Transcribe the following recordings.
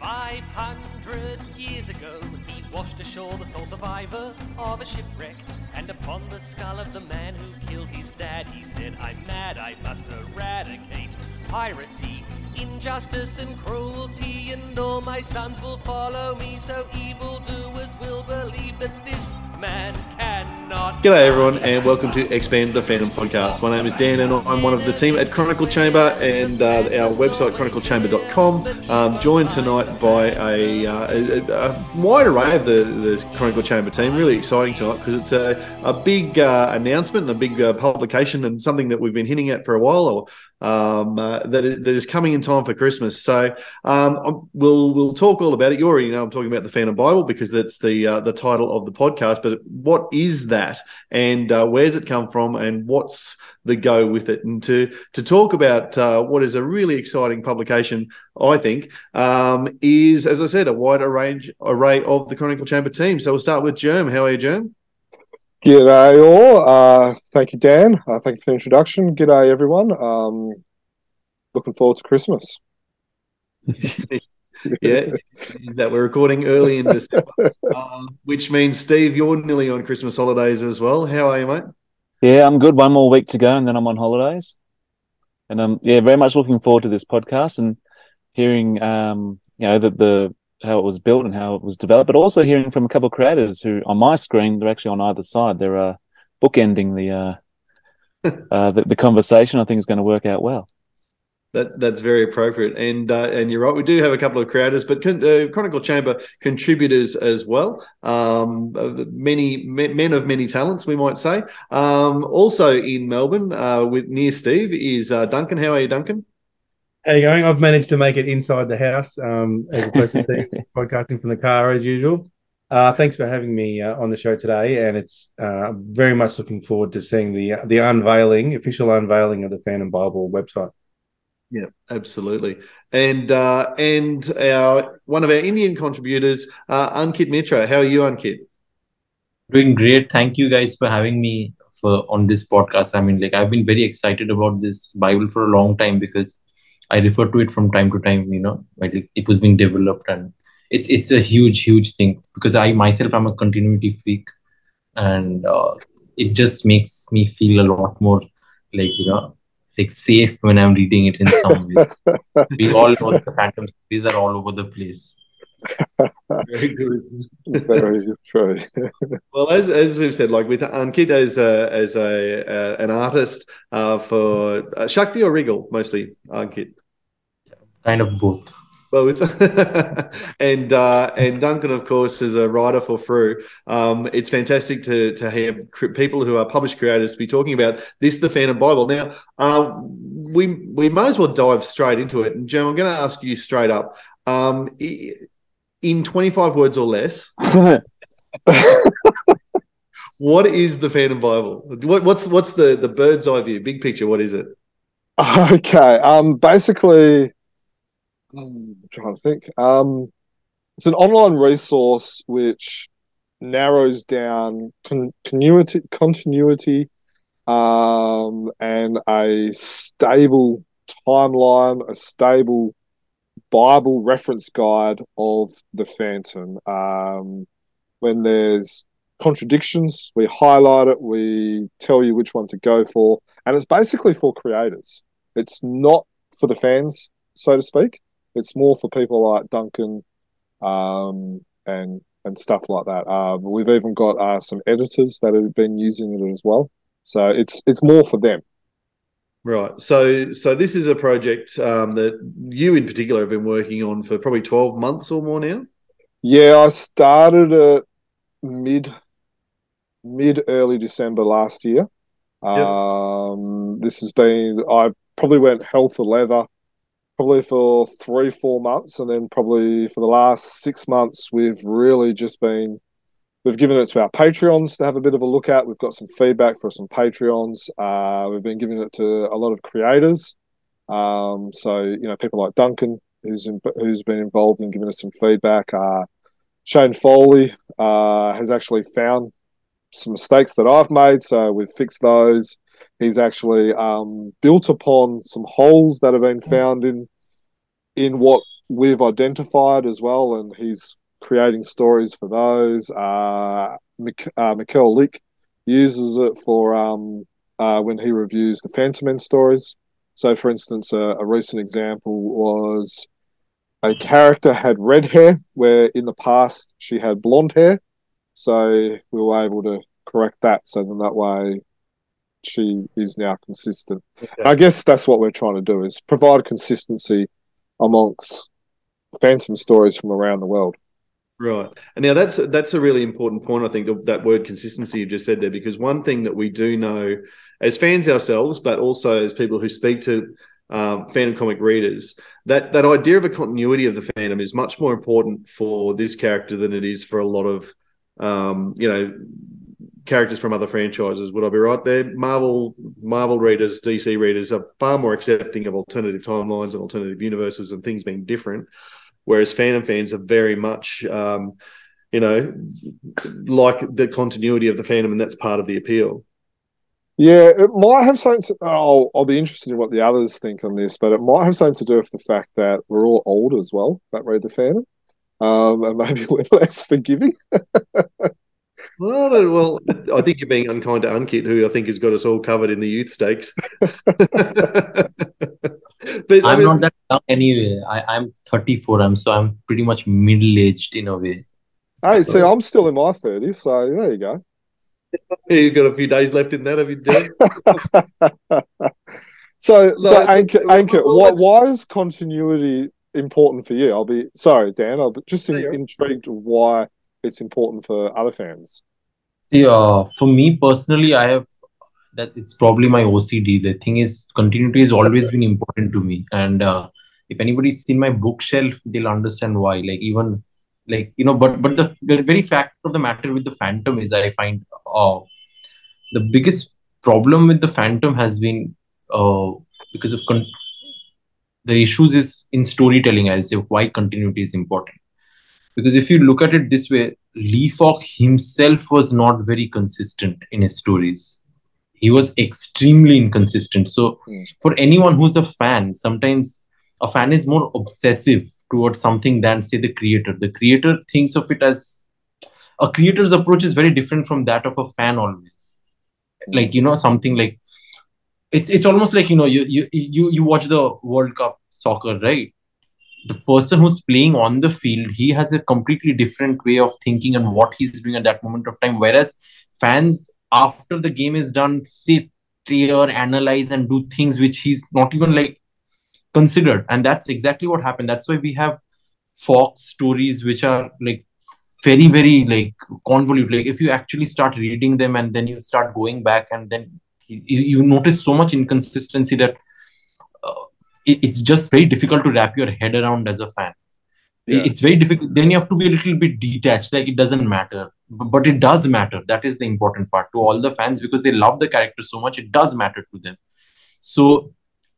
500 years ago, he washed ashore the sole survivor of a shipwreck. And upon the skull of the man who killed his dad, he said, "I'm mad, I must eradicate piracy, injustice and cruelty, and all my sons will follow me, so evildoers will believe that this man cannot." G'day everyone, and welcome to Expand the Fandom Podcast. My name is Dan, and I'm one of the team at Chronicle Chamber and our website chroniclechamber.com. Joined tonight by a wide array of the Chronicle Chamber team. Really exciting tonight because it's a big announcement and a big publication, and something that we've been hinting at for a while, or that is coming in time for Christmas. So we'll talk all about it. You already know I'm talking about the Phantom Bible because that's the title of the podcast. But what is that, and where's it come from, and what's the go with it? And to talk about what is a really exciting publication, I think, is, as I said, a wide array of the Chronicle Chamber team. So we'll start with Jerm. How are you, Jerm? G'day all. Thank you, Dan. Thank you for the introduction. G'day, everyone. Looking forward to Christmas. Yeah, is that we're recording early in December, which means, Steve, you're nearly on Christmas holidays as well. How are you, mate? Yeah, I'm good. One more week to go, and then I'm on holidays. And I'm very much looking forward to this podcast and hearing how it was built and how it was developed, but also hearing from a couple of creators who, on my screen, they're actually on either side. They're bookending the conversation. I think is going to work out well. That's very appropriate, and you're right. We do have a couple of creators, but Chronicle Chamber contributors as well. Many men of many talents, we might say. Also in Melbourne, with near Steve, is Duncan. How are you, Duncan? How you going? I've managed to make it inside the house, as opposed to Steve podcasting from the car as usual. Thanks for having me on the show today, and it's very much looking forward to seeing the official unveiling of the Phantom Bible website. Yeah, absolutely. And one of our Indian contributors, Ankit Mitra. How are you, Ankit? Doing great. Thank you guys for having me on this podcast. I mean, I've been very excited about this Bible for a long time because I refer to it from time to time. It was being developed, and it's a huge thing because I myself am a continuity freak, and it just makes me feel a lot more safe when I'm reading it in some ways. We all know the Phantom series are all over the place. Very good. Very true. Well, as we've said, with Ankit as an artist for Shakti or Regal, mostly Ankit. Kind of both. Well, and Duncan, of course, is a writer for Fru. It's fantastic to have people who are published creators to be talking about this, the Phantom Bible. Now, we might as well dive straight into it. And Jem, I'm going to ask you straight up, in 25 words or less, what is the Phantom Bible? What's the bird's eye view, big picture? What is it? Okay. Basically, I'm trying to think. It's an online resource which narrows down continuity, and a stable timeline, a stable Bible reference guide of the Phantom. When there's contradictions, we highlight it, we tell you which one to go for, and it's basically for creators. It's not for the fans, so to speak. It's more for people like Duncan and stuff like that. We've even got some editors that have been using it as well. So it's more for them. Right. So this is a project that you in particular have been working on for probably 12 months or more now? Yeah, I started it early December last year. Yep. This has been, I probably went hell for leather probably for 3-4 months, and then probably for the last 6 months we've really just been, we've given it to our Patreons to have a bit of a look at. We've got some feedback for some Patreons. We've been giving it to a lot of creators. So people like Duncan, who's been involved in giving us some feedback. Shane Foley has actually found some mistakes that I've made, so we've fixed those. He's actually built upon some holes that have been found in what we've identified as well, and he's creating stories for those. Mikkel Lick uses it for when he reviews the Phantom Men stories. So, for instance, a recent example was a character had red hair, where in the past she had blonde hair. So we were able to correct that. So then that way she is now consistent. Okay. I guess that's what we're trying to do, is provide consistency amongst Phantom stories from around the world. Right. And now that's a really important point, I think, that word consistency you just said there, because one thing that we do know as fans ourselves, but also as people who speak to fandom comic readers, that idea of a continuity of the fandom is much more important for this character than it is for a lot of, characters from other franchises. Would I be right there? Marvel readers, DC readers are far more accepting of alternative timelines and alternative universes and things being different. Whereas fandom fans are very much, like the continuity of the fandom, and that's part of the appeal. Yeah, it might have something to... I'll be interested in what the others think on this, but it might have something to do with the fact that we're all old as well that read the fandom, and maybe we're less forgiving. Well, I think you're being unkind to Ankit, who I think has got us all covered in the youth stakes. But I'm not that young anyway. I'm 34. I'm pretty much middle-aged in a way. Hey, see, I'm still in my 30s, so there you go. You've got a few days left in that, have you, Dan? So Ankit, why is continuity important for you? Dan, I'll be just intrigued of why it's important for other fans. For me personally, I have that it's probably my OCD. The thing is, continuity has always been important to me, and if anybody's seen my bookshelf, they'll understand why. But the very fact of the matter with the Phantom is, I find the biggest problem with the Phantom has been because of the issues is in storytelling. I'll say why continuity is important. Because if you look at it this way, Lee Falk himself was not very consistent in his stories. He was extremely inconsistent. So for anyone who's a fan, sometimes a fan is more obsessive towards something than, say, the creator. The creator thinks of it as... A creator's approach is very different from that of a fan always. Something like... It's almost like, you watch the World Cup soccer, right? The person who's playing on the field, he has a completely different way of thinking and what he's doing at that moment of time. Whereas fans, after the game is done, sit here, analyze and do things which he's not even considered. And that's exactly what happened. That's why we have Fox stories which are very, very convoluted. If you actually start reading them and then you start going back and then you notice so much inconsistency that it's just very difficult to wrap your head around as a fan. Yeah. It's very difficult. Then you have to be a little bit detached. It doesn't matter, but it does matter. That is the important part to all the fans, because they love the character so much. It does matter to them. So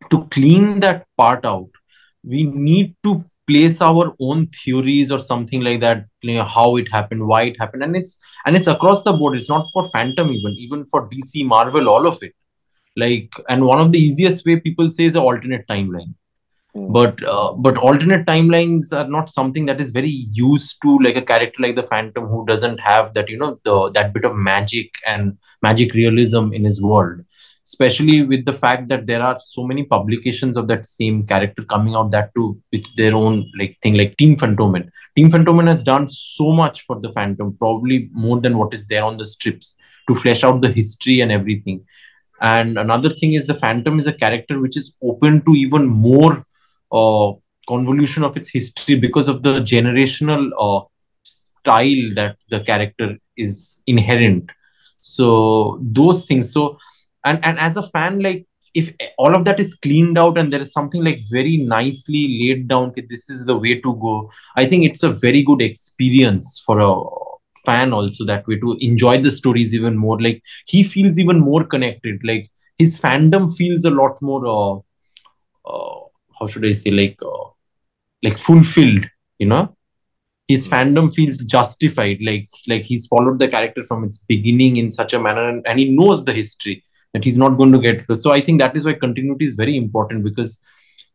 to clean that part out, we need to place our own theories or something like that. How it happened, why it happened, and it's across the board. It's not for Phantom, even for DC, Marvel, all of it. And one of the easiest way people say is an alternate timeline. But alternate timelines are not something that is very used to a character like the Phantom, who doesn't have that, that bit of magic and magic realism in his world. Especially with the fact that there are so many publications of that same character coming out, that too with their own thing, like Team Phantomen. Team Phantomen has done so much for the Phantom, probably more than what is there on the strips, to flesh out the history and everything. And another thing is, the Phantom is a character which is open to even more convolution of its history because of the generational style that the character is inherent. So those things. So and as a fan, if all of that is cleaned out and there is something very nicely laid down, this is the way to go, I think it's a very good experience for a fan also, that way to enjoy the stories even more. He feels even more connected. His fandom feels a lot more how should I say, fulfilled, his fandom feels justified, he's followed the character from its beginning in such a manner, and he knows the history that he's not going to get. So I think that is why continuity is very important, because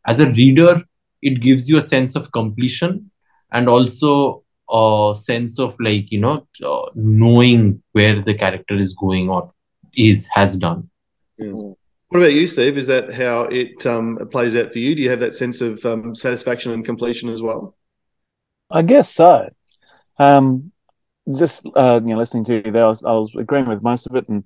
as a reader, it gives you a sense of completion and also a sense of knowing where the character is going or has done. Yeah. What about you, Steve? Is that how it plays out for you? Do you have that sense of satisfaction and completion as well? I guess so. Just listening to you there, I was agreeing with most of it, and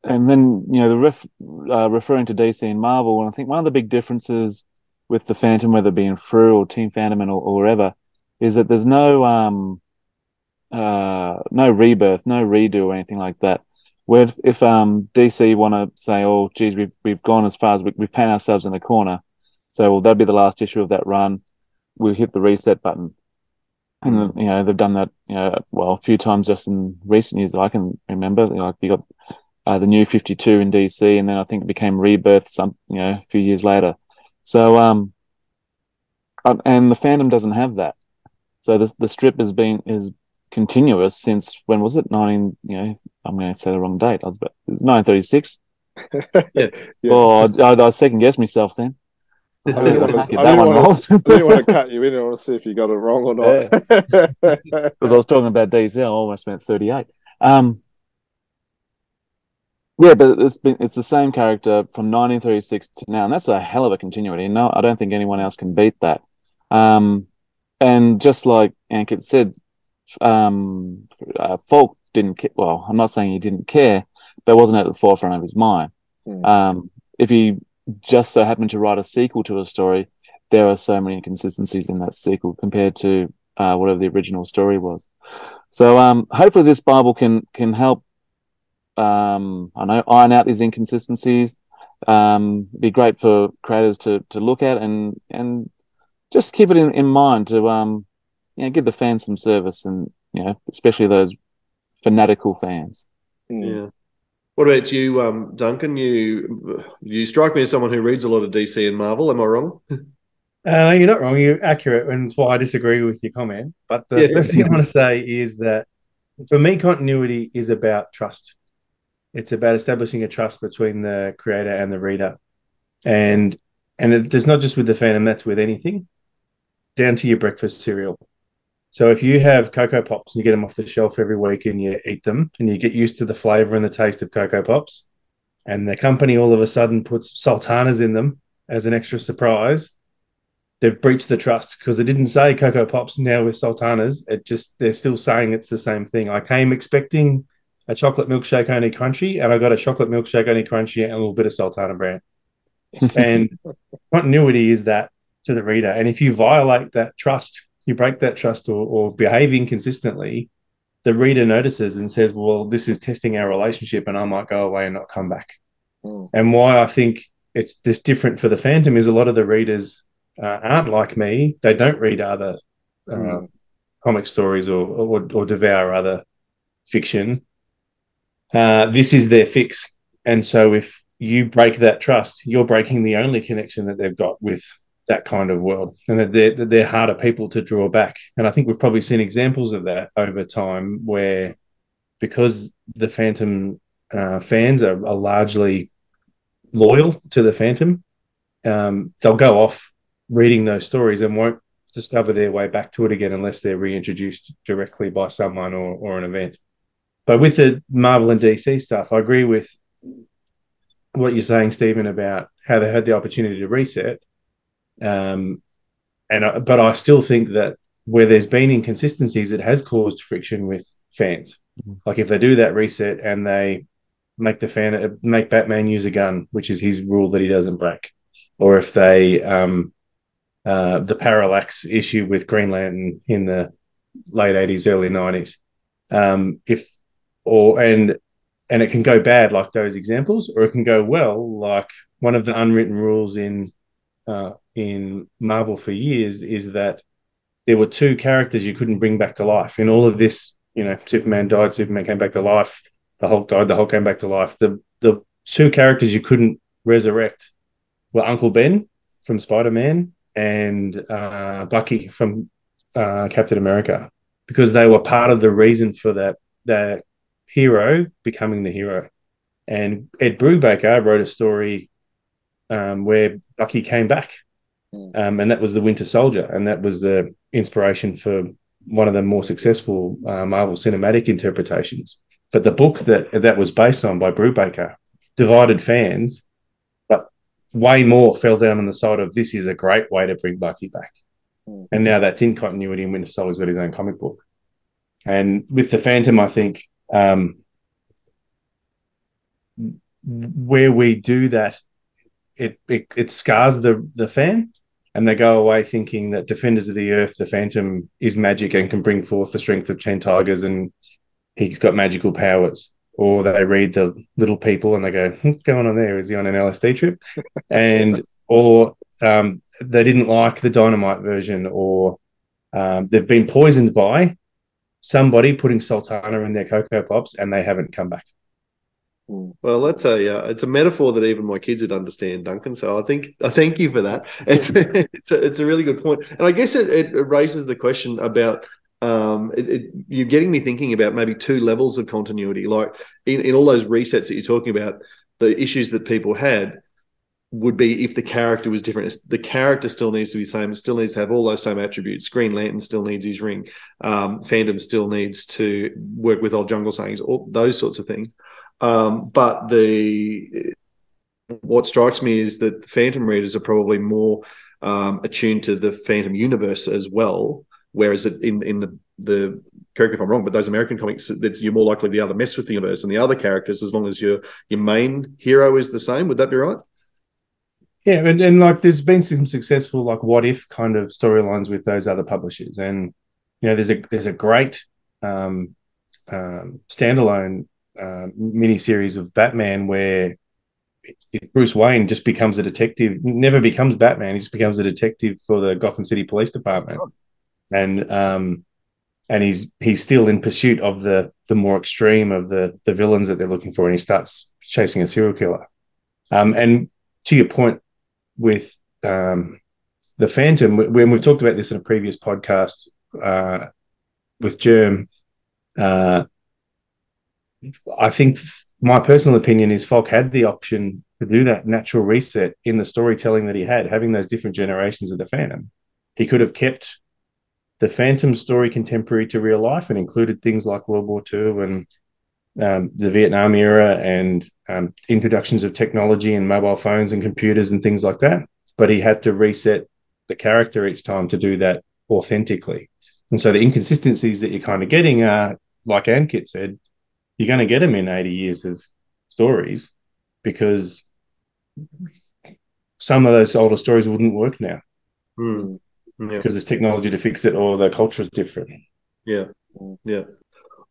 then the referring to DC and Marvel, and I think one of the big differences with the Phantom, whether it be in Frew or Team Phantom or wherever, is that there's no rebirth, no redo or anything like that. Where if DC want to say, oh, geez, we've gone as far as we've painted ourselves in a corner, so that'll be the last issue of that run. We'll hit the reset button, and they've done that a few times just in recent years that I can remember. Like you got the New 52 in DC, and then I think it became Rebirth a few years later. So and the Phantom doesn't have that. So the strip is continuous since, when was it? I'm going to say the wrong date. It was 1936. Yeah. Oh, I second guessed myself then. I didn't want to cut you in. I want to see if you got it wrong or not. Because I was talking about DC, I almost meant 38. Yeah, but it's the same character from 1936 to now, and that's a hell of a continuity. No, I don't think anyone else can beat that. And just like Ankit said, Falk didn't care. Well, I'm not saying he didn't care, but it wasn't at the forefront of his mind. If he just so happened to write a sequel to a story, there are so many inconsistencies in that sequel compared to whatever the original story was. So hopefully this Bible can help iron out these inconsistencies. Be great for creators to look at and just keep it in mind to give the fans some service, and especially those fanatical fans. Yeah. What about you, Duncan? You strike me as someone who reads a lot of DC and Marvel. Am I wrong? You're not wrong. You're accurate, and that's why I disagree with your comment. But the first thing I want to say is that for me, continuity is about trust. It's about establishing a trust between the creator and the reader, and there's not just with the Phantom. That's with anything, down to your breakfast cereal. So if you have Cocoa Pops and you get them off the shelf every week and you eat them and you get used to the flavor and the taste of Cocoa Pops, and the company all of a sudden puts sultanas in them as an extra surprise, they've breached the trust, because it didn't say Cocoa Pops now with sultanas. They're still saying it's the same thing. I came expecting a chocolate milkshake only crunchy, and I got a chocolate milkshake only crunchy and a little bit of sultana bran. And continuity is that to the reader. And if you violate that trust, you break that trust or behave inconsistently, the reader notices and says, well, this is testing our relationship, and I might go away and not come back. And why I think it's different for the Phantom is a lot of the readers aren't like me. They don't read other comic stories or devour other fiction. This is their fix. And so if you break that trust, you're breaking the only connection that they've got with that kind of world, and that they're harder people to draw back. And I think we've probably seen examples of that over time, where because the Phantom fans are largely loyal to the Phantom, they'll go off reading those stories and won't discover their way back to it again unless they're reintroduced directly by someone or an event. But with the Marvel and DC stuff, I agree with what you're saying, Stephen, about how they had the opportunity to reset. But I still think that where there's been inconsistencies, it has caused friction with fans. Like if they do that reset and they make Batman use a gun, which is his rule that he doesn't break, or if they the parallax issue with Green Lantern in the late 80s, early 90s, and it can go bad like those examples, or it can go well like one of the unwritten rules in Marvel for years is that there were two characters you couldn't bring back to life. In all of this, Superman died, Superman came back to life, the Hulk died, the Hulk came back to life. The two characters you couldn't resurrect were Uncle Ben from Spider-Man and Bucky from Captain America, because they were part of the reason for that hero becoming the hero. And Ed Brubaker wrote a story where Bucky came back and that was the Winter Soldier, and that was the inspiration for one of the more successful Marvel cinematic interpretations. But the book that was based on by Brubaker divided fans, but way more fell down on the side of this is a great way to bring Bucky back. And now that's in continuity, and Winter Soldier's got his own comic book. And with the Phantom, I think where we do that, it scars the fan, and they go away thinking that Defenders of the Earth, the Phantom, is magic and can bring forth the strength of 10 tigers and he's got magical powers. Or they read the Little People and they go, what's going on there? Is he on an LSD trip? Or they didn't like the Dynamite version, or they've been poisoned by somebody putting Sultana in their Cocoa Pops and they haven't come back. Well, that's it's a metaphor that even my kids would understand, Duncan. So I thank you for that. It's a really good point, and I guess it raises the question about you're getting me thinking about maybe two levels of continuity. Like in all those resets that you're talking about, the issues that people had would be if the character was different. The character still needs to be the same. It still needs to have all those same attributes. Green Lantern still needs his ring. Phantom still needs to work with old jungle sayings, all those sorts of things. But what strikes me is that the Phantom readers are probably more attuned to the Phantom universe as well, whereas in the correct me if I'm wrong, but those American comics, you're more likely to be able to mess with the universe and the other characters as long as your main hero is the same. Would that be right? Yeah, and like there's been some successful like what if kind of storylines with those other publishers, and there's a great standalone miniseries of Batman where Bruce Wayne just becomes a detective, never becomes Batman, he just becomes a detective for the Gotham City Police Department, and he's still in pursuit of the more extreme of the villains that they're looking for, and he starts chasing a serial killer. And to your point with the Phantom, when we've talked about this in a previous podcast with Germ, I think my personal opinion is Falk had the option to do that natural reset in the storytelling that he had, having those different generations of the Phantom. He could have kept the Phantom story contemporary to real life and included things like World War II and the Vietnam era and introductions of technology and mobile phones and computers and things like that. But he had to reset the character each time to do that authentically. And so the inconsistencies that you're kind of getting are, like Ankit said, you're going to get them in 80 years of stories because some of those older stories wouldn't work now because there's technology to fix it or the culture is different. Yeah.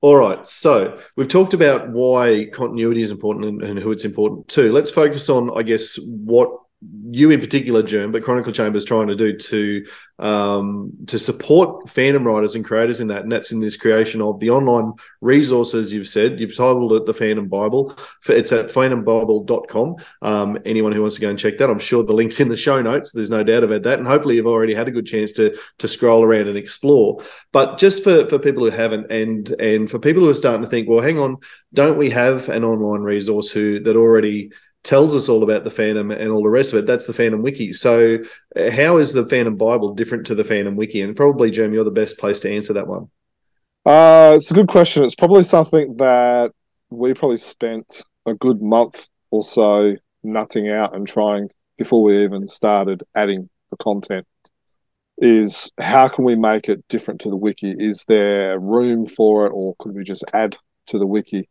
All right, so we've talked about why continuity is important and who it's important to. Let's focus on, I guess, what you in particular, Germ, but Chronicle Chamber is trying to do to support fandom writers and creators in that, and that's in this creation of the online resources. You've titled it the Fandom Bible. It's at fandombible.com. Anyone who wants to go and check that, I'm sure the link's in the show notes. There's no doubt about that, and hopefully you've already had a good chance to scroll around and explore. But just for people who haven't, and for people who are starting to think, well, hang on, don't we have an online resource that already tells us all about the Phantom and all the rest of it? That's the Phantom Wiki. So how is the Phantom Bible different to the Phantom Wiki? And probably, Jerm, you're the best place to answer that one. It's a good question. It's probably something that we probably spent a good month or so nutting out and trying before we even started adding the content, is how can we make it different to the Wiki? Is there room for it, or could we just add to the Wiki?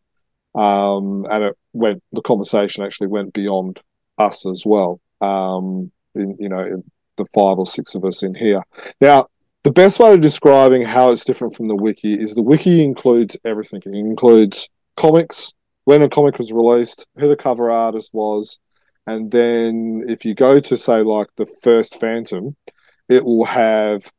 And the conversation actually went beyond us as well. In the 5 or 6 of us in here. Now, the best way of describing how it's different from the Wiki is the Wiki includes everything. It includes comics, when a comic was released, who the cover artist was, and then if you go to, say, like the first Phantom, it will have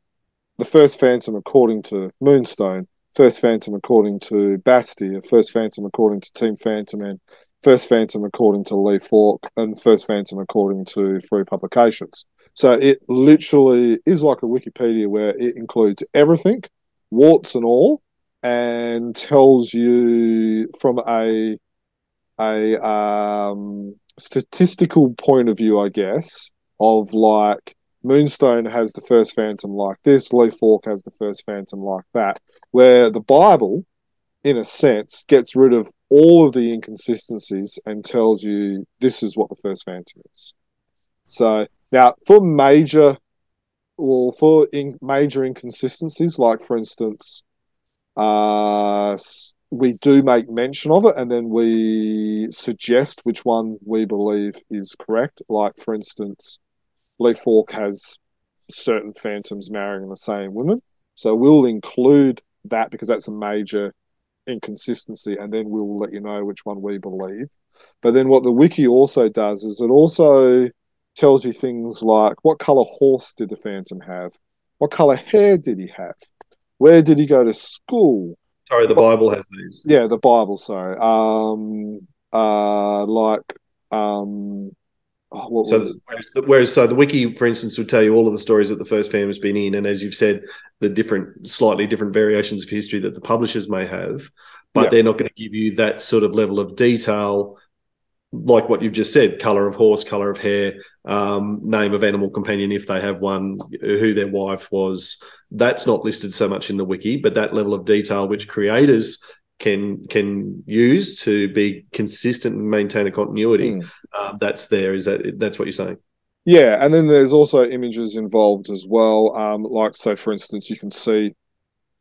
the first Phantom according to Moonstone, first Phantom according to Bastia, first Phantom according to Team Phantom, and first Phantom according to Lee Falk, and first Phantom according to Free Publications. So it literally is like a Wikipedia where it includes everything, warts and all, and tells you from a statistical point of view, I guess, of like Moonstone has the first phantom like this, Leaf Fork has the first phantom like that, where the Bible, in a sense, gets rid of all of the inconsistencies and tells you this is what the first phantom is. So now for major inconsistencies, like for instance, we do make mention of it and then we suggest which one we believe is correct. Like for instance, Leaf Fork has certain phantoms marrying the same woman. So we'll include that because that's a major inconsistency, and then we'll let you know which one we believe. But then what the wiki also does is it also tells you things like what color horse did the phantom have? What color hair did he have? Where did he go to school? Sorry, the Bible has these. Yeah, the Bible, sorry. Whereas the wiki, for instance, would tell you all of the stories that the first phantom's been in, and as you've said, the slightly different variations of history that the publishers may have, but they're not going to give you that sort of level of detail, like what you've just said: color of horse, color of hair, name of animal companion if they have one, who their wife was. That's not listed so much in the wiki, but that level of detail which creators can use to be consistent and maintain a continuity. That's there. That's what you're saying? Yeah, and then there's also images involved as well. Like, so for instance, you can see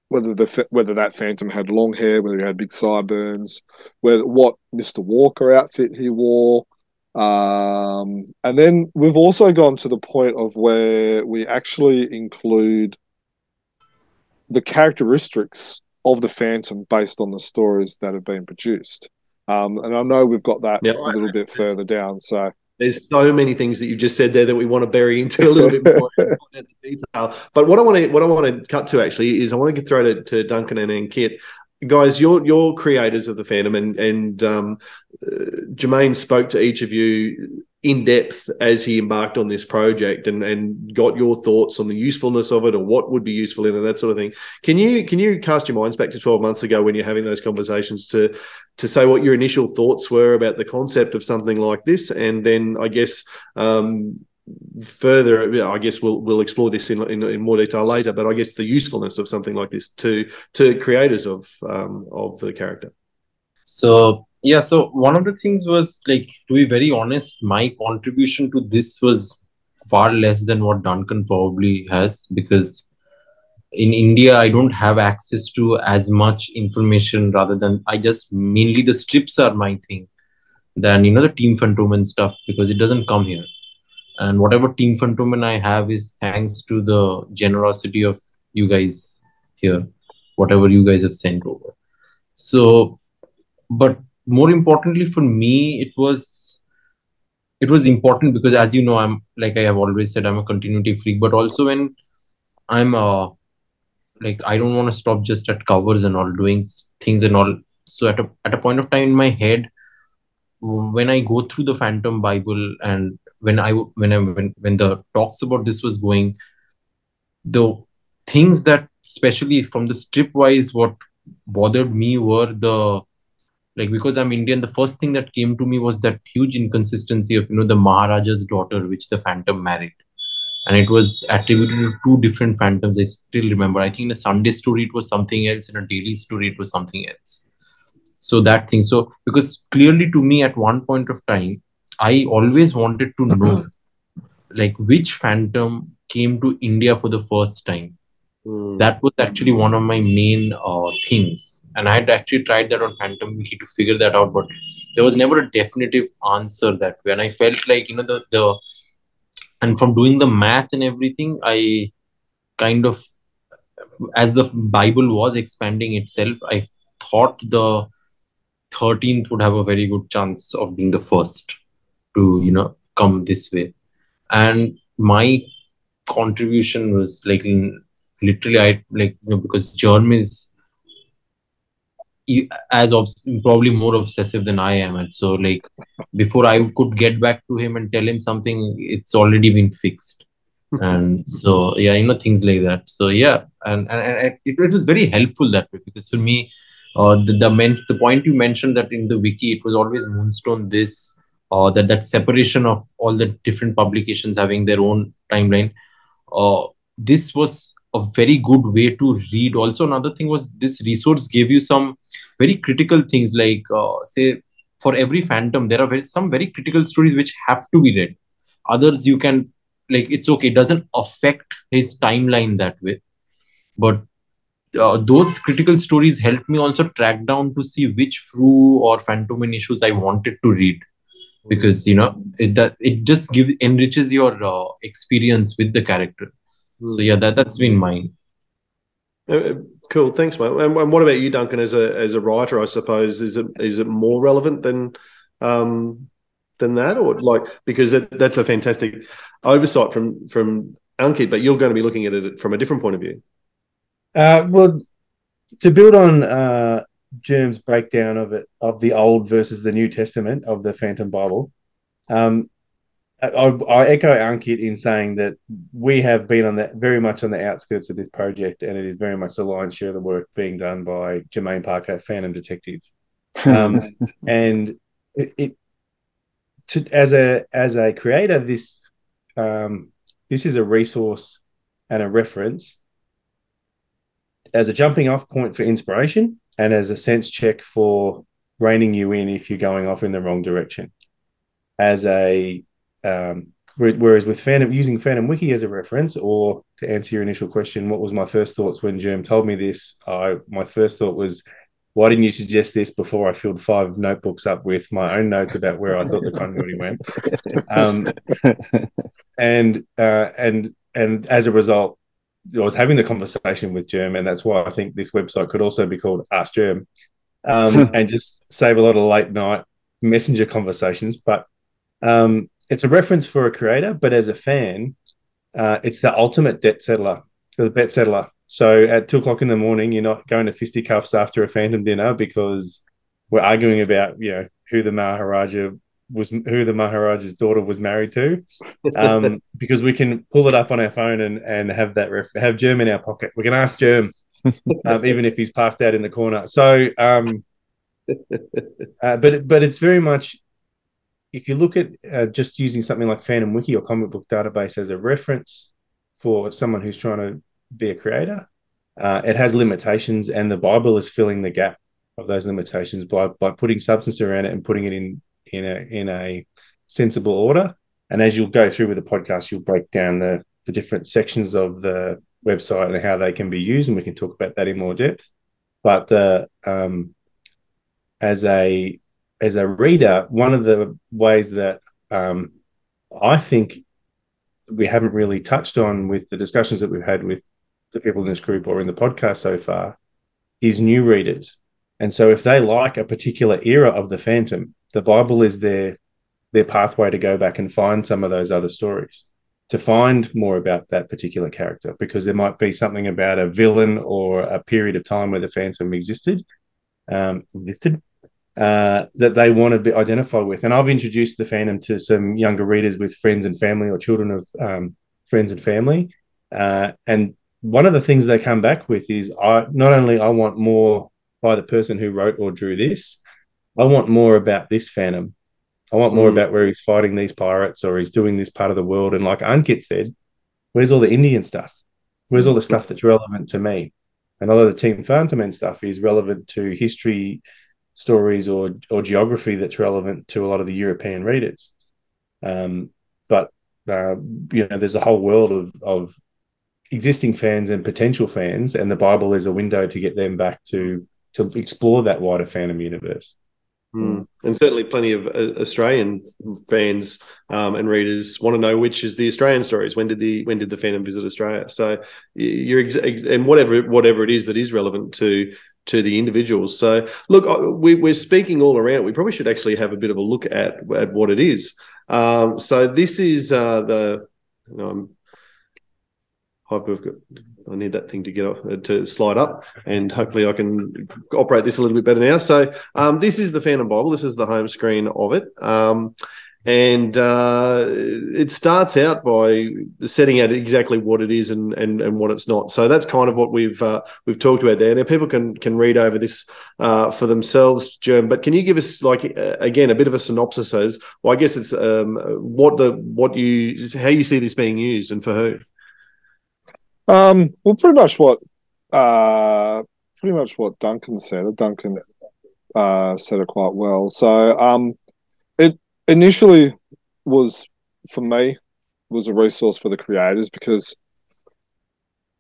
whether that phantom had long hair, whether he had big sideburns, what Mr. Walker outfit he wore. And then we've also gone to the point of where we actually include the characteristics of the phantom based on the stories that have been produced. And I know we've got that a little bit further down. So there's so many things that you've just said there that we want to bury into a little bit more detail. But what I want to cut to actually is I want to throw to Duncan and Ankit. Guys, you're creators of the fandom, and Jermayn spoke to each of you in depth as he embarked on this project and got your thoughts on the usefulness of it or what would be useful in it, that sort of thing. Can you cast your minds back to 12 months ago when you're having those conversations to say what your initial thoughts were about the concept of something like this? And then I guess further, I guess we'll explore this in more detail later, but I guess the usefulness of something like this to creators of the character. So one of the things was, like, to be very honest, my contribution to this was far less than what Duncan probably has, because in India I don't have access to as much information, rather than mainly the strips are my thing than the Team Phantom and stuff, because it doesn't come here. And whatever Team Phantom I have is thanks to the generosity of you guys here, whatever you guys have sent over. So, but more importantly for me, it was important because, as you know, I'm, like I have always said, I'm a continuity freak, but also when I'm like, I don't want to stop just at covers and all, doing things and all. So at a point of time in my head, when I go through the Phantom Bible, and when the talks about this was going, the things that, especially from the strip wise, what bothered me were because I'm Indian, the first thing that came to me was that huge inconsistency of the Maharaja's daughter, which the Phantom married, and it was attributed to two different phantoms. I still remember. I think in a Sunday story it was something else, in a daily story it was something else. So that thing. So because clearly to me at one point of time, I always wanted to know like which phantom came to India for the first time. That was actually one of my main things, and I had actually tried that on Phantom Wiki to figure that out, but there was never a definitive answer that way. And I felt like and from doing the math and everything, I kind of, as the Bible was expanding itself, I thought the 13th would have a very good chance of being the first to come this way. And my contribution was like literally, because Jermayn is probably more obsessive than I am, and so like before I could get back to him and tell him something, it's already been fixed. And so things like that. So and it was very helpful that way, because for me, the point you mentioned, that in the wiki it was always Moonstone this, that separation of all the different publications having their own timeline. this was a very good way to read. Also, another thing was this resource gave you some very critical things, like say for every phantom there are some very critical stories which have to be read. Others you can, like, it's okay, it doesn't affect his timeline that way. But those critical stories helped me also track down to see which Fru or Phantomin issues I wanted to read, because it just enriches your experience with the character. So yeah, that's been mine. Cool, thanks, mate. And what about you, Duncan? As a writer, I suppose is it more relevant than that, or like, because that's a fantastic oversight from Ankit, but you're going to be looking at it from a different point of view. Well, to build on Germ's breakdown of the Old versus the New Testament of the Phantom Bible, I echo Ankit in saying that we have been very much on the outskirts of this project, and it is very much the lion's share of the work being done by Jermayn Parker, Phantom Detective. And as a creator, this is a resource and a reference as a jumping off point for inspiration and as a sense check for reining you in if you're going off in the wrong direction. Whereas with using Phantom Wiki as a reference, or to answer your initial question, what was my first thoughts when Germ told me this? My first thought was, why didn't you suggest this before I filled 5 notebooks up with my own notes about where I thought the continuity went? And as a result, I was having the conversation with Germ, and that's why I think this website could also be called Ask Germ, and just save a lot of late night messenger conversations. But it's a reference for a creator, but as a fan, it's the ultimate bet settler. So at 2:00 in the morning, you're not going to fisticuffs after a Phantom dinner because we're arguing about who the Maharaja's daughter was married to, because we can pull it up on our phone and have that have Germ in our pocket. We can ask Germ, even if he's passed out in the corner. So, but it's very much, if you look at just using something like Phantom Wiki or Comic Book Database as a reference for someone who's trying to be a creator, it has limitations, and the Bible is filling the gap of those limitations by putting substance around it and putting it in a sensible order. And as you'll go through with the podcast, you'll break down the different sections of the website and how they can be used, and we can talk about that in more depth. But as a reader, one of the ways that I think we haven't really touched on with the discussions that we've had with the people in this group or in the podcast so far is new readers. And so if they like a particular era of the Phantom, the Bible is their pathway to go back and find some of those other stories, to find more about that particular character, because there might be something about a villain or a period of time where the Phantom existed, that they want to be identified with. And I've introduced the Phantom to some younger readers with friends and family, or children of friends and family. And one of the things they come back with is, not only I want more by the person who wrote or drew this, I want more about this Phantom. I want more about where he's fighting these pirates, or he's doing this part of the world. And like Ankit said, where's all the Indian stuff? Where's all the stuff that's relevant to me? And a lot of the Team Phantom stuff is relevant to history stories or geography that's relevant to a lot of the European readers. But there's a whole world of existing fans and potential fans, and the Bible is a window to get them back to explore that wider Phantom universe. And certainly plenty of Australian fans and readers want to know which is the Australian stories. When did the Phantom visit Australia? So and whatever it is that is relevant to the individuals. So look, we're speaking all around. We probably should actually have a bit of a look at what it is. So this is I need that thing to get off, to slide up, and hopefully I can operate this a little bit better now. So this is the Phantom Bible. This is the home screen of it. And it starts out by setting out exactly what it is and what it's not. So that's kind of what we've talked about there. Now people can read over this for themselves, Germ. But can you give us, like, again, a bit of a synopsis as, well, I guess it's how you see this being used and for who? Well, pretty much what Duncan said. Duncan said it quite well. So, it initially was for me was a resource for the creators because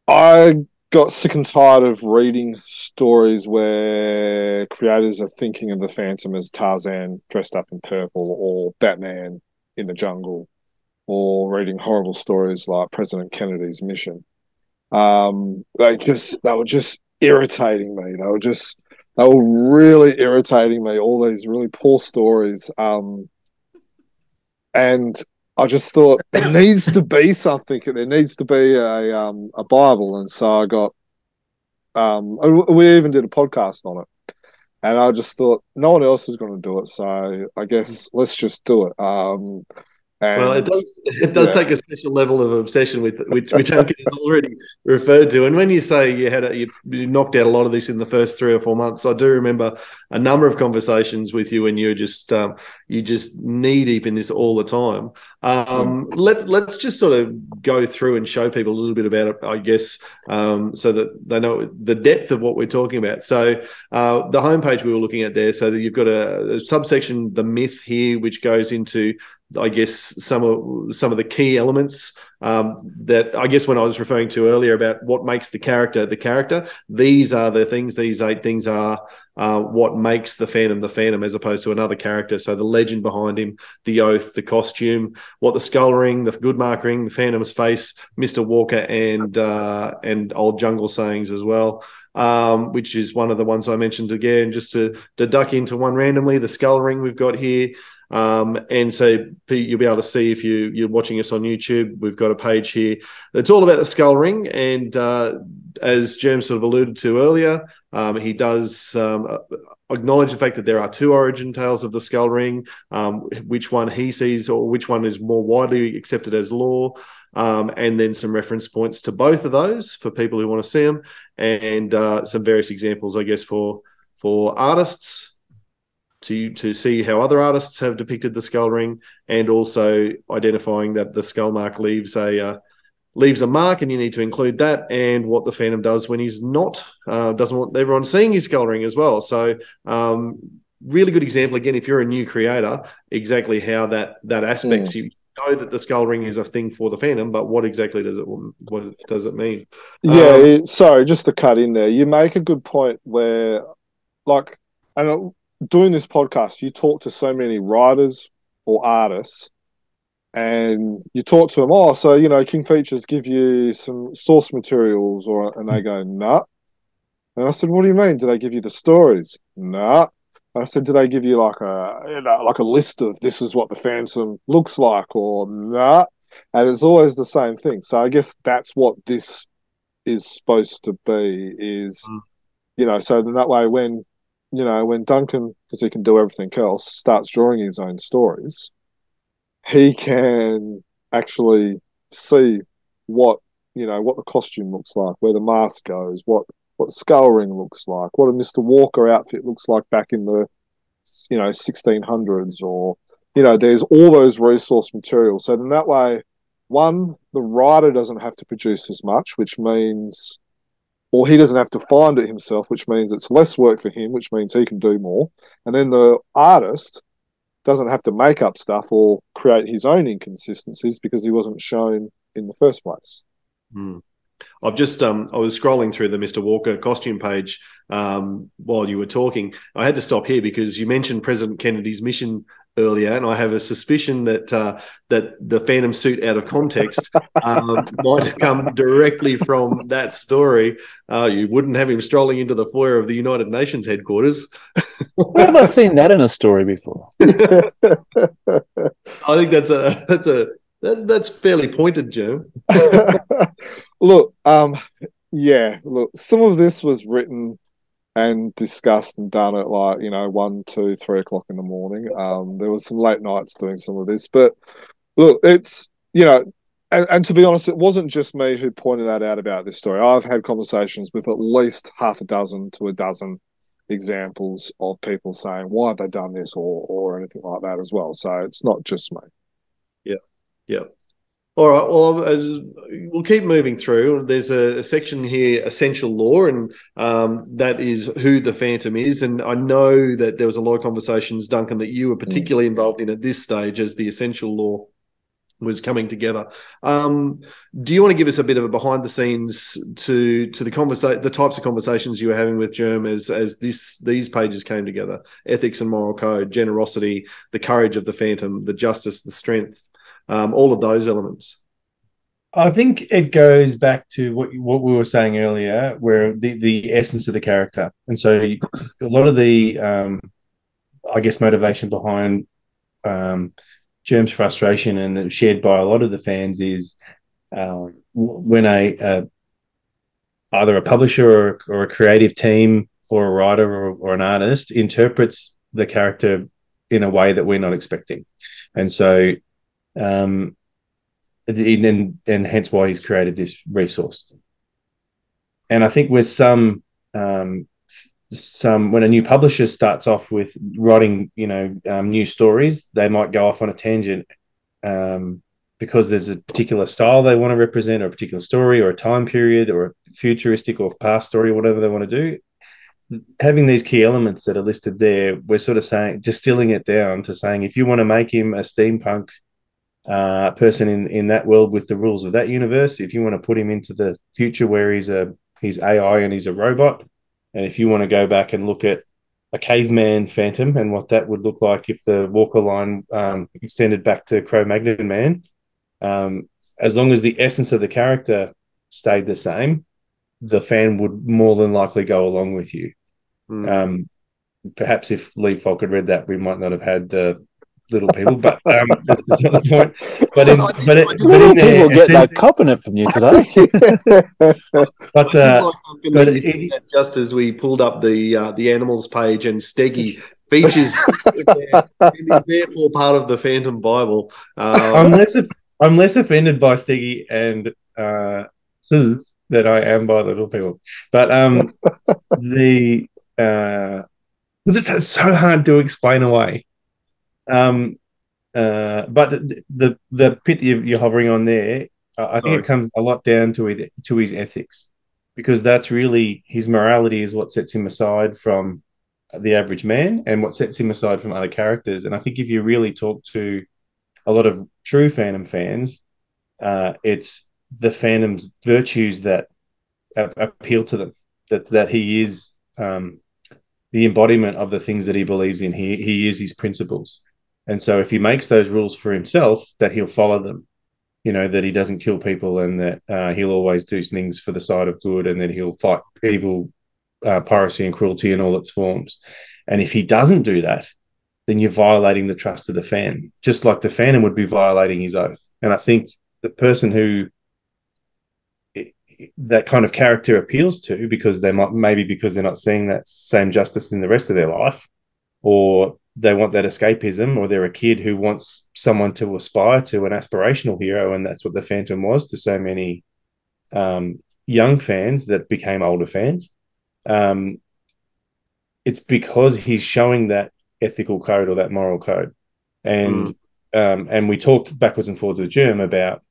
I got sick and tired of reading stories where creators are thinking of the Phantom as Tarzan dressed up in purple or Batman in the jungle or reading horrible stories like President Kennedy's Mission. They were just irritating me. They were really irritating me. All these really poor stories. And I just thought there needs to be something. There needs to be a Bible, and so I got. We even did a podcast on it, and I just thought no one else is going to do it, so I guess let's just do it. Well, it does take a special level of obsession with which Ankit has already referred to. And when you say you knocked out a lot of this in the first 3 or 4 months, I do remember a number of conversations with you, and you're just knee deep in this all the time. Let's just sort of go through and show people a little bit about it, I guess, so that they know the depth of what we're talking about. So the homepage we were looking at there, so that you've got a subsection, the myth here, which goes into, I guess, some of the key elements that I guess when I was referring to earlier about what makes the character, these are the things, these 8 things are what makes the Phantom as opposed to another character. So the legend behind him, the oath, the costume, what the skull ring, the good mark ring, the Phantom's face, Mr. Walker, and old jungle sayings as well. Which is one of the ones I mentioned again, just to duck into one randomly, the skull ring we've got here. And so you'll be able to see if you're watching us on YouTube, we've got a page here that's all about the skull ring. And as Jerm sort of alluded to earlier, he does acknowledge the fact that there are 2 origin tales of the skull ring, which one he sees or which one is more widely accepted as law. And then some reference points to both of those for people who want to see them, and some various examples, I guess, for artists to see how other artists have depicted the skull ring, and also identifying that the skull mark leaves a mark, and you need to include that, and what the Phantom does when he's not doesn't want everyone seeing his skull ring as well. So really good example again, if you're a new creator, exactly how that aspects you know that the skull ring is a thing for the Phantom, but what exactly does it mean? Sorry, just to cut in there, you make a good point where, like, doing this podcast, you talk to so many writers or artists, and you talk to them. Oh, so King Features give you some source materials, and they go, nah. And I said, what do you mean? Do they give you the stories? Nah. I said, do they give you like a list of this is what the Phantom looks like, or nah? And it's always the same thing. So I guess that's what this is supposed to be. So then that way when Duncan, because he can do everything else, starts drawing his own stories, he can actually see what the costume looks like, where the mask goes, what the skull ring looks like, what a Mr. Walker outfit looks like back in the 1600s, or there's all those resource materials. So then that way, one, the writer doesn't have to produce as much, which means, or he doesn't have to find it himself, which means it's less work for him, which means he can do more. And then the artist doesn't have to make up stuff or create his own inconsistencies because he wasn't shown in the first place. I've just I was scrolling through the Mr. Walker costume page while you were talking. I had to stop here because you mentioned President Kennedy's mission earlier, and I have a suspicion that that the Phantom suit out of context might have come directly from that story. You wouldn't have him strolling into the foyer of the United Nations headquarters. Where have I seen that in a story before? I think that's fairly pointed, Joe. Look, some of this was written and discussed and done at 1, 2, 3 o'clock in the morning. There was some late nights doing some of this, but look, it's and to be honest, it wasn't just me who pointed that out about this story. I've had conversations with at least half a dozen to a dozen examples of people saying, why have they done this or anything like that as well. So it's not just me. Yeah. All right. Well, we'll keep moving through. There's a section here, essential lore, and that is who the Phantom is. And I know that there was a lot of conversations, Duncan, that you were particularly involved in at this stage as the essential lore was coming together. Do you want to give us a bit of a behind the scenes to the types of conversations you were having with Germ as these pages came together? Ethics and moral code, generosity, the courage of the Phantom, the justice, the strength. All of those elements. I think it goes back to what we were saying earlier, where the essence of the character, and so a lot of the I guess motivation behind Germ's frustration and shared by a lot of the fans is when either a publisher or a creative team or a writer or an artist interprets the character in a way that we're not expecting, and so. And hence why he's created this resource. And I think with some when a new publisher starts off with writing, new stories, they might go off on a tangent because there's a particular style they want to represent, or a particular story, or a time period, or a futuristic or past story, or whatever they want to do. Having these key elements that are listed there, we're sort of saying, distilling it down to saying, if you want to make him a steampunk person in that world with the rules of that universe, if you want to put him into the future where he's AI and he's a robot, and if you want to go back and look at a caveman Phantom and what that would look like if the Walker line extended back to Cro-Magnon man, as long as the essence of the character stayed the same, the fan would more than likely go along with you. Perhaps if Lee Falk had read that, we might not have had the little people, but that's not the point. But in people get that copping it from you today. Just as we pulled up the animals page, and Steggy features and is therefore part of the Phantom Bible. I'm less offended by Steggy and Sue than I am by the little people. But because it's so hard to explain away. But the pit you're hovering on there, I think it comes a lot down to his ethics, because that's really his morality is what sets him aside from the average man and what sets him aside from other characters. And I think if you really talk to a lot of true Phantom fans, it's the Phantom's virtues that appeal to them, that he is the embodiment of the things that he believes in. He is his principles. And so if he makes those rules for himself, that he'll follow them, that he doesn't kill people, and that he'll always do things for the side of good, and that he'll fight evil, piracy and cruelty in all its forms. And if he doesn't do that, then you're violating the trust of the fan, just like the Phantom would be violating his oath. And I think the person who that kind of character appeals to, because they're not seeing that same justice in the rest of their life, or they want that escapism, or they're a kid who wants someone to aspire to, an aspirational hero, and that's what the Phantom was to so many young fans that became older fans. It's because he's showing that ethical code or that moral code, and we talked backwards and forwards with Germ about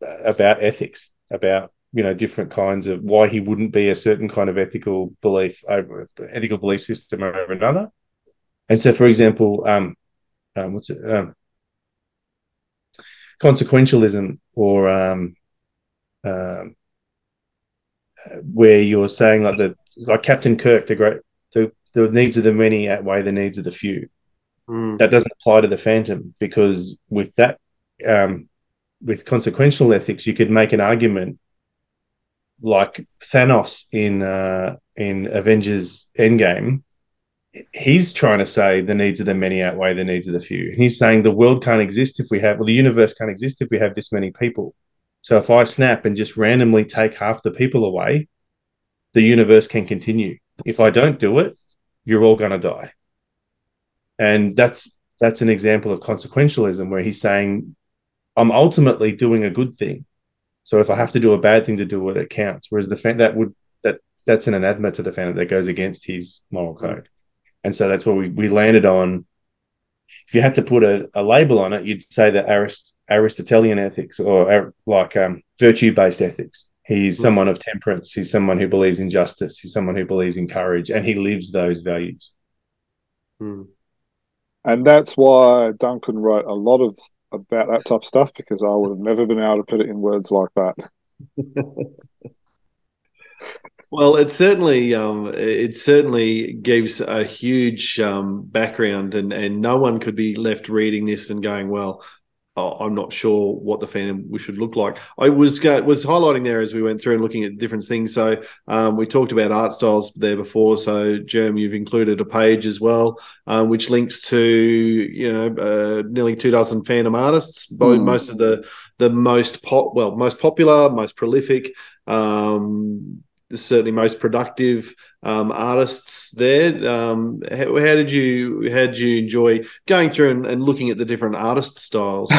ethics, about different kinds of why he wouldn't be a certain kind of ethical belief system over another. And so, for example, consequentialism, or where you're saying like Captain Kirk, the needs of the many outweigh the needs of the few. That doesn't apply to the Phantom, because with that, with consequential ethics, you could make an argument like Thanos in Avengers Endgame. He's trying to say the needs of the many outweigh the needs of the few. And he's saying the world can't exist the universe can't exist if we have this many people. So if I snap and just randomly take half the people away, the universe can continue. If I don't do it, you're all going to die. And that's an example of consequentialism, where he's saying, I'm ultimately doing a good thing. So if I have to do a bad thing to do it, it counts. Whereas that's an anathema to the Phantom, that goes against his moral code. And so that's where we landed on if you had to put a label on it, you'd say the Aristotelian ethics, or like virtue-based ethics. He's someone of temperance. He's someone who believes in justice. He's someone who believes in courage, and he lives those values. And that's why Duncan wrote a lot about that type of stuff, because I would have never been able to put it in words like that. Well, it certainly gives a huge background, and no one could be left reading this and going, well, I'm not sure what the Phantom should look like. I was highlighting there as we went through and looking at different things. So we talked about art styles there before. So Jerm, you've included a page as well, which links to nearly 24 Phantom artists, most of the most popular, most prolific, certainly most productive artists there. How did you enjoy going through and looking at the different artist styles?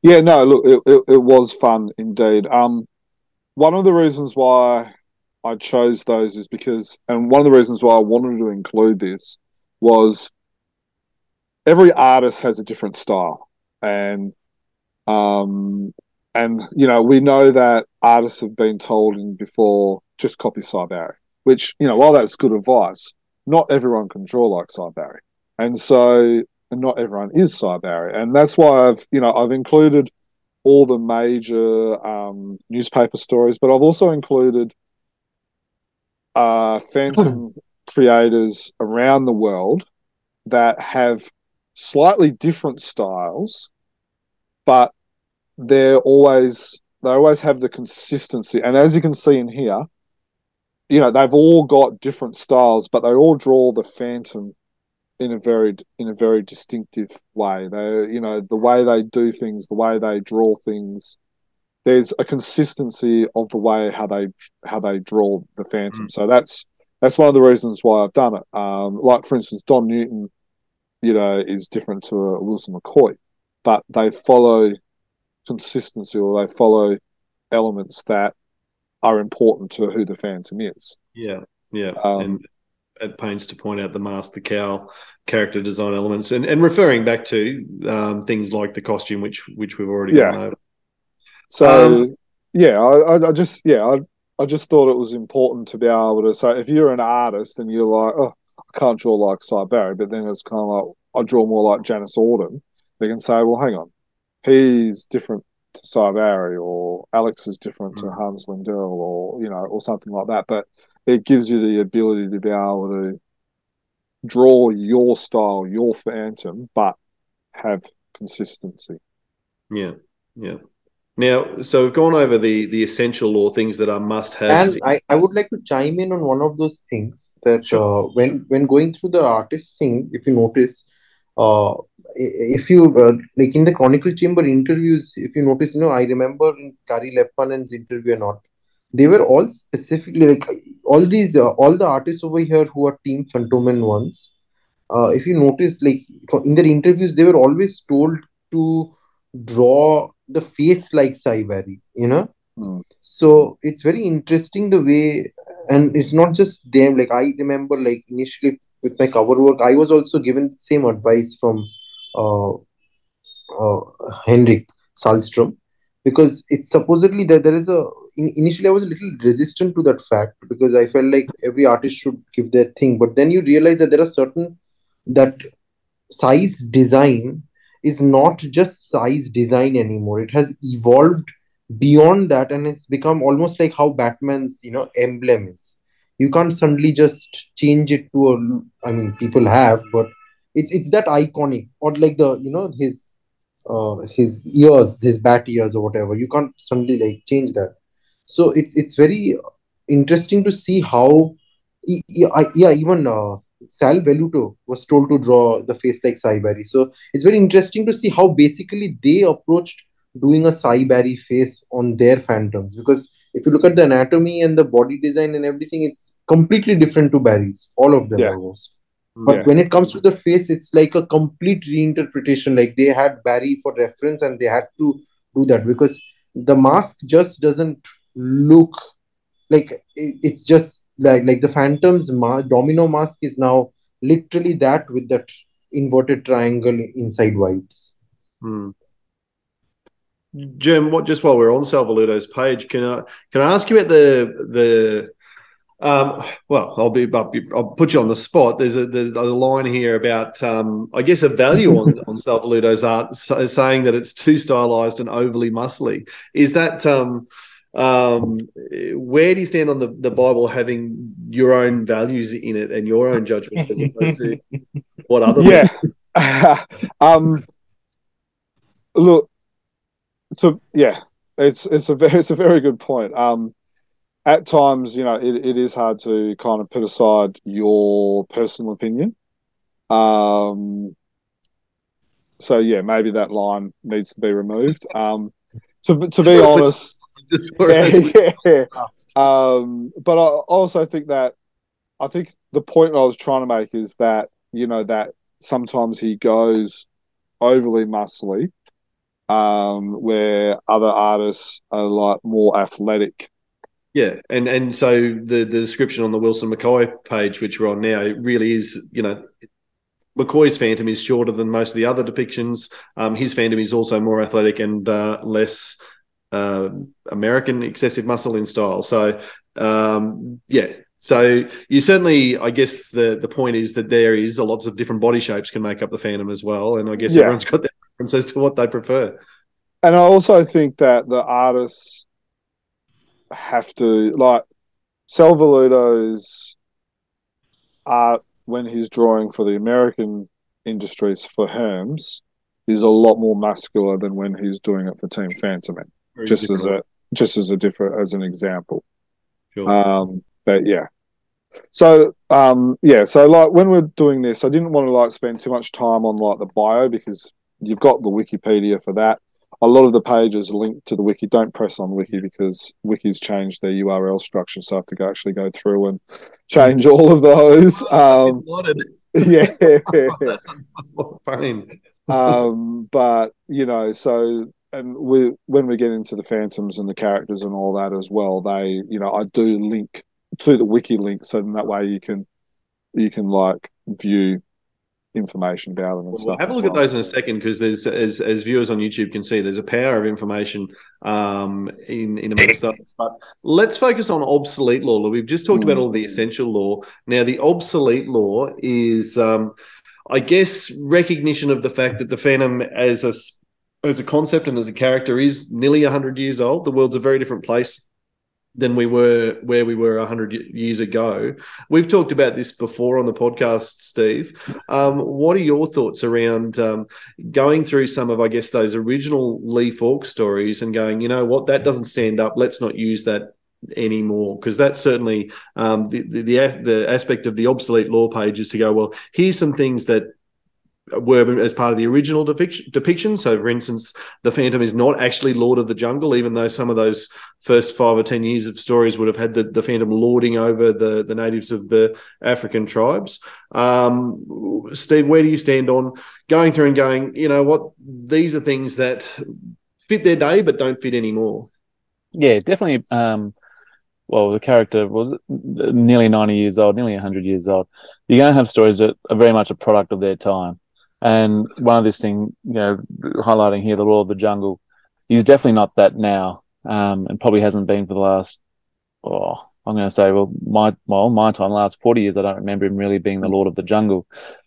Yeah, no, look, it was fun indeed. One of the reasons why I chose those is because, and one of the reasons why I wanted to include this was every artist has a different style, and we know that artists have been told before, just copy Cy Barry, which, while that's good advice, not everyone can draw like Cy Barry. And not everyone is Cy Barry. And that's why I've included all the major newspaper stories, but I've also included Phantom creators around the world that have slightly different styles, but they always have the consistency. And as you can see in here, they've all got different styles, but they all draw the Phantom in a very distinctive way. The way they do things, the way they draw things, there's a consistency of the way how they draw the Phantom. So that's one of the reasons why I've done it. Like, for instance, Don Newton, is different to Wilson McCoy, but they follow consistency, or they follow elements that are important to who the Phantom is. Yeah. And at pains to point out the mask, the cowl, character design elements, and referring back to things like the costume, which we've already gone over. So I just thought it was important to be able to. So if you're an artist and you're like, oh, I can't draw like Cy Barry, but then it's kind of like, I draw more like Janice Auden, they can say, well, hang on, he's different to Cy Barry, or Alex is different to Hans Lindell, or something like that. But it gives you the ability to be able to draw your style, your Phantom, but have consistency. Yeah. Now, so we've gone over the essential or things that are must-haves. And I would like to chime in on one of those things that when going through the artist things, if you notice, if you like in the Chronicle Chamber interviews, if you notice, I remember in Kari Leppanen's interview or not, they were all specifically like all the artists over here who are Team Phantomen ones. If you notice, like in their interviews, they were always told to draw the face like Cy Barry, So it's very interesting the way, and it's not just them. Like I remember, like initially with my cover work, I was also given the same advice from Henrik Salstrom, because it's supposedly that there is initially I was a little resistant to that fact, because I felt like every artist should give their thing, but then you realize that there are certain that size design is not just size design anymore. It has evolved beyond that, and it's become almost like how Batman's emblem is. You can't suddenly just change it to people have, but it's that iconic, or like the his ears, his bat ears or whatever. You can't suddenly like change that. So it's very interesting to see how even Sal Velluto was told to draw the face like Cy Barry. So it's very interesting to see how basically they approached doing a Cy Barry face on their Phantoms, because if you look at the anatomy and the body design and everything, it's completely different to Barry's, all of them almost. But when it comes to the face, it's like a complete reinterpretation. Like they had Barry for reference and they had to do that, because the mask just doesn't look like it's just like the Phantom's domino mask is now literally that with that inverted triangle inside whites. Jim, just while we're on Salvaludo's page, can I ask you about the well, I'll put you on the spot. There's a line here about I guess a value on Salvaludo's art, saying that it's too stylized and overly muscly. Is that where do you stand on the Bible having your own values in it and your own judgment as opposed to what other look, it's a very good point. At times, it is hard to kind of put aside your personal opinion. So yeah, maybe that line needs to be removed. To be honest, yeah. But I also think that the point I was trying to make is that that sometimes he goes overly muscly, where other artists are like more athletic. Yeah, and so the description on the Wilson McCoy page, which we're on now, it really is, McCoy's Phantom is shorter than most of the other depictions. His Phantom is also more athletic and less American excessive muscle in style. So, yeah. So you certainly, I guess the point is that there is lots of different body shapes can make up the Phantom as well. And I guess everyone's got their preference as to what they prefer. And I also think that the artists have to, like, Salvaludo's art when he's drawing for the American industries for Herms is a lot more muscular than when he's doing it for Team Phantom. Just as an example. Sure. But yeah. So so like when we're doing this, I didn't want to like spend too much time on like the bio because you've got the Wikipedia for that. A lot of the pages linked to the wiki. Don't press on wiki because wiki's changed their URL structure, so I have to actually go through and change all of those. Yeah. That's a pain. But so when we get into the Phantoms and the characters and all that as well, they I do link to the wiki link, so that way you can like view information about them and stuff. Have a look at those in a second, because there's as viewers on YouTube can see, there's a power of information in amongst those. But let's focus on obsolete law. We've just talked about all the essential law. Now, the obsolete law is, I guess, recognition of the fact that the Phantom as a concept and as a character is nearly 100 years old. The world's a very different place than we were 100 years ago. We've talked about this before on the podcast, Steve. What are your thoughts around going through some of, I guess, those original Lee Falk stories and going, you know what, that doesn't stand up, let's not use that anymore? Because that's certainly the aspect of the obsolete law page is to go, well, here's some things that were as part of the original depiction. So, for instance, the Phantom is not actually Lord of the Jungle, even though some of those first 5 or 10 years of stories would have had the Phantom lording over the natives of the African tribes. Steve, where do you stand on going through and going, you know what, these are things that fit their day but don't fit anymore? Yeah, definitely. Well, the character was nearly 90 years old, nearly 100 years old. You're going to have stories that are very much a product of their time. And one of this thing, highlighting here, the Law of the Jungle, he's definitely not that now, and probably hasn't been for the last, I'm going to say, my time, last 40 years, I don't remember him really being the Lord of the Jungle,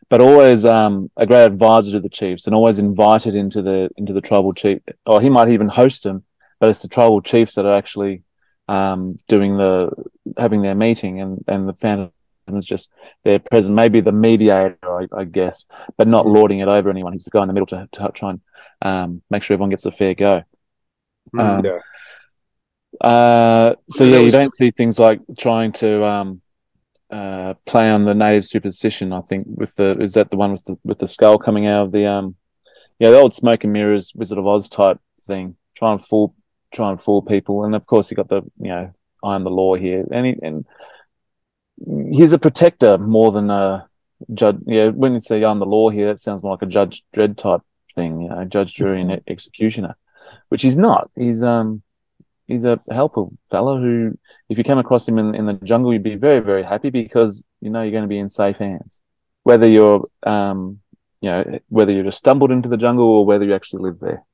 but always a great advisor to the chiefs and always invited into the tribal chief, or he might even host them, but it's the tribal chiefs that are actually having their meeting, and the Phantom is just there present, maybe the mediator, I guess, but not lording it over anyone. He's the guy in the middle to try and make sure everyone gets a fair go. So you don't see things like trying to play on the native superstition. I think is that the one with the skull coming out of the old smoke and mirrors Wizard of Oz type thing, try and fool people. And of course you got the I am the law here, and he's a protector more than a judge. Yeah, when you say I'm the law here, that sounds more like a Judge Dredd type thing, judge, jury, and executioner, which he's not. He's a helpful fellow who, if you came across him in the jungle, you'd be very, very happy because you're going to be in safe hands. Whether you're whether you just stumbled into the jungle or whether you actually live there.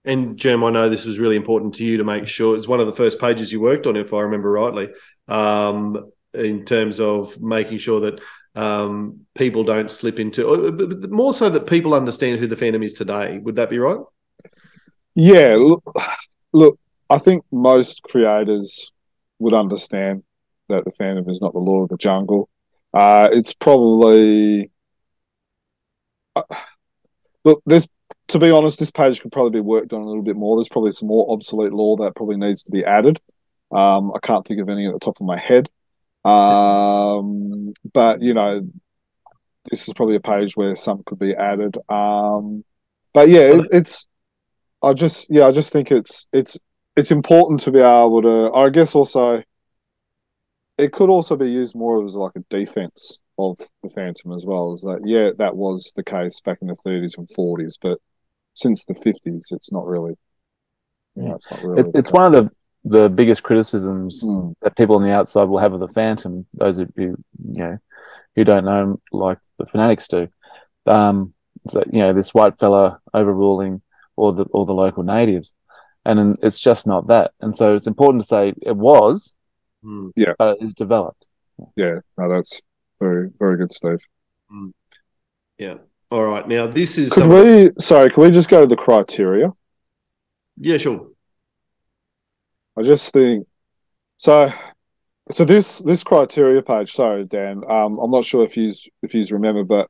And Jerm, I know this was really important to you to make sure. It's one of the first pages you worked on, if I remember rightly, in terms of making sure that people don't slip into, but more so that people understand who the Phantom is today. Would that be right? Yeah. Look, I think most creators would understand that the Phantom is not the Lord of the Jungle. It's probably look. To be honest, this page could probably be worked on a little bit more. There's probably some more obsolete lore that probably needs to be added. I can't think of any at the top of my head. But this is probably a page where some could be added. But yeah, I just think it's important to be able to. I guess also, it could also be used more as like a defense of the Phantom as well. Is that that was the case back in the 30s and 40s, but since the 50s, it's not really. It's not really. It's one of the biggest criticisms that people on the outside will have of the Phantom. Those who who don't know him, like the fanatics do. So, this white fella overruling all the local natives, and it's just not that. And so it's important to say it was, it's developed. Yeah, no, that's very, very good, Steve. Yeah. All right. Now this is. Can we just go to the criteria? Yeah, sure. I just think so. So this criteria page. Sorry, Dan. I'm not sure if you remember, but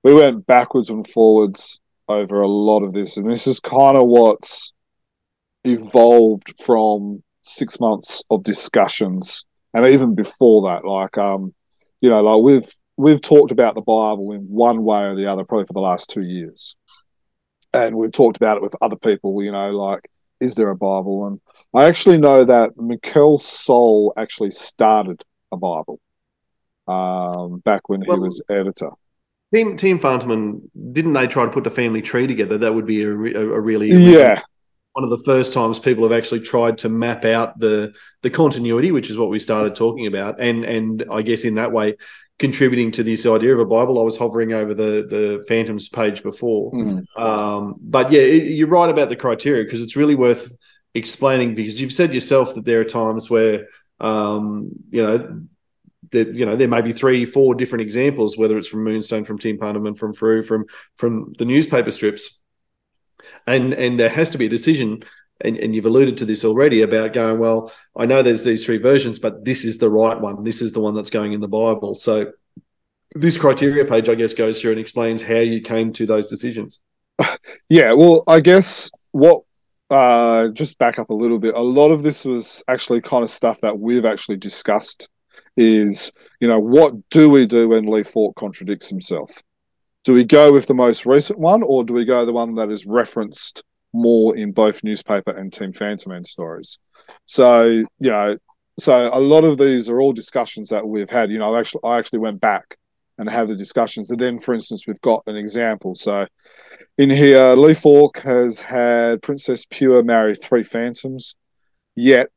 we went backwards and forwards over a lot of this, and this is kind of what's evolved from 6 months of discussions, and even before that, we've talked about the Bible in one way or the other probably for the last 2 years, and we've talked about it with other people. Is there a Bible? And I actually know that Mikel Sol actually started a Bible back when he was editor. Team Phantom, didn't they try to put the family tree together? That would be a really one of the first times people have actually tried to map out the continuity, which is what we started talking about, and I guess in that way contributing to this idea of a Bible. I was hovering over the Phantoms page before, but yeah, you're right about the criteria, because it's really worth explaining, because you've said yourself that there are times where there may be 3-4 different examples, whether it's from Moonstone, from Tim Punderman, from Frew, from the newspaper strips, and there has to be a decision. And you've alluded to this already about going, well, I know there's these 3 versions, but this is the right one. This is the one that's going in the Bible. So this criteria page, I guess, goes through and explains how you came to those decisions. Yeah, well, I guess just back up a little bit. A lot of this was actually kind of stuff that we've actually discussed is, what do we do when Lee Falk contradicts himself? Do we go with the most recent one, or do we go the one that is referenced more in both newspaper and Team Phantom Man stories? So, so a lot of these are all discussions that we've had. I actually went back and had the discussions. And then, for instance, we've got an example. So in here, Lee Falk has had Princess Pura marry 3 Phantoms. Yet,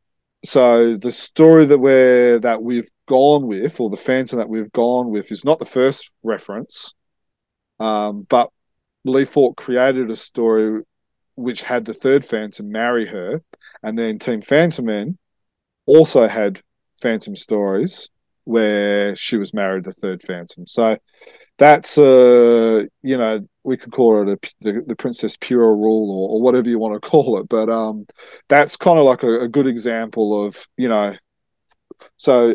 so the story that we've gone with, or the Phantom that we've gone with, is not the first reference, but Lee Falk created a story which had the 3rd Phantom marry her, and then Team Phantom Men also had Phantom stories where she was married the 3rd Phantom. So that's we could call it the Princess Pura rule, or whatever you want to call it, but that's kind of like a good example of So,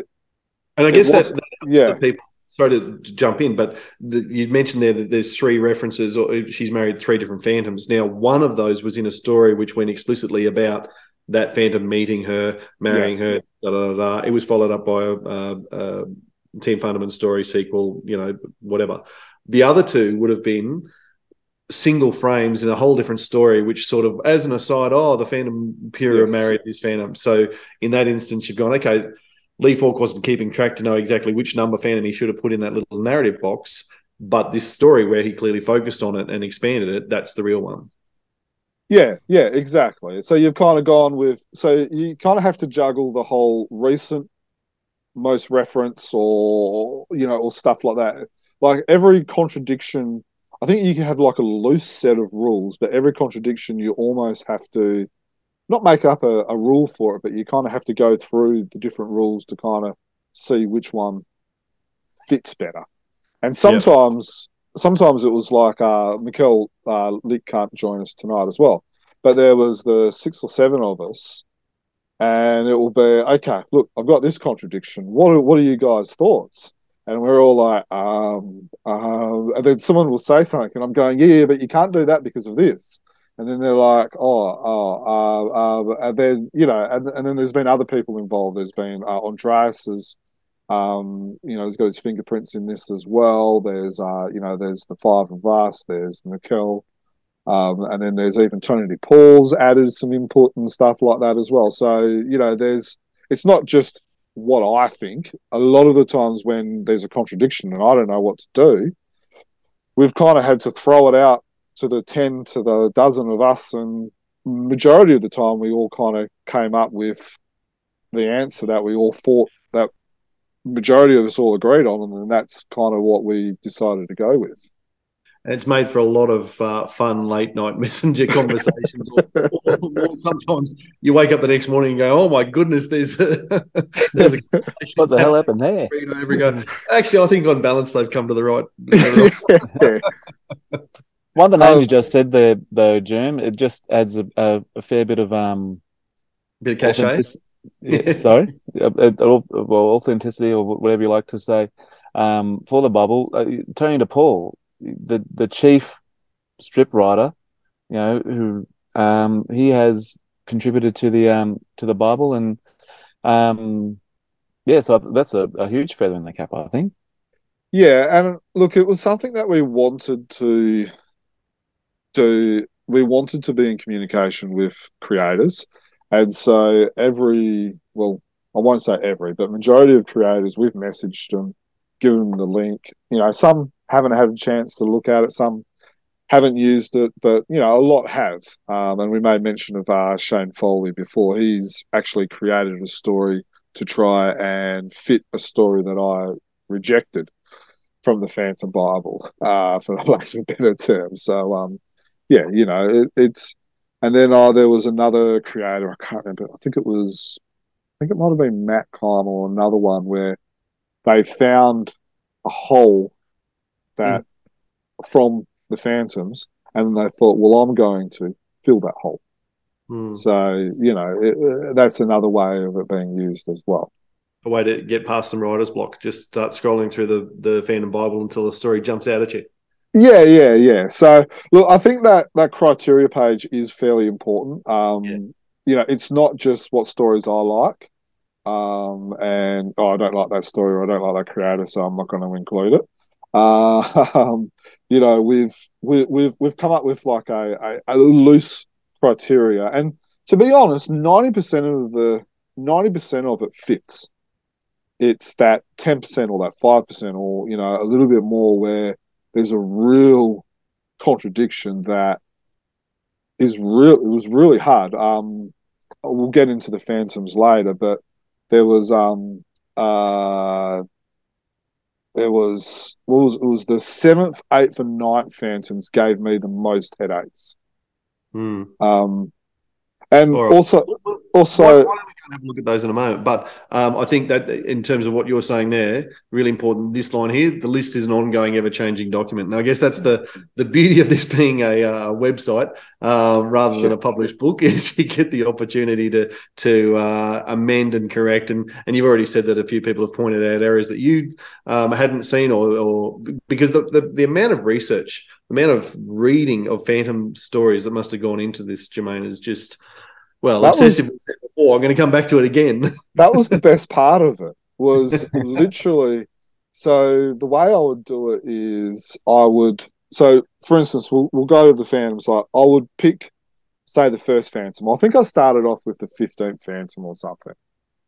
and I guess that people. Sorry to jump in, but you mentioned there that there's 3 references, or she's married 3 different Phantoms. Now, one of those was in a story which went explicitly about that Phantom meeting her, marrying her. It was followed up by a Team Fundament story sequel, whatever. The other 2 would have been single frames in a whole different story, which sort of, as an aside, the Phantom Pura married this Phantom. So in that instance, you've gone, okay, Lee Falk wasn't keeping track to know exactly which number Phantom he should have put in that little narrative box, but this story where he clearly focused on it and expanded it, that's the real one. Yeah, exactly. So you've kind of gone with, so you kind of have to juggle the whole recent, most reference, or stuff like that. Like every contradiction, I think you can have like a loose set of rules, but every contradiction you almost have to not make up a rule for it, but you kind of have to go through the different rules to kind of see which one fits better. And sometimes it was like Mikkel Lick can't join us tonight as well, but there was the 6 or 7 of us, and it will be okay. Look, I've got this contradiction. What are you guys' thoughts? And we're all like, and then someone will say something, and I'm going, yeah, but you can't do that because of this. And then they're like, and then and then there's been other people involved. There's been Andreas's, he's got his fingerprints in this as well. There's there's the 5 of us. There's Mikkel, and then there's even Tony Paul's added some input and stuff like that as well. So it's not just what I think. A lot of the times when there's a contradiction and I don't know what to do, we've kind of had to throw it out to the 10 to the dozen of us, and majority of the time we all kind of came up with the answer that we all thought that majority of us all agreed on, and then that's kind of what we decided to go with. And it's made for a lot of fun late night messenger conversations. or sometimes you wake up the next morning and go, "Oh my goodness, there's a what the hell happened there?" Actually, I think on balance they've come to the right. One of the names you just said there, though, Jerm, it just adds a fair bit of bit of cachet. Sorry, authenticity or whatever you like to say for the bubble. Tony DePaul, the chief strip writer, who he has contributed to the Bible, and so that's a huge feather in the cap, I think. Yeah, and look, it was something that we wanted to do. We wanted to be in communication with creators, and so I won't say every, but majority of creators, we've messaged them, given them the link. Some haven't had a chance to look at it, some haven't used it, but a lot have. And we made mention of Shane Foley before. He's actually created a story to try and fit a story that I rejected from the Phantom Bible, for lack of a better term. So, it's. And then there was another creator, I can't remember. I think it might have been Matt Kime or another one, where they found a hole that from the Phantoms, and they thought, well, I'm going to fill that hole. So, that's another way of it being used as well. A way to get past some writer's block. Just start scrolling through the Phantom Bible until a story jumps out at you. Yeah. So, look, I think that criteria page is fairly important. It's not just what stories I like, and I don't like that story, or I don't like that creator, so I'm not going to include it. We've come up with like a loose criteria, and to be honest, 90% of it fits. It's that 10% or that 5%, or a little bit more where there's a real contradiction that is real. It was really hard. We'll get into the Phantoms later, but there was it was the 7th, 8th, and 9th Phantoms gave me the most headaches. And right. also, why don't we have a look at those in a moment? But I think that in terms of what you're saying there, really important, this line here, the list is an ongoing, ever-changing document. Now, I guess that's the beauty of this being a website rather than a published book, is you get the opportunity to amend and correct. And you've already said that a few people have pointed out areas that you hadn't seen, or because the amount of research, the amount of reading of Phantom stories that must have gone into this, Jermayn, is just... Well, obsessive said before, I'm going to come back to it again. That was the best part of it, was literally... So the way I would do it is So, for instance, we'll go to the Phantoms. Like, I would pick, say, the first Phantom. I think I started off with the 15th Phantom or something.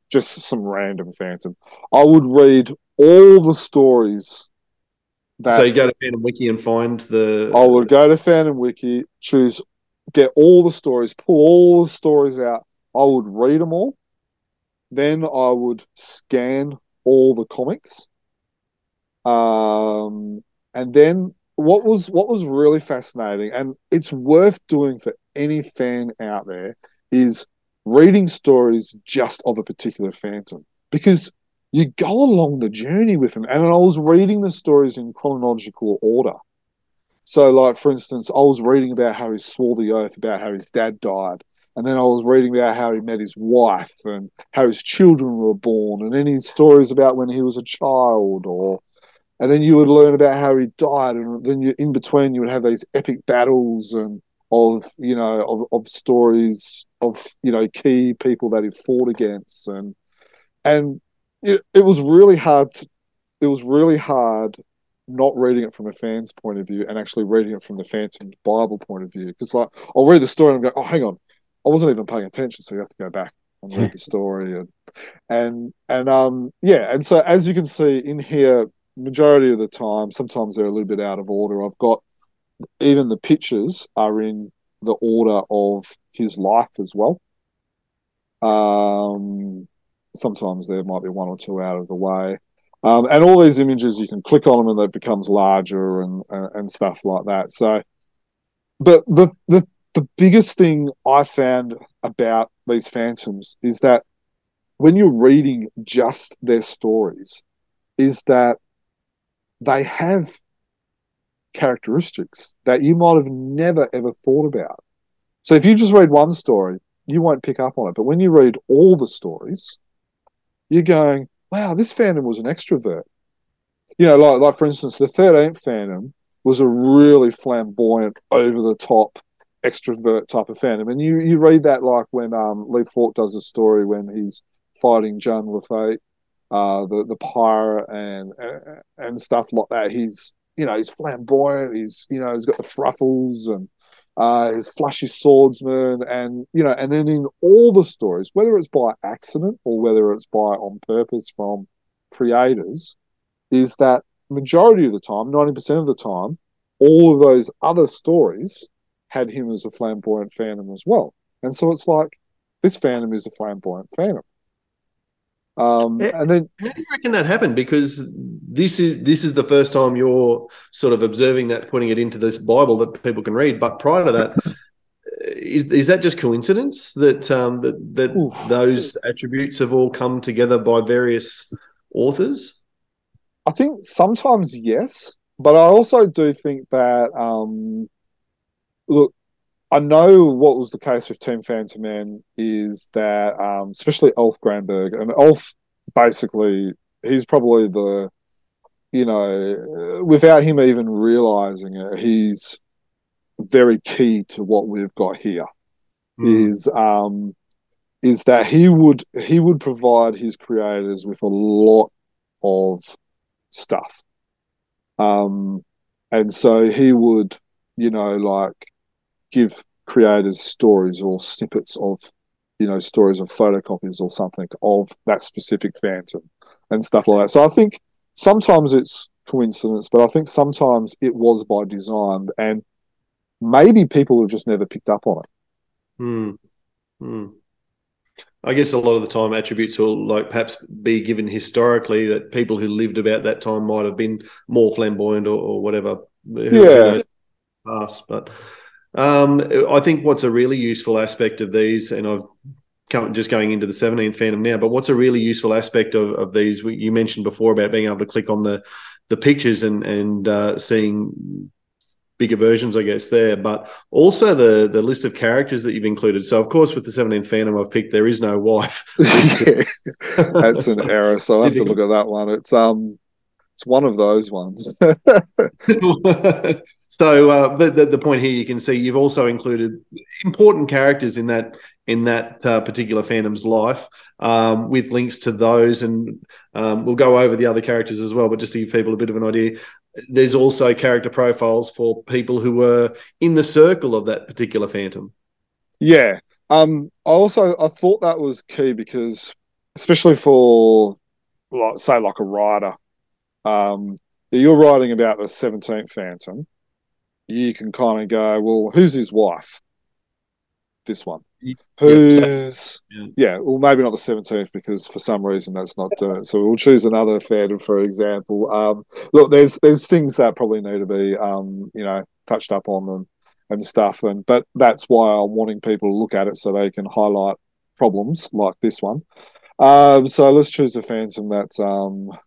Just some random Phantom. I would read all the stories that... So you go to Phantom Wiki and find the... I would go to Phantom Wiki, get all the stories, pull all the stories out. I would read them all. Then I would scan all the comics. And then what was really fascinating, and it's worth doing for any fan out there, is reading stories just of a particular phantom, because you go along the journey with him. And I was reading the stories in chronological order. So, like, for instance, I was reading about how he swore the oath about how his dad died. And then I was reading about how he met his wife and how his children were born, and any stories about when he was a child, and then you would learn about how he died, and then in between you would have these epic battles and of stories of key people that he fought against, and it was really hard. It was really hard not reading it from a fan's point of view and actually reading it from the Phantom Bible point of view. Because, like, I'll read the story and I'm going, oh, hang on, I wasn't even paying attention, so you have to go back and read the story. And so as you can see in here, majority of the time, sometimes they're a little bit out of order. I've got even the pictures are in the order of his life as well. Sometimes there might be one or two out of the way. And all these images, you can click on them and it becomes larger and stuff like that. So, but the biggest thing I found about these phantoms is that when you're reading just their stories, is that they have characteristics that you might have never ever thought about. So if you just read one story, you won't pick up on it. But when you read all the stories, you're going, wow, this Phantom was an extrovert. Like for instance, the 13th Phantom was a really flamboyant, over-the-top, extrovert type of Phantom. And you read that like when Lee Falk does a story when he's fighting Jean Lafayette, the pirate and stuff like that. He's flamboyant. He's got the fruffles and his flashy swordsman, and then in all the stories, whether it's by accident or whether it's by on purpose from creators, is that majority of the time, 90% of the time, all of those other stories had him as a flamboyant Phantom as well. And so it's like, this Phantom is a flamboyant Phantom. And then, how do you reckon that happened? Because this is the first time you're sort of observing that, putting it into this Bible that people can read. But prior to that, is that just coincidence that those attributes have all come together by various authors? I think sometimes yes, but I also do think that look, I know what was the case with Team Phantom Man is that, especially Ulf Granberg, and Ulf, basically, he's probably without him even realizing it, he's very key to what we've got here. Is that he would provide his creators with a lot of stuff, and so he would, give creators stories or snippets of, stories of photocopies or something of that specific Phantom and stuff like that. So I think sometimes it's coincidence, but I think sometimes it was by design, and maybe people have just never picked up on it. I guess a lot of the time attributes will perhaps be given historically, that people who lived about that time might have been more flamboyant or whatever. But I think what's a really useful aspect of these, and I've just going into the 17th Phantom now, but what's a really useful aspect of these, you mentioned before about being able to click on the pictures and seeing bigger versions, I guess, there, but also the list of characters that you've included. So, of course, with the 17th Phantom I've picked, there is no wife. That's an error, so I'll have to look at that one. It's one of those ones. So, but the point here, you can see you've also included important characters in that particular Phantom's life, with links to those, and we'll go over the other characters as well. But just to give people a bit of an idea, there's also character profiles for people who were in the circle of that particular Phantom. Yeah, I thought that was key because, especially for, say, like a writer, you're writing about the 17th Phantom. You can kind of go, well, who's his wife? this one. Who's well, maybe not the 17th because for some reason that's not doing it. So we'll choose another fandom, for example. Look, there's things that probably need to be touched up on and stuff, but that's why I'm wanting people to look at it so they can highlight problems like this one. So let's choose a phantom that's you're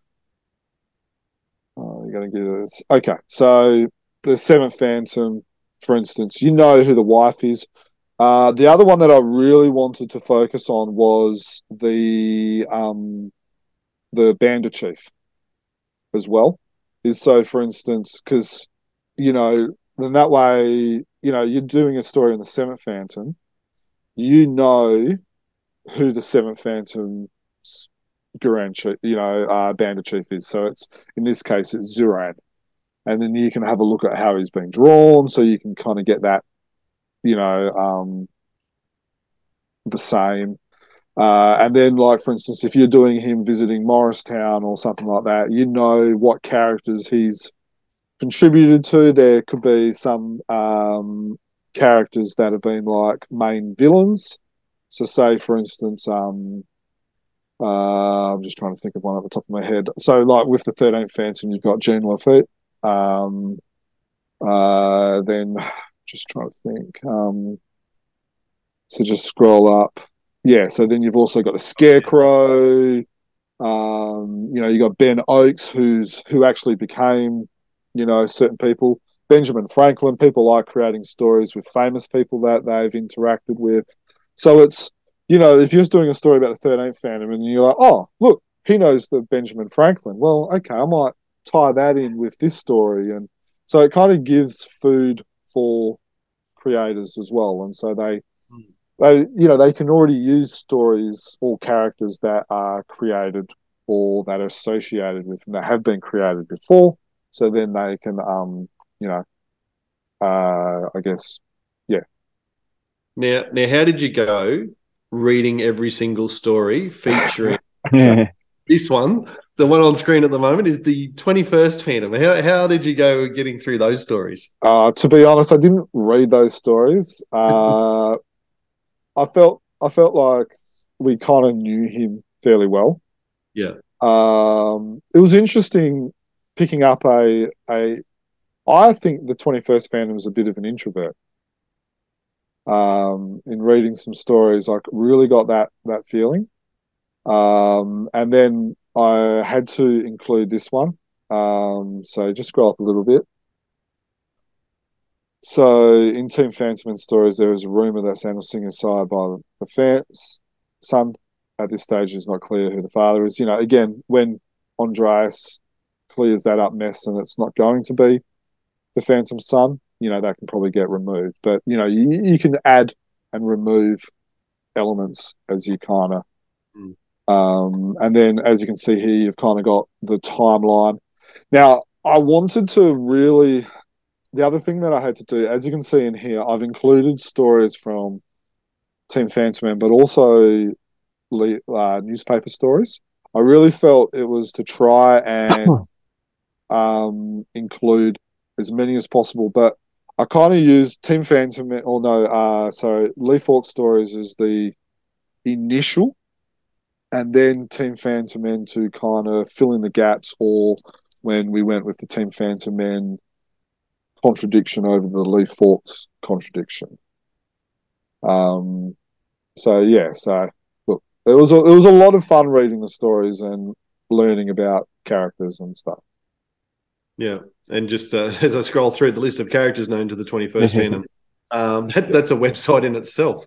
going to give this. Okay, so the 7th phantom, for instance, you know who the wife is. The other one that I really wanted to focus on was the bandit chief as well. For instance, because then that way, you're doing a story in the 7th phantom, you know who the 7th phantom's Grand Chief, bandit chief is. So it's, in this case, it's Zuran, and then you can have a look at how he's been drawn, so you can kind of get that. The same. And then, like, for instance, if you're doing him visiting Morristown or something like that, you know what characters he's contributed to. There could be some characters that have been, like, main villains. So, say, for instance, I'm just trying to think of one at the top of my head. So, like, with the 13th Phantom, you've got Jean Lafitte. Then... just trying to think. So just scroll up. Yeah, so then you've also got a Scarecrow. You got Ben Oakes, who actually became, certain people. Benjamin Franklin. People like creating stories with famous people that they've interacted with. So it's, if you're doing a story about the 13th Phantom and you're like, oh, look, he knows the Benjamin Franklin. Well, okay, I might tie that in with this story. And so it kind of gives food for creators as well, and so they can already use stories or characters that are created or that are associated with and that have been created before, so then they can I guess now how did you go reading every single story featuring this one? The one on screen at the moment is the 21st Phantom. How did you go getting through those stories? To be honest, I didn't read those stories. I felt like we kind of knew him fairly well. Yeah. It was interesting picking up I think the 21st Phantom is a bit of an introvert. In reading some stories, I really got that feeling. And then I had to include this one. So just scroll up a little bit. So in Team Phantom and Stories, there is a rumour that Sam was singing side by the son. At this stage, it's not clear who the father is. Again, when Andreas clears that up mess and it's not going to be the Phantom's son, that can probably get removed. But, you can add and remove elements as you kind of... and then, as you can see here, you've kind of got the timeline. Now, I wanted to really... The other thing that I had to do, as you can see in here, I've included stories from Team Phantom, but also newspaper stories. I really felt it was to try and include as many as possible, but I kind of used Team Phantom, Lee Falk Stories as the initial, and then Team Phantom Men to kind of fill in the gaps, or when we went with the Team Phantom Men contradiction over the Lee Fawkes contradiction. So look, it was a lot of fun reading the stories and learning about characters and stuff. Yeah, and just as I scroll through the list of characters known to the 21st Phantom, that's a website in itself.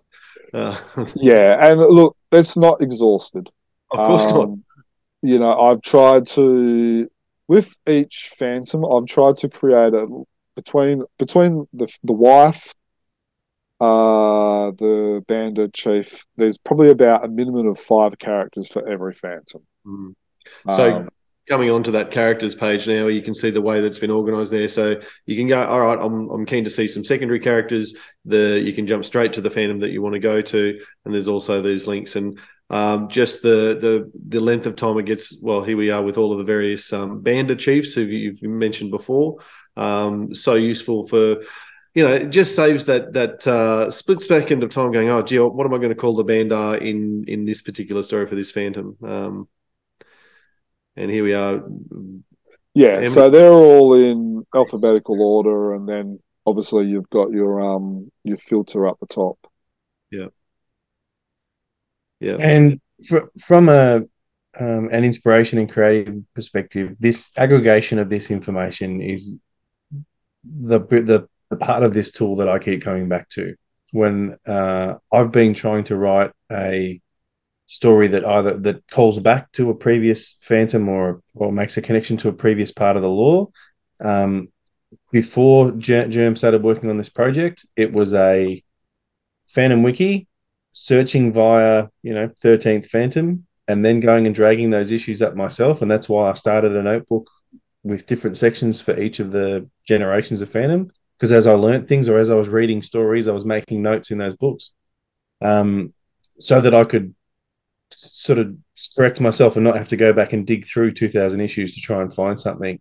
Yeah, and look, it's not exhausted. Of course not. I've tried to, with each Phantom, I've tried to create a between the wife, the bandit chief. There's probably about a minimum of 5 characters for every Phantom. So coming onto that characters page now, you can see the way that's been organised there. So you can go, all right, I'm keen to see some secondary characters. You can jump straight to the Phantom that you want to go to, and there's also these links and just the length of time it gets. Well, here we are with all of the various bandit chiefs who you've mentioned before. So useful for it just saves that split second of time going, oh, gee, what am I going to call the Bandar in this particular story for this Phantom? And here we are. Yeah, so they're all in alphabetical order, and then obviously you've got your filter up the top. Yeah. Yeah. And from an inspiration and creative perspective, this aggregation of this information is the part of this tool that I keep coming back to when I've been trying to write a story that calls back to a previous Phantom or makes a connection to a previous part of the lore. Before Germ started working on this project, it was a Phantom wiki, searching via 13th Phantom, and then going and dragging those issues up myself. And that's why I started a notebook with different sections for each of the generations of Phantom, because as I learned things or as I was reading stories, I was making notes in those books, so that I could sort of correct myself and not have to go back and dig through 2,000 issues to try and find something.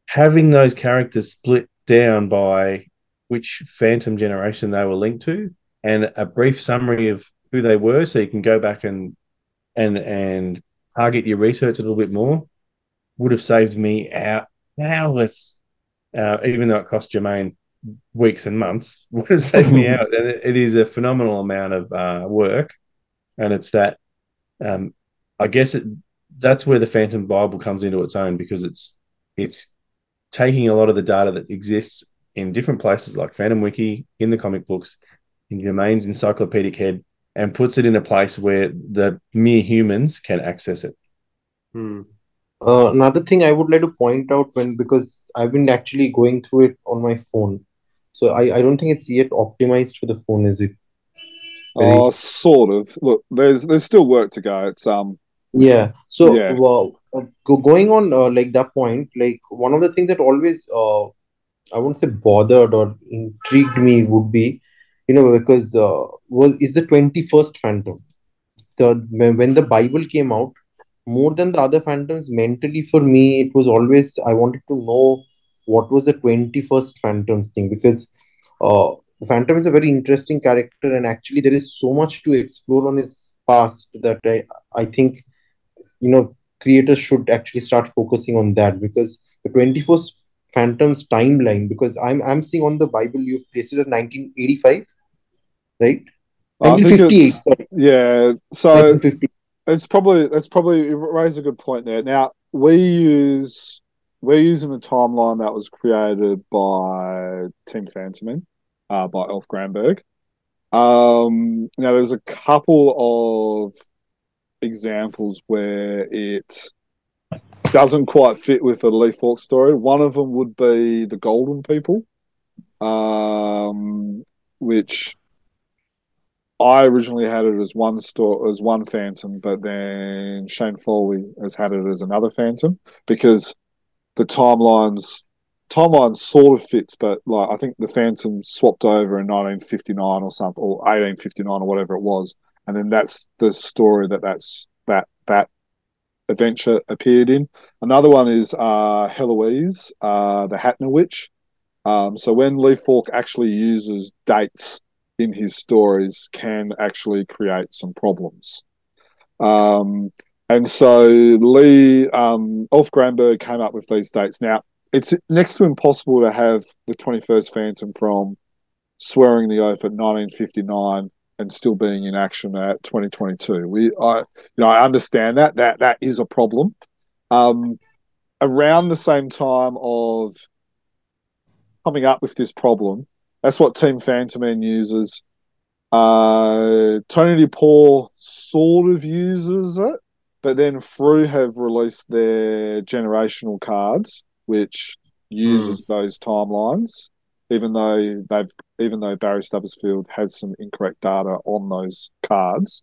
Having those characters split down by which Phantom generation they were linked to, and a brief summary of who they were, so you can go back and target your research a little bit more, would have saved me hours, even though it cost Jermayn weeks and months, would have saved me out. And it is a phenomenal amount of work, and it's that. I guess that's where the Phantom Bible comes into its own, because it's taking a lot of the data that exists in different places like Phantom Wiki, in the comic books, in Jermayn's encyclopedic head, and puts it in a place where the mere humans can access it. Another thing I would like to point out, because I've been actually going through it on my phone, so I don't think it's yet optimized for the phone, is it? Sort of. Look, there's still work to go. It's Yeah. So, Yeah. going on like that point, like one of the things that always I won't say bothered or intrigued me would be, because is the 21st Phantom. When the Bible came out, more than the other Phantoms, mentally for me, it was always, I wanted to know what was the 21st Phantoms thing, because the Phantom is a very interesting character, and actually there is so much to explore on his past that I think creators should actually start focusing on that, because the 21st Phantom's timeline, because I'm seeing on the Bible you've placed it at 1985, right? I think 1958. it's Sorry, yeah. So 1950. that's probably you raise a good point there. Now we're using a timeline that was created by Team Phantom, by Elf Granberg. Now there's a couple of examples where it doesn't quite fit with a Lee Falk story. One of them would be the Golden People, which I originally had it as one Phantom, but then Shane Foley has had it as another Phantom, because the timeline sort of fits, but like I think the Phantom swapped over in 1959 or something, or 1859 or whatever it was, and then that's the story that adventure appeared in. Another one is Heloise, the Hatner Witch. So when Lee Falk actually uses dates in his stories, can actually create some problems. And so Ulf Granberg came up with these dates. Now, it's next to impossible to have the 21st Phantom from swearing the oath at 1959 and still being in action at 2022. I understand that is a problem. Around the same time of coming up with this problem, that's what Team Phantom Man uses. Tony DePaul sort of uses it, but then Frew have released their generational cards, which uses those timelines, even though Barry Stubbersfield has some incorrect data on those cards.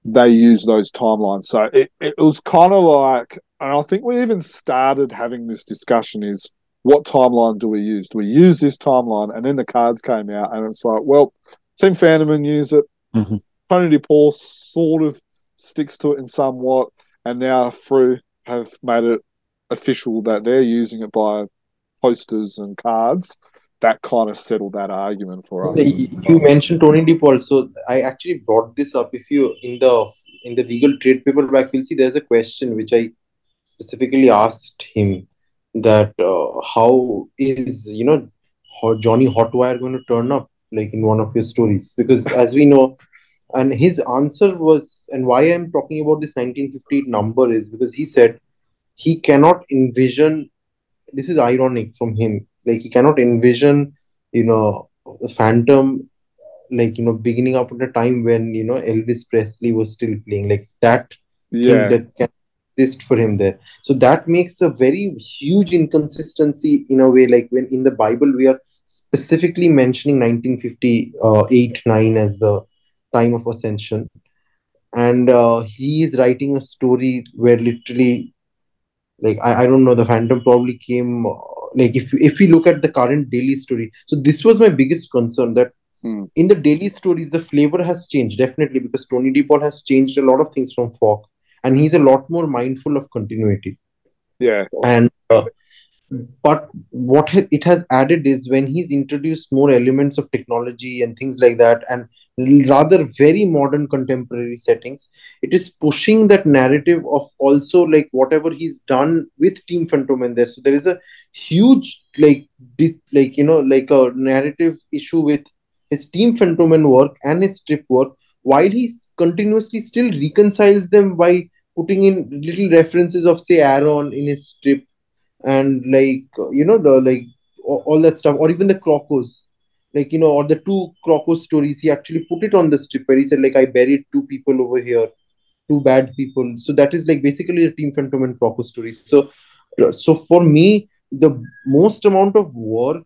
They use those timelines. So it was kind of like, and I think we even started having this discussion, is what timeline do we use? Do we use this timeline? And then the cards came out, and it's like, well, Team Phantom use it. Mm-hmm. Tony DePaul sort of sticks to it in somewhat, and now Frew have made it official that they're using it by posters and cards, that kind of settled that argument for us. You mentioned Tony DePaul, so I actually brought this up. If you in the legal trade paperback, you'll see there's a question which I specifically asked him, that how is Johnny Hotwire going to turn up like in one of your stories? Because as we know, and his answer was, and why I'm talking about this 1958 number is because he said he cannot envision. This is ironic from him. Like he cannot envision, the Phantom, like beginning up at a time when Elvis Presley was still playing, like that thing that can exist for him there. So that makes a very huge inconsistency in a way. Like when in the Bible we are specifically mentioning 1958 9 as the time of ascension, and he is writing a story where literally, like I don't know, the Phantom probably came like if we look at the current daily story. So this was my biggest concern, that in the daily stories the flavor has changed definitely, because Tony DePaul has changed a lot of things from Falk, and he's a lot more mindful of continuity. And but what it has added is when he's introduced more elements of technology and things like that, and rather very modern contemporary settings, it is pushing that narrative of also like whatever he's done with Team Phantom in there. So there is a huge like a narrative issue with his Team Phantom work and his strip work, while he continuously still reconciles them by putting in little references of, say, Aaron in his strip, and like the like all that stuff, or even the Crocos, like or the two Crocos stories, he actually put it on the strip where he said, like, I buried two people over here, two bad people. So that is like basically a Team Phantom and Crocos stories. So for me, the most amount of work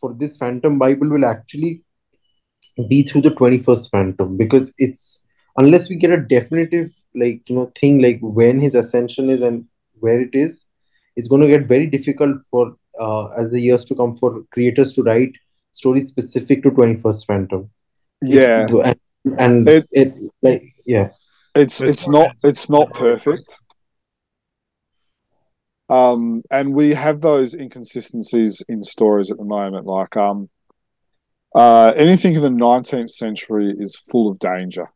for this Phantom Bible will actually be through the 21st Phantom, because it's, unless we get a definitive thing like when his ascension is and where it is, it's going to get very difficult for as the years to come for creators to write stories specific to 21st Phantom. It's not perfect. And we have those inconsistencies in stories at the moment. Like anything in the 19th century is full of danger.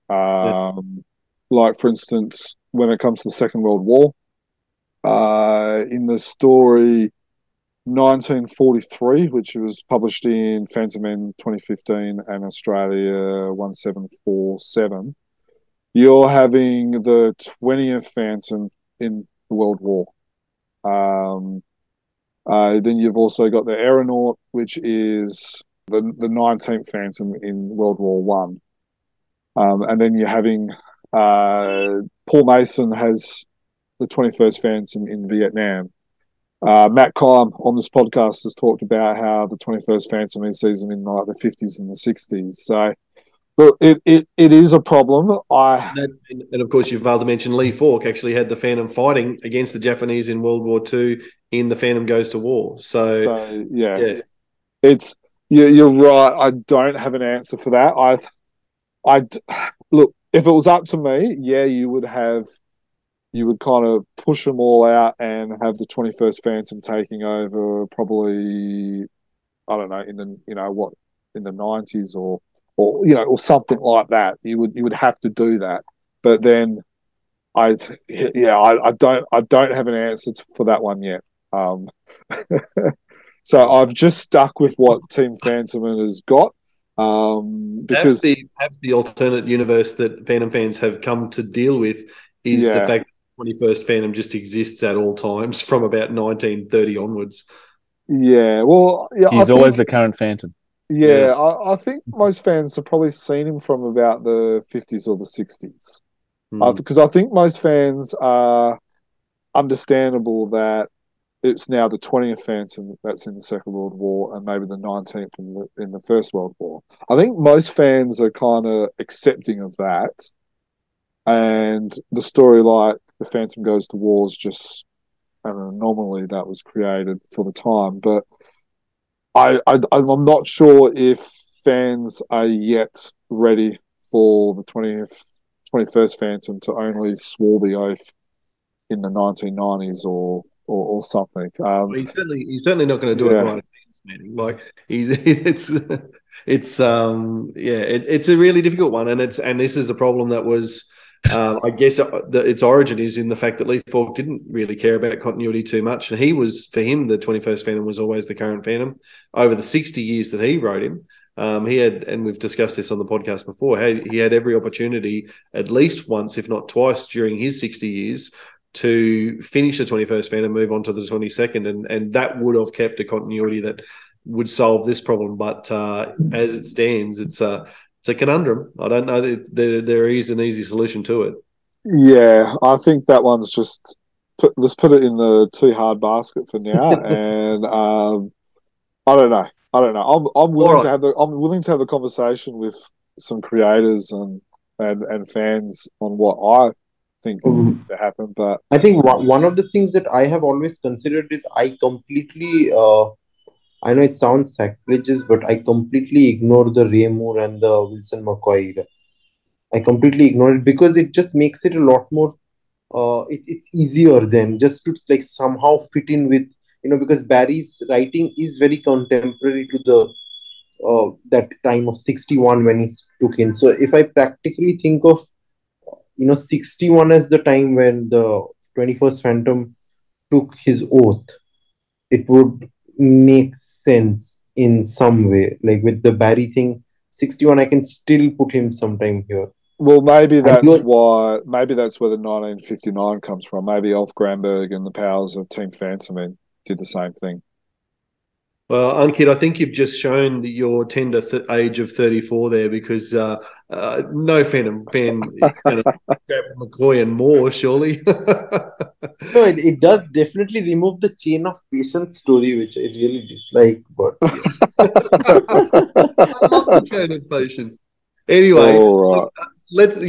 Like, for instance, when it comes to the Second World War, in the story 1943, which was published in Phantom Men 2015 and Australia 1747, you're having the 20th Phantom in the World War. Then you've also got the Aeronaut, which is the 19th Phantom in World War One. And then you're having Paul Mason has the 21st Phantom in Vietnam. Matt Kime on this podcast has talked about how the 21st Phantom is season in like the 50s and the 60s. So look, it is a problem. And of course, you've failed to mention Lee Falk actually had the Phantom fighting against the Japanese in World War II in The Phantom Goes to War. So yeah. It's you're right. I don't have an answer for that. I look, if it was up to me, you would kind of push them all out and have the 21st Phantom taking over probably, I don't know, in the in the 90s or something like that. You would have to do that. But then I don't have an answer for that one yet. So I've just stuck with what Team Phantom has got. Because perhaps the alternate universe that Phantom fans have come to deal with is the fact that 21st Phantom just exists at all times from about 1930 onwards. Yeah, well, he's always the current Phantom. Yeah, I think most fans have probably seen him from about the 50s or the 60s. Because I think most fans are understandable that it's now the 20th Phantom that's in the Second World War and maybe the 19th in the First World War. I think most fans are kind of accepting of that. And the story like The Phantom Goes to War is just an anomaly that was created for the time. But I'm not sure if fans are yet ready for the 21st Phantom to only swore the oath in the 1990s or something. He's certainly not going to do it by meeting. Like it's it's a really difficult one, and this is a problem that was. I guess its origin is in the fact that Lee Falk didn't really care about continuity too much, and for him, the 21st Phantom was always the current Phantom. Over the 60 years that he wrote him, he had, and we've discussed this on the podcast before, he had every opportunity, at least once, if not twice, during his 60 years, to finish the 21st Phantom, move on to the 22nd, and that would have kept a continuity that would solve this problem. But as it stands, it's a conundrum. I don't know that there is an easy solution to it. Yeah, I think that one's just let's put it in the too hard basket for now. And I don't know. I'm willing to have the conversation with some creators and fans on what I think needs to happen. But I think one of the things that I have always considered is I completely. I know it sounds sacrilegious, but I completely ignore the Ray Moore and the Wilson McCoy era. I completely ignore it because it just makes it a lot more. It's easier then just to like somehow fit in with, because Barry's writing is very contemporary to the that time of 61 when he took in. So if I practically think of 61 as the time when the 21st Phantom took his oath, it would make sense in some way. Like with the Barry thing, 61, I can still put him sometime here. Well, maybe that's where the 1959 comes from. Maybe Ulf Granberg and the powers of Team Phantom did the same thing. Well, Ankit, I think you've just shown your tender age of 34 there, because no Phantom fan is going to grab McCoy and Moore, surely. No, it does definitely remove the chain of patience story, which I really dislike. But I love the chain of patience. Anyway, right.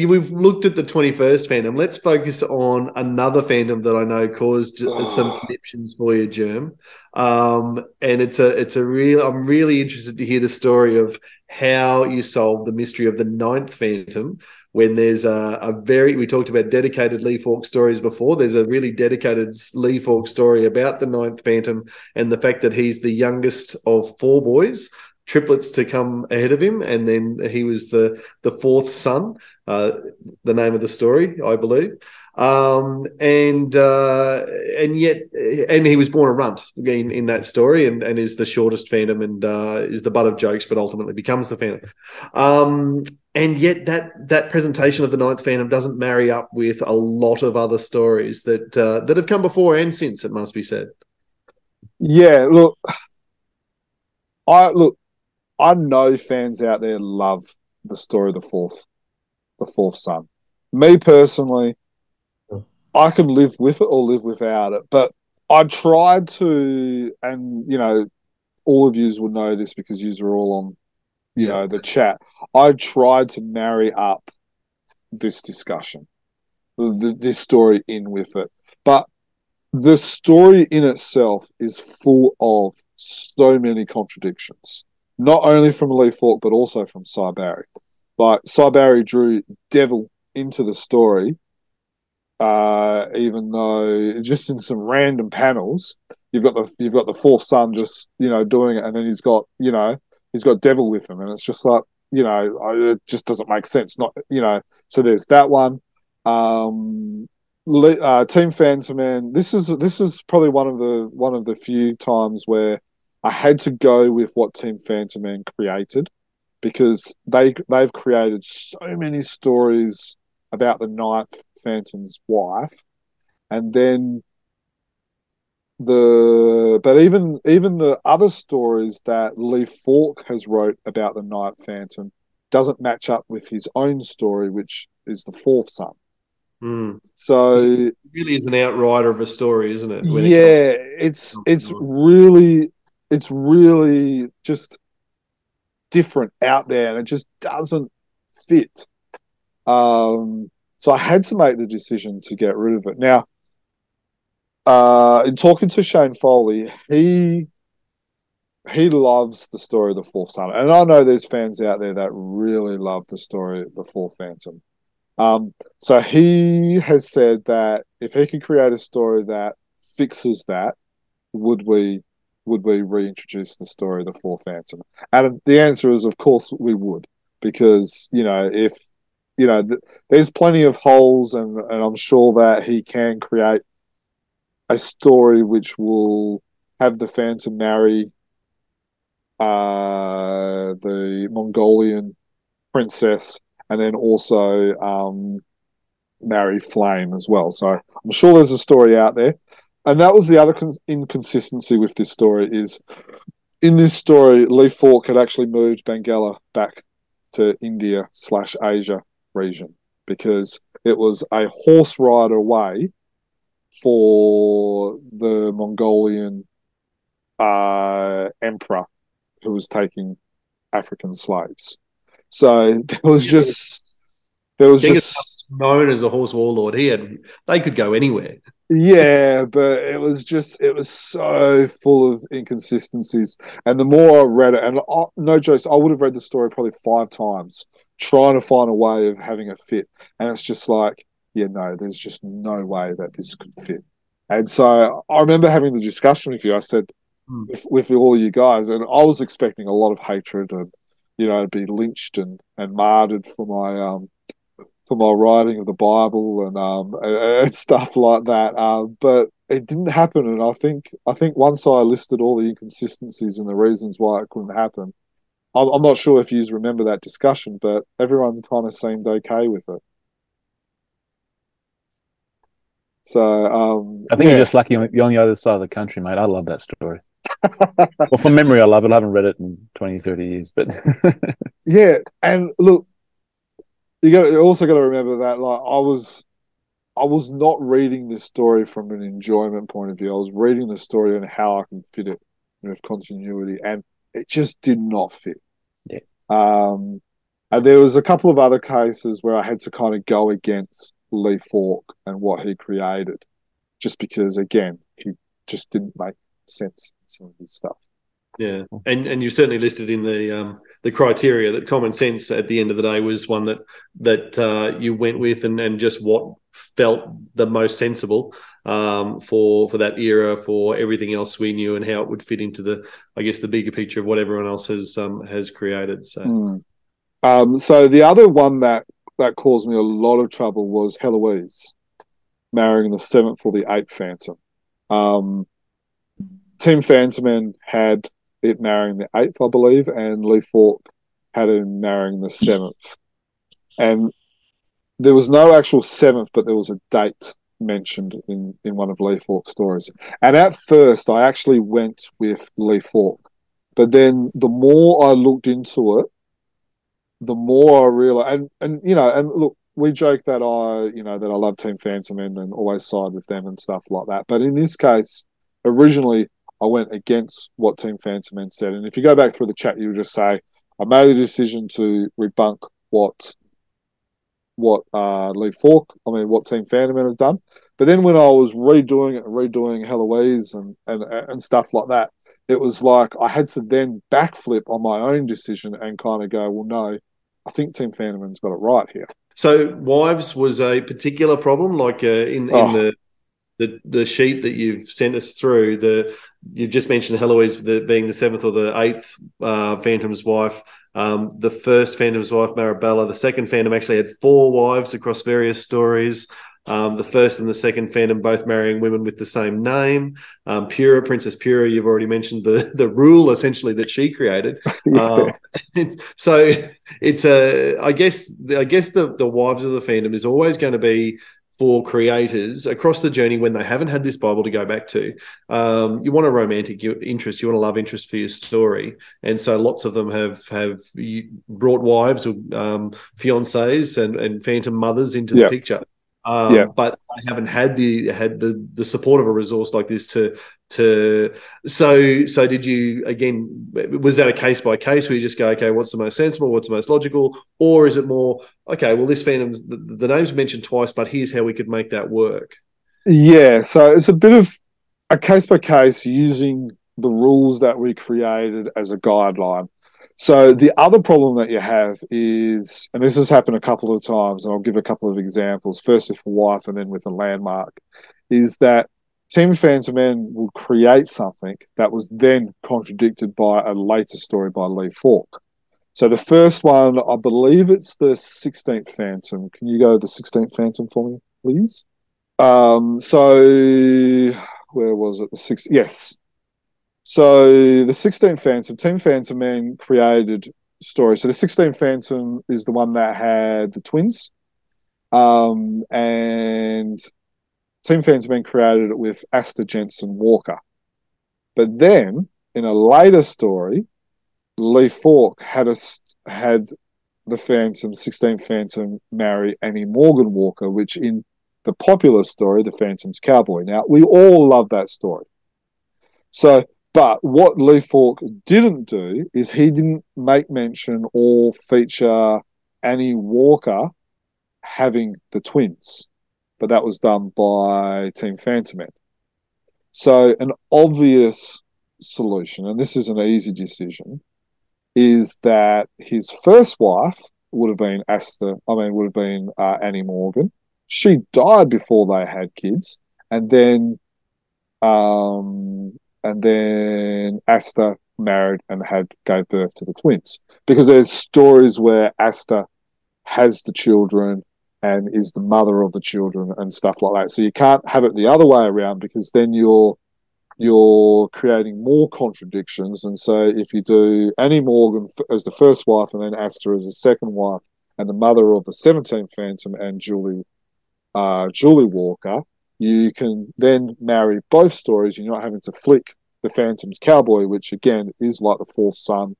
We've looked at the 21st Phantom. Let's focus on another Phantom that I know caused some conniptions for you, Germ. And I'm really interested to hear the story of how you solve the mystery of the 9th Phantom, when there's we talked about dedicated Lee Falk stories before. There's a really dedicated Lee Falk story about the 9th Phantom and the fact that he's the youngest of 4 boys, triplets to come ahead of him, and then he was the 4th son, the name of the story, I believe. And he was born a runt in that story, and is the shortest Phantom, and is the butt of jokes, but ultimately becomes the Phantom. And yet that presentation of the 9th Phantom doesn't marry up with a lot of other stories that have come before and since, it must be said. Yeah, I know fans out there love the story of the fourth son. Me personally, I can live with it or live without it. But I tried to, and all of yous will know this because yous are all on, the chat. I tried to marry up this discussion, this story in with it. But the story in itself is full of so many contradictions. Not only from Lee Falk, but also from Cy Barry. Like, Cy Barry drew Devil into the story, even though just in some random panels, you've got the 4th son just doing it, and then he's got Devil with him, and it's just like it just doesn't make sense. Not so there's that one. Team Phantom Man. This is probably one of the few times where I had to go with what Team Phantom Man created, because they've created so many stories about the 9th Phantom's wife, and then even the other stories that Lee Falk has wrote about the 9th Phantom doesn't match up with his own story, which is the 4th son. Mm. So it really is an outrider of a story, isn't it? It's really just different out there, and it just doesn't fit. So I had to make the decision to get rid of it. Now, in talking to Shane Foley, he loves the story of the 4th son, and I know there's fans out there that really love the story of the 4th Phantom. So he has said that if he could create a story that fixes that, would we reintroduce the story of the Four Phantom? And the answer is, of course, we would, because if there's plenty of holes, and I'm sure that he can create a story which will have the Phantom marry the Mongolian princess, and then also marry Flame as well. So I'm sure there's a story out there. And that was the other inconsistency with this story is, in this story, Lee Falk had actually moved Benguela back to India/Asia region, because it was a horse ride away for the Mongolian emperor who was taking African slaves. So there was just known as a horse warlord. They could go anywhere. Yeah, but it was so full of inconsistencies. And the more I read it, and no jokes, I would have read the story probably 5 times trying to find a way of having it fit. And it's just like, yeah, no, there's just no way that this could fit. And so I remember having the discussion with you. I said, with all you guys, and I was expecting a lot of hatred and, be lynched and martyred for my writing of the Bible and stuff like that. But it didn't happen, and I think once I listed all the inconsistencies and the reasons why it couldn't happen, I'm not sure if you remember that discussion, but everyone kind of seemed okay with it. So I think you're just lucky you're on the other side of the country, mate. I love that story. Well, from memory, I love it. I haven't read it in 20, 30 years, but yeah. And look, you also got to remember that, like, I was not reading this story from an enjoyment point of view. I was reading the story and how I can fit it with continuity, and it just did not fit. Yeah. And there was a couple of other cases where I had to kind of go against Lee Falk and what he created, just because, again, he just didn't make sense in some of his stuff. Yeah, and you certainly listed in the criteria that common sense at the end of the day was one that you went with, and just what felt the most sensible for that era, for everything else we knew, and how it would fit into the bigger picture of what everyone else has created. So, so the other one that caused me a lot of trouble was Heloise marrying the 7th or the 8th Phantom. Team Phantom had it marrying the 8th, I believe, and Lee Falk had him marrying the 7th. And there was no actual 7th, but there was a date mentioned in one of Lee Falk's stories. And at first, I actually went with Lee Falk. But then the more I looked into it, the more I realized, and look, we joke that I love Team Phantom and always side with them and stuff like that. But in this case, originally, I went against what Team Phantom said. And if you go back through the chat, you would just say, I made a decision to debunk what Team Phantom have done. But then when I was redoing Heloise and stuff like that, it was like I had to then backflip on my own decision and kind of go, well, no, I think Team Phantom's got it right here. So wives was a particular problem, like in the sheet that you've sent us through. You've just mentioned Heloise being the 7th or the 8th Phantom's wife. The first Phantom's wife, Marabella. The second Phantom actually had 4 wives across various stories. The first and the second Phantom both marrying women with the same name. Pura, Princess Pura, you've already mentioned the rule essentially that she created. Yeah. I guess the wives of the Phantom is always going to be, for creators across the journey when they haven't had this Bible to go back to, you want a romantic interest, you want a love interest for your story, and so lots of them have brought wives or fiancés and Phantom mothers into the picture. But I haven't had the support of a resource like this so did you, again, was that a case by case where you just go, okay, what's the most sensible, what's the most logical, or is it more, okay, well, this Phantom, the name's mentioned twice, but here's how we could make that work? Yeah, so it's a bit of a case by case using the rules that we created as a guideline. So the other problem that you have is, and this has happened a couple of times, and I'll give a couple of examples, first with a wife and then with a landmark, is that Team Phantom Men will create something that was then contradicted by a later story by Lee Falk. So the first one, I believe it's the 16th Phantom. Can you go to the 16th Phantom for me, please? So where was it? Yes. So the 16th Phantom, Team Phantom Men created stories. So the 16th Phantom is the one that had the twins. And Team Phantom Men created it with Asta Jensen Walker. But then, in a later story, Lee Falk had the Phantom, 16th Phantom, marry Annie Morgan Walker, which in the popular story, The Phantom's Cowboy. Now, we all love that story. So, but what Lee Falk didn't do is he didn't make mention or feature Annie Walker having the twins. But that was done by Team Phantom Men. So an obvious solution, and this is an easy decision, is that his first wife would have been Annie Morgan. She died before they had kids, and then Asta married and gave birth to the twins. Because there's stories where Asta has the children and is the mother of the children and stuff like that. So you can't have it the other way around, because then you're creating more contradictions. And so if you do Annie Morgan as the first wife and then Asta as the second wife and the mother of the 17th Phantom and Julie Walker, you can then marry both stories. You're not having to flick the Phantom's Cowboy, which again is like the fourth son,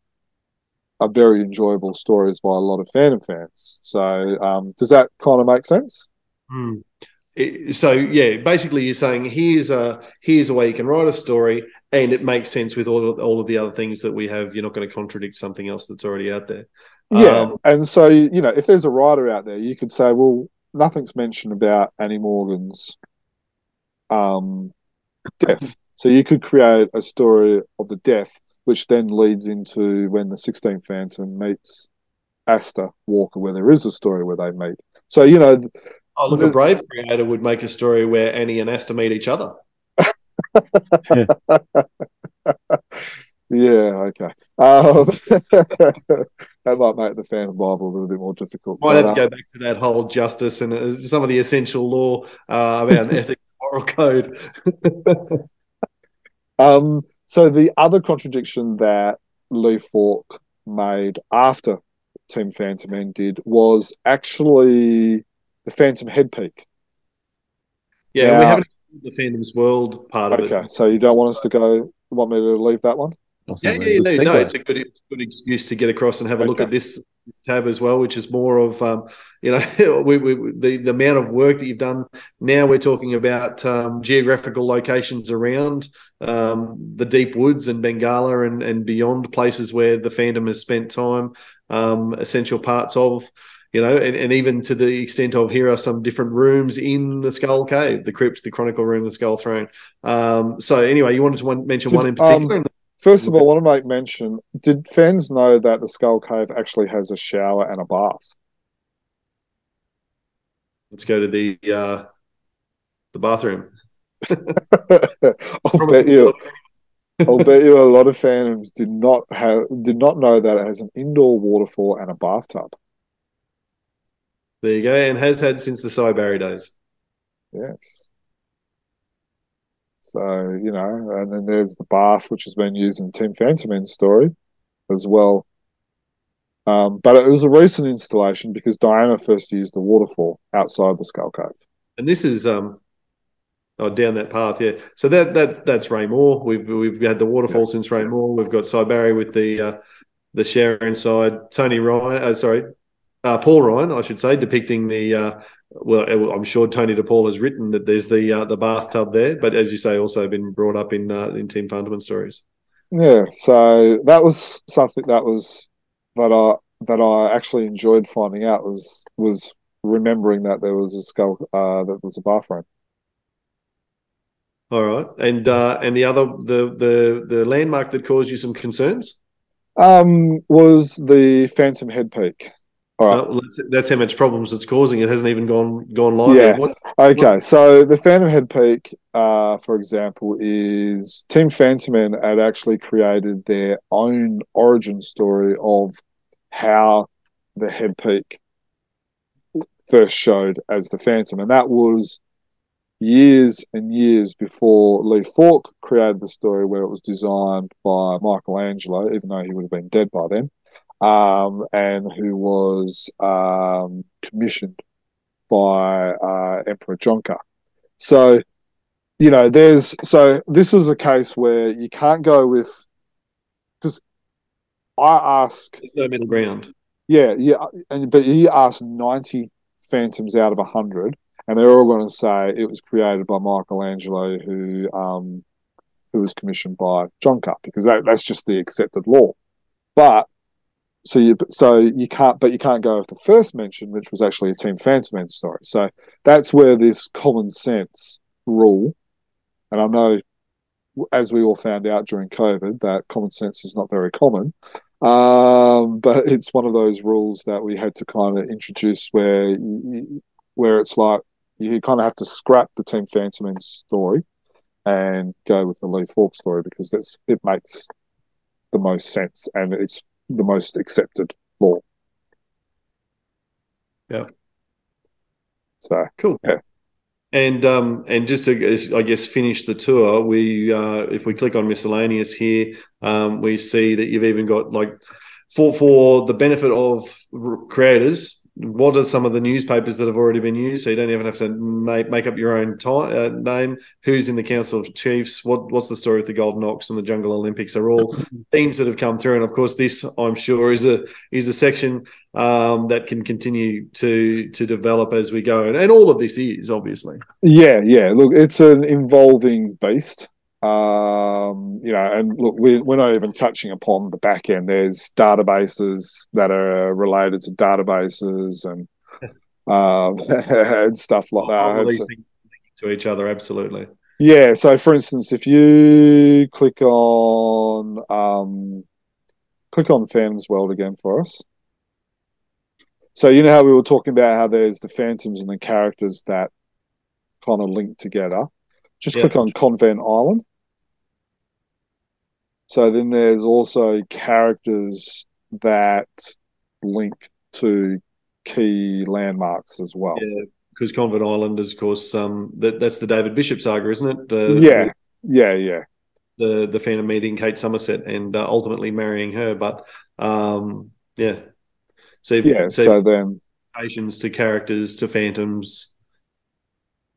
are very enjoyable stories by a lot of Phantom fans. So does that kind of make sense? So yeah, basically you're saying here's a way you can write a story and it makes sense with all of the other things that we have. You're not going to contradict something else that's already out there. Yeah, and so if there's a writer out there, you could say, well, nothing's mentioned about Annie Morgan's death, so you could create a story of the death, which then leads into when the 16th Phantom meets Asta Walker, where there is a story where they meet. So a brave creator would make a story where Annie and Asta meet each other. Yeah, okay. That might make the Phantom Bible a little bit more difficult. Might have to go back to that whole justice and some of the essential law about ethics and moral code. So the other contradiction that Lee Falk made after Team Phantom Men did was actually the Phantom Headpeak. Yeah, now, we haven't the Phantom's World part of it. Okay, so you don't want us to go? Want me to leave that one? Yeah, you do. No, it's a good excuse to get across and have a look at this tab as well, which is more of the amount of work that you've done. Now we're talking about geographical locations around the deep woods and Bengala and beyond, places where the Phantom has spent time, essential parts of. And even to the extent of, here are some different rooms in the Skull Cave, the Crypt, the Chronicle Room, the Skull Throne. So anyway, you wanted to mention one in particular? First of all, I want to make mention, did fans know that the Skull Cave actually has a shower and a bath? Let's go to the bathroom. I'll bet you a lot of fandoms did not know that it has an indoor waterfall and a bathtub. There you go, and has had since the Cybarry days. Yes. So, and then there's the bath, which has been used in Team Phantom Men's story as well. But it was a recent installation because Diana first used the waterfall outside the Skull Cave. And this is down that path, yeah. So that's Raymore. We've had the waterfall since Raymore. We've got Cybarry with the shower inside. Paul Ryan, I should say, depicting the I'm sure Tony DePaul has written that there's the bathtub there, but as you say, also been brought up in Team Phantom stories. Yeah, so that was something that I actually enjoyed finding out was remembering that there was a skull that was a bathroom. All right, and the other the landmark that caused you some concerns. Was the Phantom Head Peak. All right. Well, that's how much problems it's causing. It hasn't even gone live Yeah. yet. Okay. So the Phantom Head Peak, for example, is Team Phantom Men had actually created their own origin story of how the Head Peak first showed as the Phantom, and that was years and years before Lee Falk created the story, where it was designed by Michelangelo, even though he would have been dead by then, and who was commissioned by Emperor Jonka. So, this is a case where you can't go with, because I ask, There's no middle ground. yeah, but he asked 90 Phantoms out of 100, and they're all going to say it was created by Michelangelo, who was commissioned by Jonka, because that's just the accepted law. But you can't go with the first mention, which was actually a Team Phantom Men story. So that's where this common sense rule, and I know, as we all found out during COVID, that common sense is not very common. But it's one of those rules that we had to kind of introduce, where it's like you kind of have to scrap the Team Phantom Men story and go with the Lee Falk story, because it makes the most sense and it's the most accepted law. Yeah. So cool. Yeah. And just to, I guess, finish the tour, we if we click on miscellaneous here, we see that you've even got, like, for the benefit of creators, what are some of the newspapers that have already been used? So you don't even have to make up your own name. Who's in the Council of Chiefs? What's the story of the Golden Ox and the Jungle Olympics? Are all themes that have come through. And of course, this, I'm sure, is a section that can continue to develop as we go. And all of this is, obviously. Yeah. Look, it's an evolving beast. And look, we're not even touching upon the back end. There's databases that are related to databases and and stuff like that. All these things to each other, absolutely. Yeah. So, for instance, if you click on Phantom's World again for us. So you know how we were talking about how there's the Phantoms and the characters that kind of link together. Just click on Convent Island. So then there's also characters that link to key landmarks as well. Yeah, because Convent Island is, of course, that's the David Bishop saga, isn't it? Yeah. The Phantom meeting Kate Somerset and ultimately marrying her. But yeah. So then patience to characters to phantoms.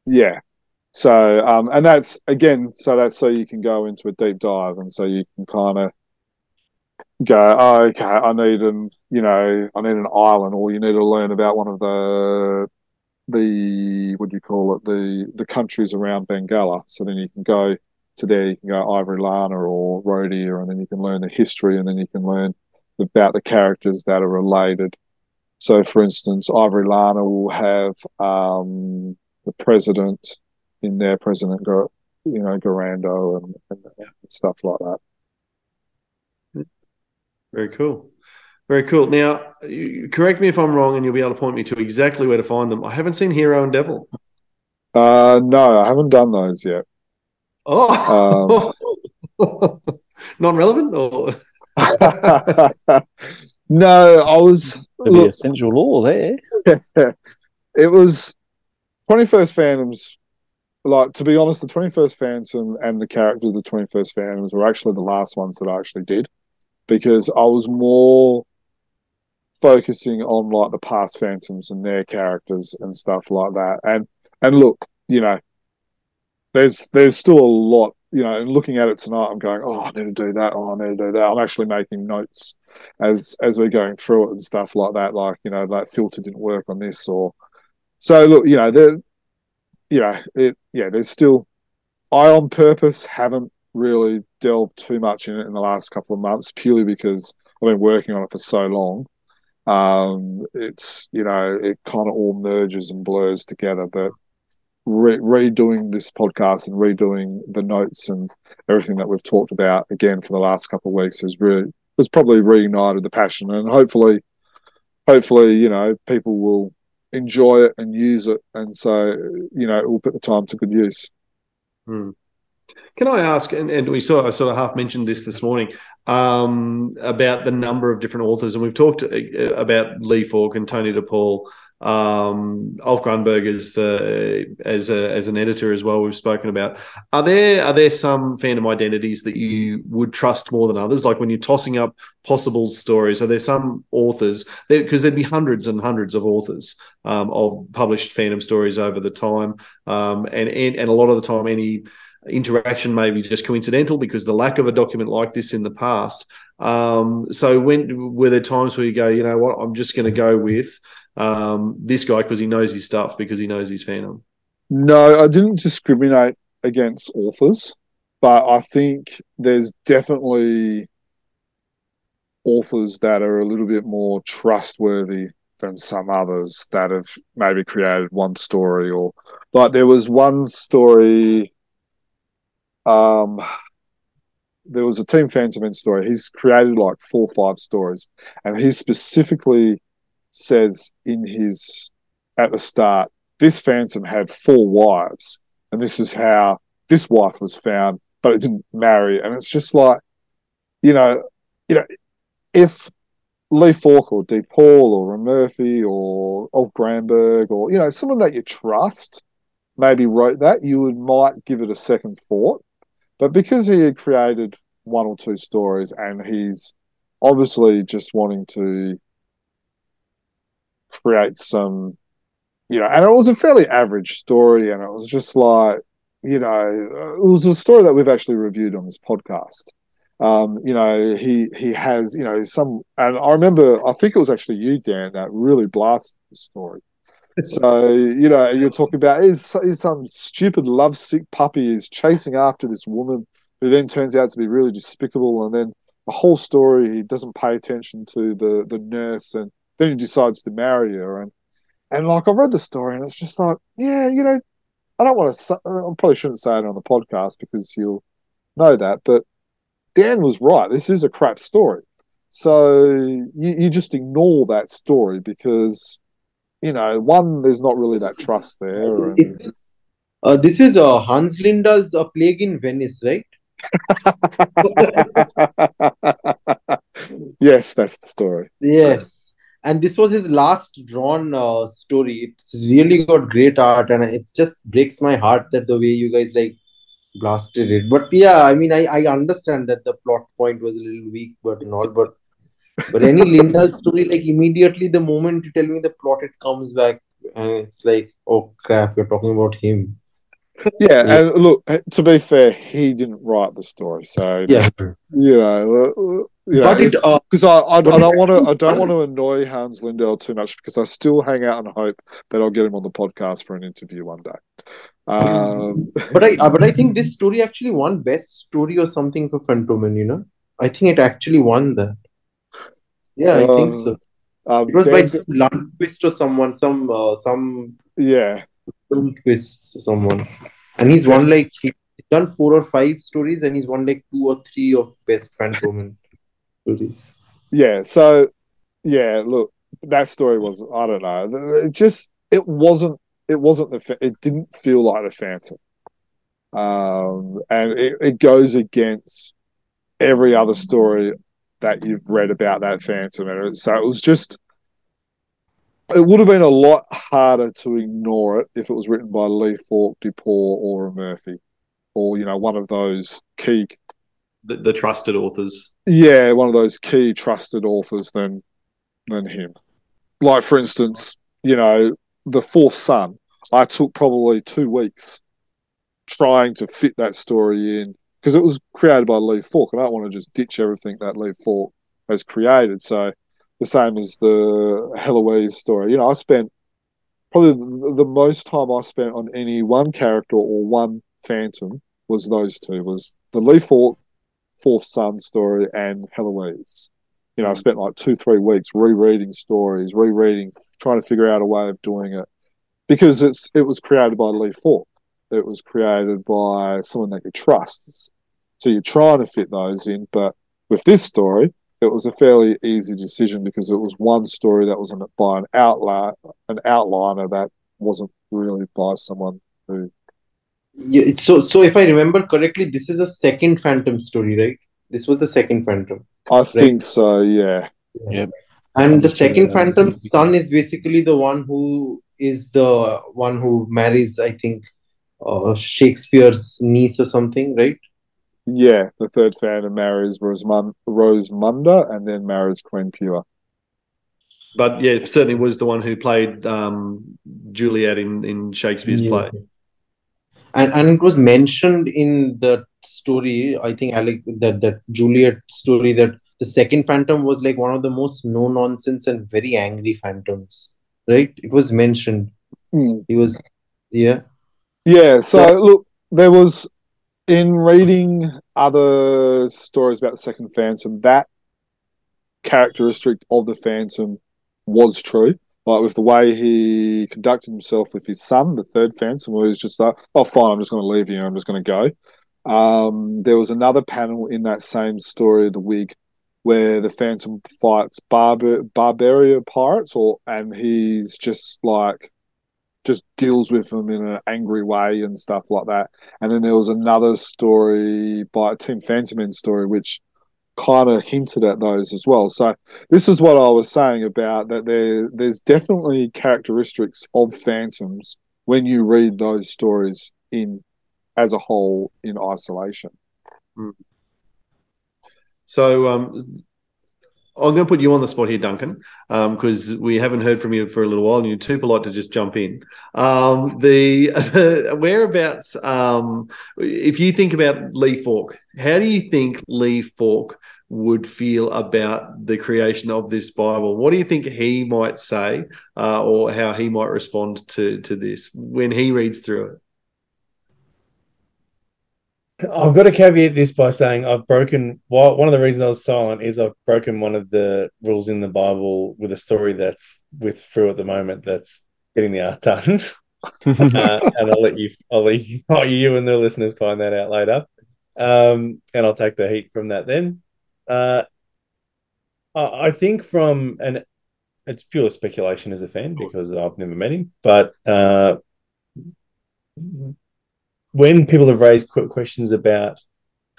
Yeah. So and that's so you can go into a deep dive, and so you can kind of go, oh, okay, I need an island, or you need to learn about one of the what do you call it, the countries around Bengala. So then you can go to there, you can go Ivory Lana or Rhodia, and then you can learn the history, and then you can learn about the characters that are related. So, for instance, Ivory Lana will have the president in there, President Garando and stuff like that. Very cool. Very cool. Now, correct me if I'm wrong, and you'll be able to point me to exactly where to find them. I haven't seen Hero and Devil. No, I haven't done those yet. Oh, non-relevant, or no? I was the essential law there. It was 21st Phantoms. Like, to be honest, the 21st Phantom and the characters of the 21st Phantoms were actually the last ones that I actually did, because I was more focusing on, like, the past Phantoms and their characters and stuff like that. And look, there's still a lot, and looking at it tonight, I'm going, oh, I need to do that. Oh, I need to do that. I'm actually making notes as we're going through it and stuff like that. Like, that filter didn't work on this, or so. Look, there's still. I on purpose haven't really delved too much in it in the last couple of months, purely because I've been working on it for so long. It's it kind of all merges and blurs together, but redoing this podcast and redoing the notes and everything that we've talked about again for the last couple of weeks has really has probably reignited the passion, and hopefully, people will enjoy it and use it, and so it will put the time to good use. Can I ask, and I sort of half mentioned this morning, about the number of different authors, and we've talked about Lee Falk and Tony DePaul, Ulf Grunberg as an editor as well. We've spoken about. Are there some fandom identities that you would trust more than others? Like when you're tossing up possible stories, are there some authors because there'd be hundreds and hundreds of authors of published fandom stories over the time, and a lot of the time any interaction may be just coincidental because the lack of a document like this in the past. So were there times where you go, you know what, I'm just going to go with this guy because he knows his stuff, because he knows his fandom? No, I didn't discriminate against authors, but I think there's definitely authors that are a little bit more trustworthy than some others that have maybe created one story, or like there was one story. There was a Team Phantom story. He's created like 4 or 5 stories, and he specifically says at the start, this Phantom had 4 wives, and this is how this wife was found, but it didn't marry. And it's just like, if Lee Falk or Dee Paul or Ron Murphy or Ulf Granberg or someone that you trust maybe wrote that, you might give it a second thought. But because he had created 1 or 2 stories, and he's obviously just wanting to create some, and it was a fairly average story, and it was just like, it was a story that we've actually reviewed on this podcast. He has, some, and I remember, I think it was actually you, Dan, that really blasted the story. So, you're talking about is some stupid lovesick puppy is chasing after this woman who then turns out to be really despicable, and then the whole story he doesn't pay attention to the nurse, and then he decides to marry her, and like I've read the story, and it's just like, yeah, I don't want to, I probably shouldn't say it on the podcast because you'll know that, but Dan was right. This is a crap story, so you just ignore that story because. One, there's not really that trust there. This is Hans Lindahl's A Plague in Venice, right? Yes, that's the story. Yes. And this was his last drawn story. It's really got great art, and it just breaks my heart that the way you guys blasted it. But yeah, I mean, I understand that the plot point was a little weak, but any Lindahl story, immediately the moment you tell me the plot, it comes back, and it's like, oh crap, you're talking about him. Yeah, and look, to be fair, he didn't write the story, so yeah, because I don't want to annoy Hans Lindahl too much, because I still hang out and hope that I'll get him on the podcast for an interview one day. But I think this story actually won best story or something for Fantomen. I think it actually won that. Yeah, I think so. It was by Lundquist or someone, some Lundquist or someone, and he's won he's done 4 or 5 stories, and he's won 2 or 3 of best Fantomen stories. Yeah, so look, that story was, I don't know, it didn't feel like a Phantom, and it goes against every other story that you've read about that Phantom, and so it was just, it would have been a lot harder to ignore it if it was written by Lee Falk, DePaul, or Murphy, or one of those key, the trusted authors. Yeah, one of those key trusted authors than him. Like, for instance, The Fourth Son, I took probably 2 weeks trying to fit that story in, because it was created by Lee Falk, and I don't want to just ditch everything that Lee Falk has created. So the same as the Heloise story. I spent probably the most time I spent on any one character or one Phantom was those 2, was the Lee Falk Fourth Son story and Heloise. I spent 2-3 weeks rereading stories, trying to figure out a way of doing it, because it was created by Lee Falk. It was created by someone that you trust. So you're trying to fit those in, but with this story, it was a fairly easy decision because it was one story that was by an outliner that wasn't really by someone who. Yeah, so if I remember correctly, this is a second Phantom story, right? This was the second Phantom, I right? think so. Yeah. Yep. And the just checking second it out. Phantom's son is basically the one who marries, I think, Shakespeare's niece or something, right? Yeah, the third Phantom marries Rosamunda and then marries Queen Pure. But yeah, certainly was the one who played Juliet in Shakespeare's play. And it was mentioned in the story, I think, Alec, that Juliet story, that the second Phantom was like one of the most no nonsense and very angry Phantoms, right? It was mentioned. He was, yeah. Yeah. So look, there was, in reading other stories about the second Phantom, that characteristic of the Phantom was true. Like with the way he conducted himself with his son, the third Phantom, where he's just like, "Oh, fine, I'm just going to leave you. I'm just going to go." There was another panel in that same story, The Wig, where the Phantom fights Barbaria pirates, and he's just deals with them in an angry way and stuff like that. And then there was another story by a Team Phantom story, which kind of hinted at those as well. So this is what I was saying about that there's definitely characteristics of Phantoms when you read those stories in as a whole in isolation. So I'm going to put you on the spot here, Duncan, because we haven't heard from you for a little while, and you're too polite to just jump in. The whereabouts, if you think about Lee Falk, how do you think Lee Falk would feel about the creation of this Bible? What do you think he might say, or how he might respond to this when he reads through it? I've got to caveat this by saying I've broken. Well, one of the reasons I was silent is I've broken one of the rules in the Bible with a story that's through at the moment that's getting the art done. And I'll let you and the listeners find that out later. And I'll take the heat from that then. I think it's pure speculation as a fan because I've never met him, but when people have raised questions about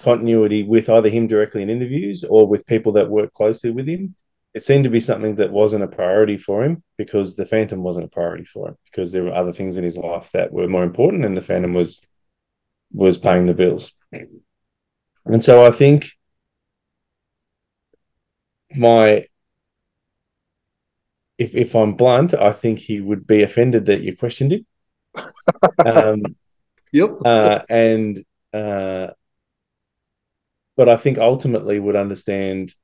continuity with either him directly in interviews or with people that work closely with him, it seemed to be something that wasn't a priority for him because the Phantom wasn't a priority for him because there were other things in his life that were more important and the Phantom was paying the bills. And so I think if I'm blunt, I think he would be offended that you questioned him. Yep. But I think ultimately would understand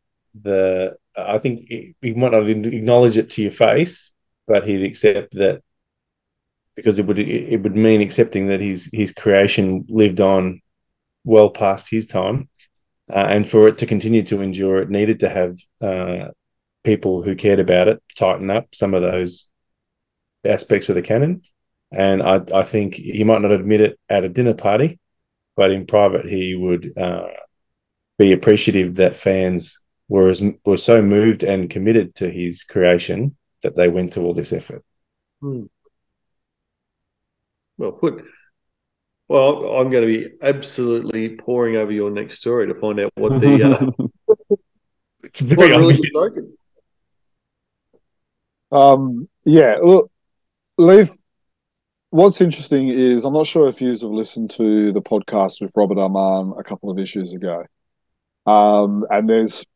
I think he might not acknowledge it to your face, but he'd accept that because it would mean accepting that his creation lived on well past his time, and for it to continue to endure, it needed to have people who cared about it tighten up some of those aspects of the canon. And I think he might not admit it at a dinner party, but in private he would be appreciative that fans were so moved and committed to his creation that they went to all this effort. Well put. Well, I'm going to be absolutely poring over your next story to find out what the it's very what really obvious. broken. Yeah, look, Leif, what's interesting is I'm not sure if you have listened to the podcast with Robert Arman a couple of issues ago. And there's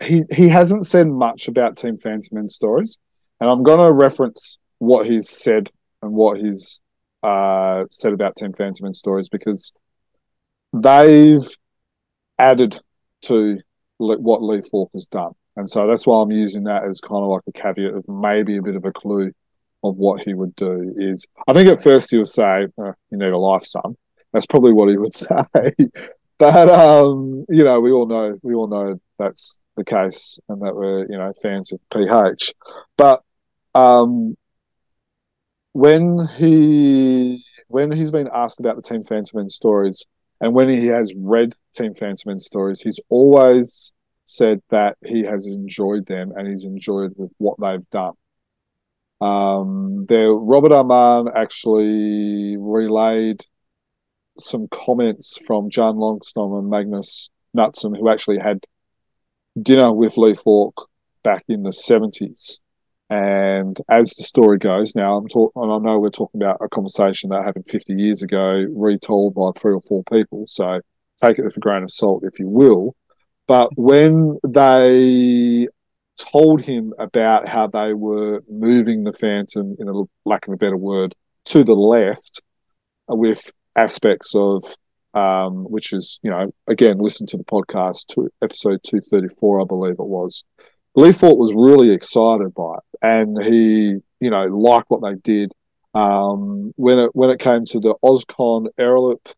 he hasn't said much about Team Phantom stories, and I'm going to reference what he's said and what he's said about Team Phantom stories because they've added to what Lee Falk has done, and so that's why I'm using that as kind of like a caveat of maybe a bit of a clue of what he would do. Is I think at first he would say, "You need a life, son." That's probably what he would say. But we all know that's the case, and that we're fans of PH. But when he's been asked about the Team Phantom stories, and when he has read Team Phantom stories, he's always said that he has enjoyed them and he's enjoyed with what they've done. Robert Armand actually relayed some comments from John Longstrom and Magnus Knutson, who actually had dinner with Lee Falk back in the 70s. And as the story goes, now and I know we're talking about a conversation that happened 50 years ago, retold by 3 or 4 people, so take it with a grain of salt, if you will. But when they told him about how they were moving the Phantom, in a lack of a better word, to the left with aspects of, which is, again, listen to the podcast, episode 234, I believe it was. Lee Falk was really excited by it, and he, liked what they did. When it came to the Ozcon Aerolip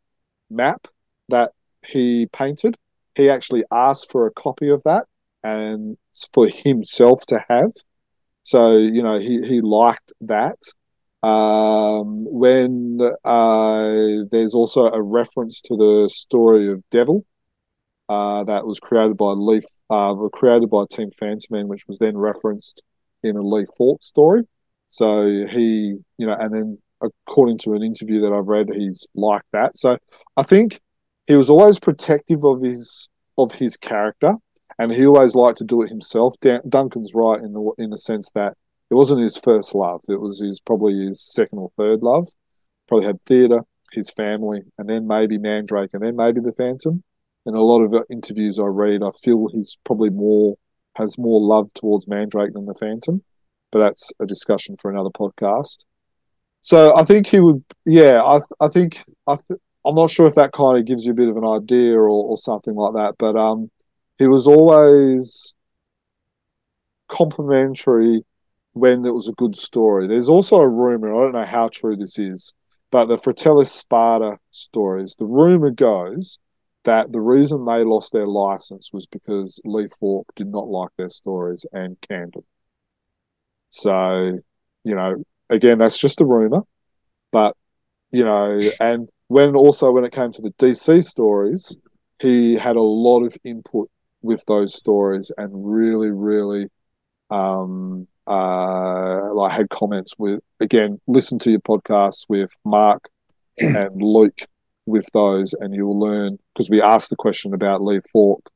map that he painted, he actually asked for a copy of that and for himself to have. So, he liked that. When there's also a reference to the story of Devil that was created by Team Phantom, which was then referenced in a Lee Falk story. So he, and then according to an interview that I've read, he's like that. So I think he was always protective of his character, and he always liked to do it himself. Duncan's right in the sense that it wasn't his first love. It was probably his second or third love. Probably had theatre, his family, and then maybe Mandrake, and then maybe the Phantom. In a lot of interviews I read, I feel he's probably has more love towards Mandrake than the Phantom. But that's a discussion for another podcast. So I think he would, I'm not sure if that kind of gives you a bit of an idea or something like that, but he was always complimentary when it was a good story. There's also a rumour, I don't know how true this is, but the Fratellis Sparta stories, the rumour goes that the reason they lost their license was because Lee Falk did not like their stories and canned them. So, again, that's just a rumour. But, and when it came to the DC stories, he had a lot of input with those stories and really, really had comments with, again, listen to your podcasts with Mark and Luke with those, and you'll learn, because we asked the question about Lee Falk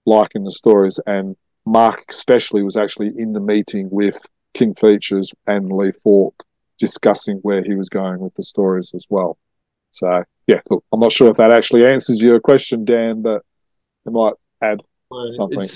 liking the stories, and Mark especially was actually in the meeting with King Features and Lee Falk discussing where he was going with the stories as well. So, yeah, look, I'm not sure if that actually answers your question, Dan, but it might add something. It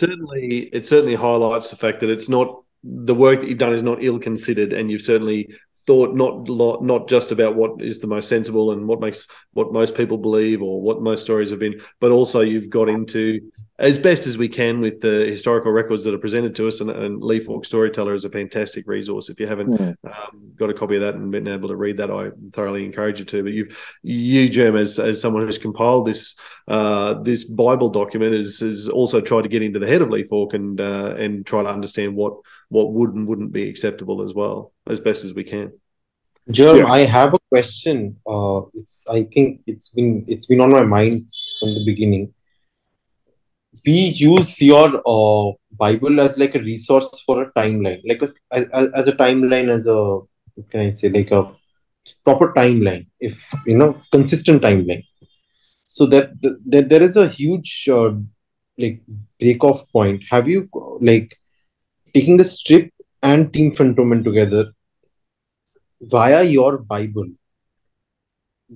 certainly highlights the fact that it's not, the work that you've done is not ill-considered, and you've certainly thought not just about what is the most sensible and what most people believe or what most stories have been, but also you've got into, as best as we can, with the historical records that are presented to us, and Lee Falk Storyteller is a fantastic resource. If you haven't got a copy of that and been able to read that, I thoroughly encourage you to. But you, Jerm, as someone who's compiled this Bible document, has also tried to get into the head of Lee Falk and try to understand what would and wouldn't be acceptable as well, as best as we can. Jerm, I have a question. I think it's been on my mind from the beginning. We use your Bible as like a resource for a timeline, like as a timeline, as a, what can I say, like a proper timeline, if consistent timeline. So that there is a huge break off point. Have you taking the strip and Team Phantom together via your Bible?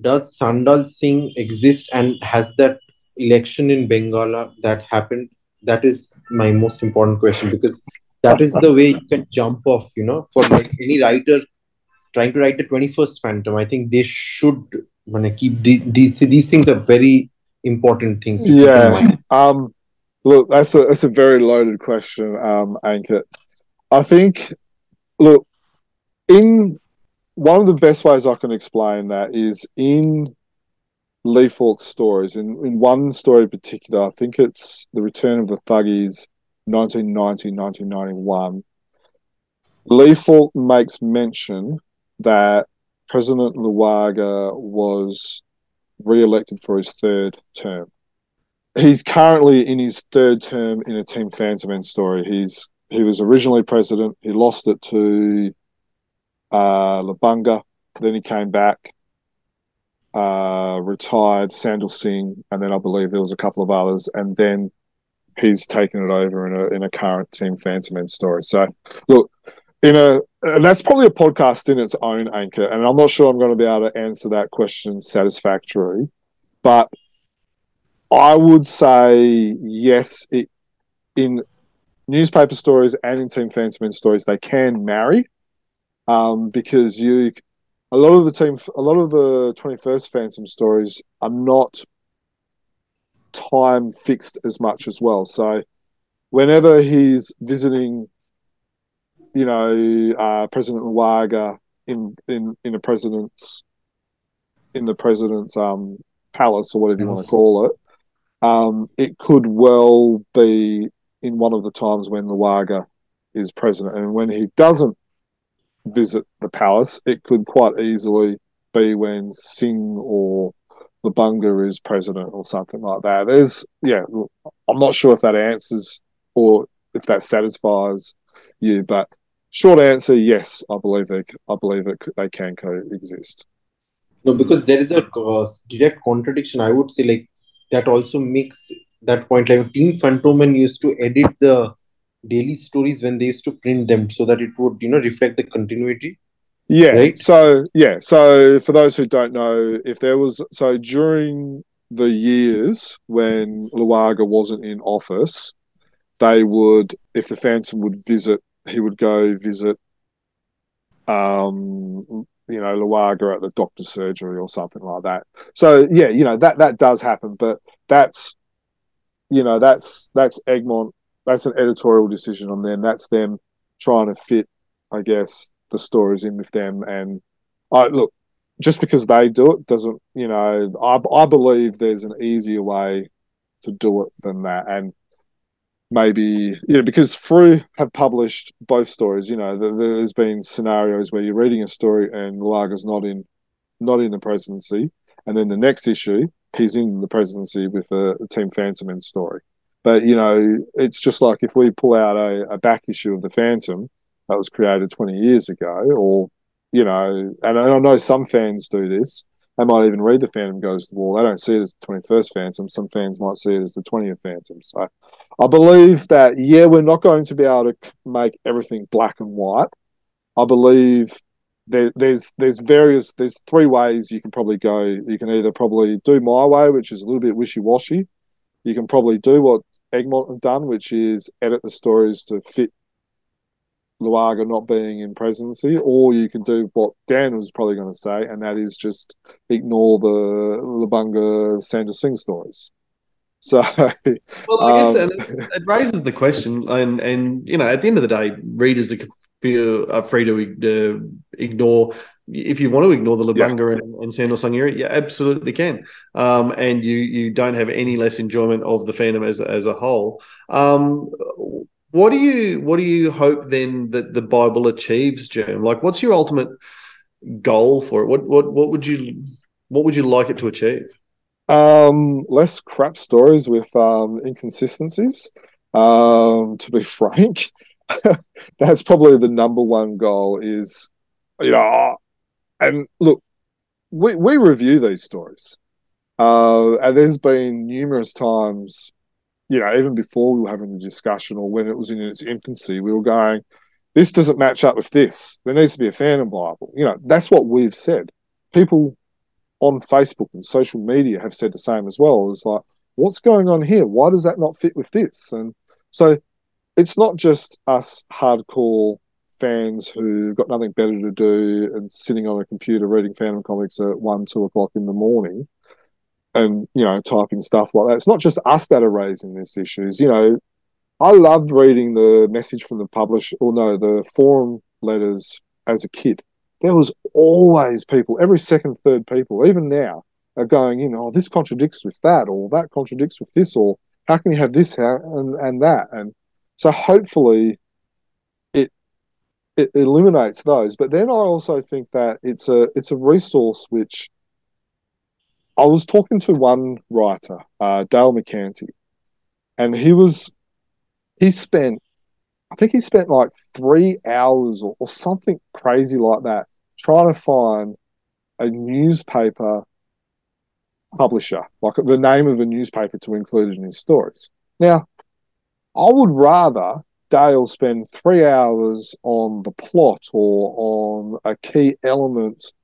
Does Sandal Singh exist, and has that election in Bengala that happened? That is my most important question, because that is the way you can jump off, for any writer trying to write the 21st Phantom. I think they should keep these things are very important things to keep in mind. Look, that's a very loaded question, Ankit. I think, look, one of the best ways I can explain that is in Lee Falk's stories. In one story in particular, I think it's The Return of the Thuggies, 1990-1991. Lee Falk makes mention that President Luaga was re-elected for his third term. he's currently in his third term in a Team Phantom End story. He was originally president. He lost it to Labunga. Then he came back, retired, Sandal Singh, and then I believe there was a couple of others, and then he's taken it over in a current Team Phantom End story. So, look, and that's probably a podcast in its own, Ankit, and I'm not sure I'm going to be able to answer that question satisfactorily, but I would say yes, in newspaper stories and in Team Phantom End stories, they can marry, because a lot of the 21st Phantom stories are not time fixed as much as well. So whenever he's visiting, President Luaga in the president's palace, or whatever you want to call it, it could well be in one of the times when Luaga is president, and when he doesn't visit the palace, it could quite easily be when Singh or Labunga is president or something like that. I'm not sure if that answers or if that satisfies you, but short answer, yes, I believe they can coexist. No, because there is a direct contradiction. I would say, like, that also makes that point. Like, Team Phantom used to edit the daily stories when they used to print them so that it would, reflect the continuity. Yeah. Right? So for those who don't know, during the years when Luaga wasn't in office, if the Phantom would visit, he would go visit, Luaga at the doctor's surgery or something like that. So yeah, that does happen, but that's Egmont. That's an editorial decision on them. That's them trying to fit, I guess, the stories in with them. And look, just because they do it doesn't, I believe there's an easier way to do it than that. And maybe, because Frew have published both stories, there's been scenarios where you're reading a story and Luaga's not in the presidency, and then the next issue he's in the presidency with a Team Phantom End story. But it's just like if we pull out a back issue of the Phantom that was created 20 years ago, or and I know some fans do this. They might even read the Phantom Goes to War. They don't see it as the 21st Phantom. Some fans might see it as the 20th Phantom. So I believe that, we're not going to be able to make everything black and white. I believe there's three ways you can probably go. You can either probably do my way, which is a little bit wishy-washy. You can probably do what Egmont have done, which is edit the stories to fit Luaga not being in presidency, or you can do what Dan was probably going to say, and that is just ignore the Labunga Sandal Singh stories. So, well, I guess it raises the question, and at the end of the day, readers are free to ignore. If you want to ignore the Labunga and Sandal Singh era, you absolutely can, and you don't have any less enjoyment of the Phantom as a whole. What do you hope then that the Bible achieves, Jerm? Like, what's your ultimate goal for it? What would you like it to achieve? Less crap stories with inconsistencies. To be frank, that's probably the number one goal. Is and look, we review these stories, and there's been numerous times. Even before we were having the discussion, or when it was in its infancy, we were going, this doesn't match up with this. There needs to be a Phantom Bible. That's what we've said. People on Facebook and social media have said the same as well. It's like, what's going on here? Why does that not fit with this? And so it's not just us hardcore fans who've got nothing better to do and sitting on a computer reading Phantom comics at 1, 2 o'clock in the morning and, typing stuff like that. It's not just us that are raising these issues. I loved reading the message from the the forum letters as a kid. There was always people, every second, third people, even now, are going, this contradicts with that, or that contradicts with this, or how can you have this and that? And so hopefully it eliminates those. But then I also think that it's a resource which I was talking to one writer, Dale McCanty, and he spent like 3 hours or something crazy like that trying to find a newspaper publisher, like the name of a newspaper to include in his stories. Now, I would rather Dale spend 3 hours on the plot or on a key element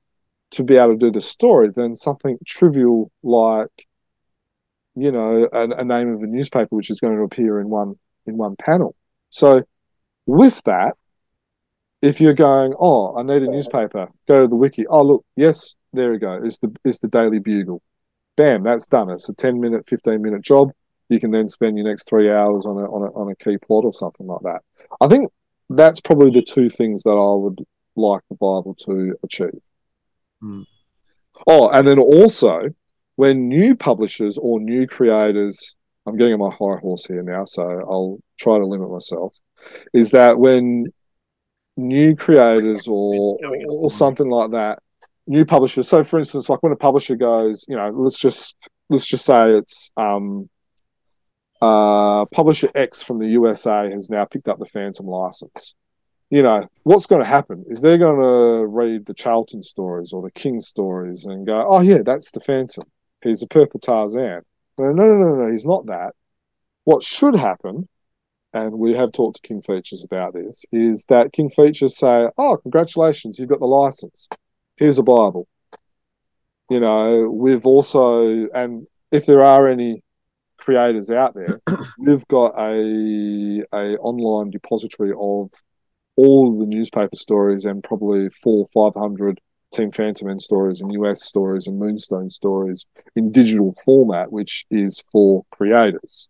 to be able to do the story than something trivial like, you know, a name of a newspaper which is going to appear in one panel. So with that, if you're going, oh, I need a newspaper, go to the wiki. Oh, look, yes, there we go. It's the Daily Bugle. Bam, that's done. It's a 10-minute, 15-minute job. You can then spend your next 3 hours on a key plot or something like that. I think that's probably the two things that I would like the Bible to achieve. Oh, and then also when new publishers or new creators, I'm getting on my high horse here now, so I'll try to limit myself, is that when new creators or something like that, new publishers. So, for instance, like when a publisher goes, you know, let's just say it's publisher X from the USA has now picked up the Phantom license. You know, what's going to happen is they're going to read the Charlton stories or the King stories and go, oh yeah, that's the Phantom. He's a purple Tarzan. No, he's not that. What should happen, and we have talked to King Features about this, is that King Features say, oh, congratulations, you've got the license. Here's a Bible. You know, we've also, and if there are any creators out there, we've got a online depository of all of the newspaper stories and probably 400 or 500 Team Phantom End stories and US stories and Moonstone stories in digital format, which is for creators.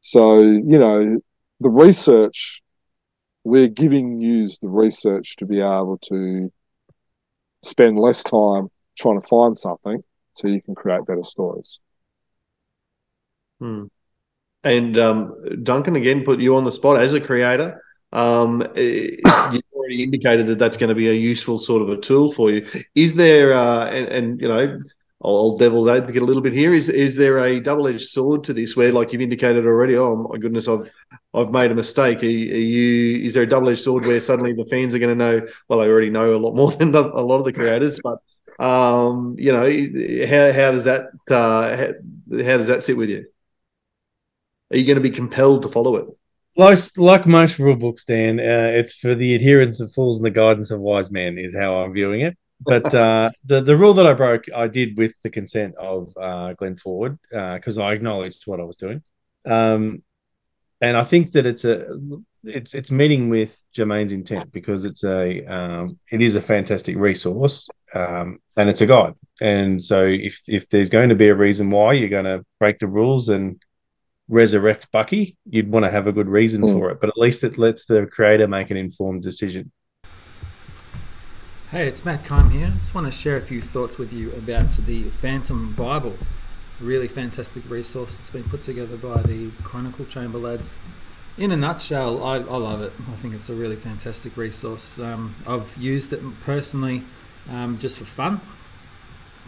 So, you know, the research, we're giving you the research to be able to spend less time trying to find something so you can create better stories. And Duncan, again, put you on the spot as a creator. You've already indicated that that's going to be a useful sort of a tool for you. Is there, and you know, I'll devil advocate a little bit here. Is there a double-edged sword to this, where, like you've indicated already? Oh my goodness, I've made a mistake. Is there a double-edged sword where suddenly the fans are going to know? Well, they already know a lot more than a lot of the creators, but you know, how does that sit with you? Are you going to be compelled to follow it? Like most rule books, Dan, it's for the adherence of fools and the guidance of wise men is how I'm viewing it. But the rule that I broke, I did with the consent of Glenn Ford because I acknowledged what I was doing, and I think that it's meeting with Jermayn's intent because it is a fantastic resource and it's a guide. And so if there's going to be a reason why you're going to break the rules and resurrect Bucky, you'd want to have a good reason for it, but at least it lets the creator make an informed decision. Hey, it's Matt Kime here. Just want to share a few thoughts with you about the Phantom Bible, a really fantastic resource that's been put together by the Chronicle Chamber lads. In a nutshell, I love it. I think it's a really fantastic resource. I've used it personally just for fun.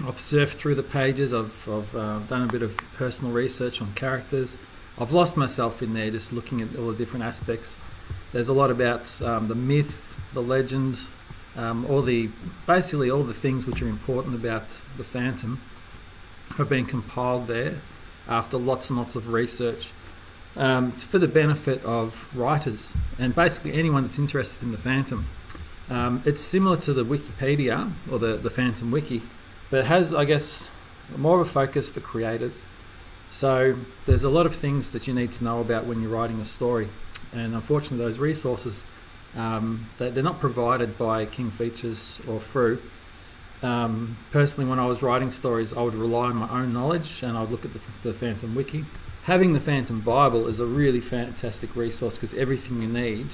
I've surfed through the pages, I've done a bit of personal research on characters. I've lost myself in there just looking at all the different aspects. There's a lot about the myth, the legend, basically all the things which are important about the Phantom have been compiled there after lots and lots of research for the benefit of writers and basically anyone that's interested in the Phantom. It's similar to the Wikipedia or the Phantom Wiki, but it has, I guess, more of a focus for creators. So there's a lot of things that you need to know about when you're writing a story, and unfortunately those resources, they're not provided by King Features or Fru. Personally, when I was writing stories, I would rely on my own knowledge and I would look at the Phantom Wiki. Having the Phantom Bible is a really fantastic resource because everything you need,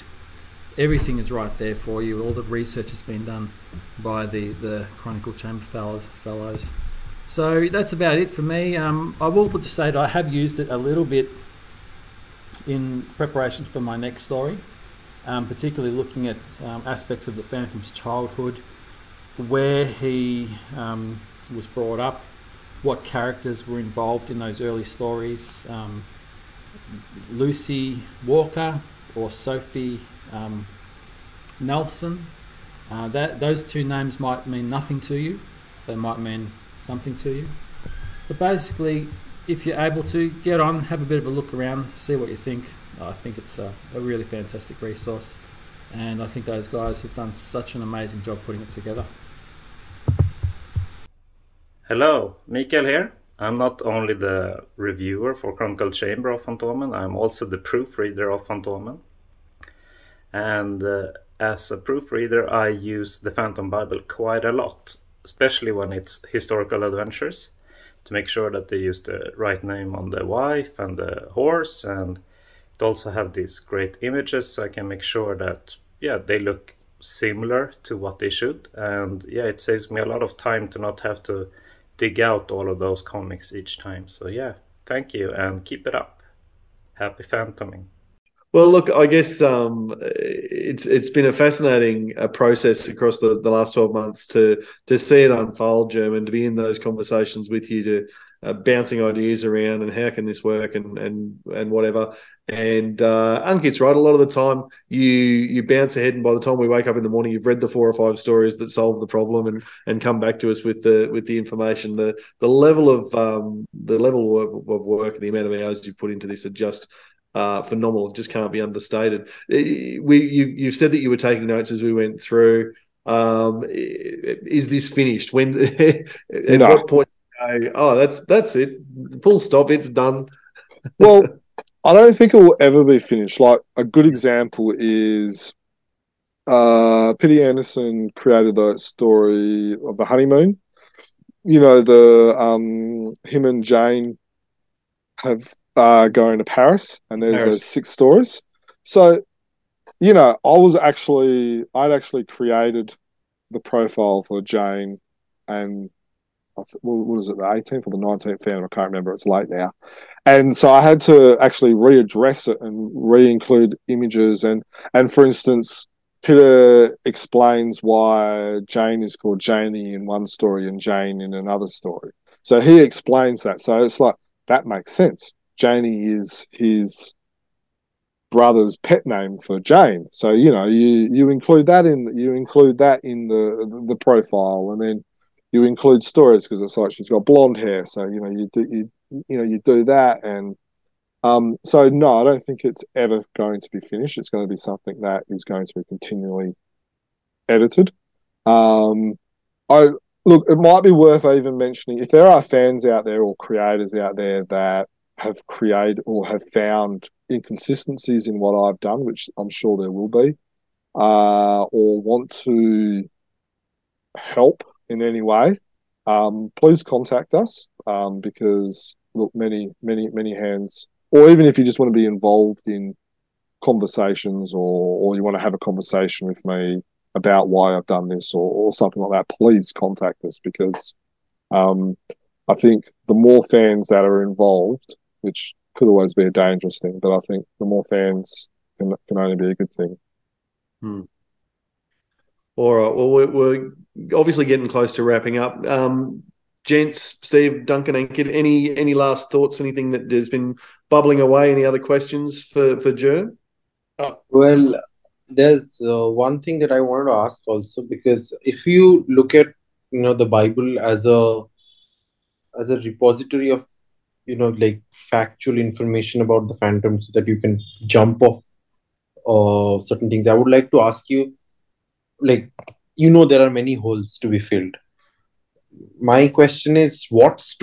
everything is right there for you. All the research has been done by the Chronicle Chamber fellows. So that's about it for me. I will just say that I have used it a little bit in preparation for my next story, particularly looking at aspects of the Phantom's childhood, where he was brought up, what characters were involved in those early stories. Lucy Walker or Sophie Nelson. Those two names might mean nothing to you. They might mean something to you. But basically, if you're able to, get on, have a bit of a look around, see what you think. I think it's a really fantastic resource. And I think those guys have done such an amazing job putting it together. Hello, Mikael here. I'm not only the reviewer for Chronicle Chamber of Fantomen, I'm also the proofreader of Fantomen. And as a proofreader, I use the Phantom Bible quite a lot, especially when it's historical adventures, to make sure that they use the right name on the wife and the horse, and it also have these great images, so I can make sure that they look similar to what they should. And it saves me a lot of time to not have to dig out all of those comics each time. So thank you and keep it up. Happy phantoming. Well, look, I guess it's been a fascinating process across the last 12 months to see it unfold, Jermayn, to be in those conversations with you, to bouncing ideas around and how can this work and whatever. And Ankit's right. A lot of the time you bounce ahead, and by the time we wake up in the morning, you've read the 4 or 5 stories that solve the problem and come back to us with the information. The level of work, the amount of hours you put into this are just phenomenal. It just can't be understated. You've said that you were taking notes as we went through. Is this finished? When? At what point? Oh, that's it. Full stop. It's done. Well, I don't think it will ever be finished. Like, a good example is Pity Anderson created the story of the honeymoon. You know, him and Jane have going to Paris, and there's those 6 stories. So, you know, I'd actually created the profile for Jane, and what is it, the 18th or the 19th Phantom? I can't remember. It's late now. And so I had to actually readdress it and re-include images. And for instance, Peter explains why Jane is called Janie in one story and Jane in another story. So he explains that. So it's like, that makes sense. Janie is his brother's pet name for Jane. So, you know, you include that in the profile, and then you include stories because it's like she's got blonde hair. So, you know, you do that. And so no, I don't think it's ever going to be finished. It's going to be something that is going to be continually edited. Look, it might be worth even mentioning, if there are fans out there or creators out there that have created or have found inconsistencies in what I've done, which I'm sure there will be, or want to help in any way, please contact us, because look, many hands, or even if you just want to be involved in conversations, or you want to have a conversation with me about why I've done this or something like that, please contact us, because I think the more fans that are involved, which could always be a dangerous thing, but I think the more fans can only be a good thing. All right. Well, we're obviously getting close to wrapping up. Gents, Steve, Duncan, Ankit, any last thoughts? Anything that has been bubbling away? Any other questions for Jer? Well, there's one thing that I wanted to ask also, because if you look at, you know, the Bible as a repository of, you know, like factual information about the Phantom, so that you can jump off certain things, I would like to ask you, like, you know, there are many holes to be filled. My question is, which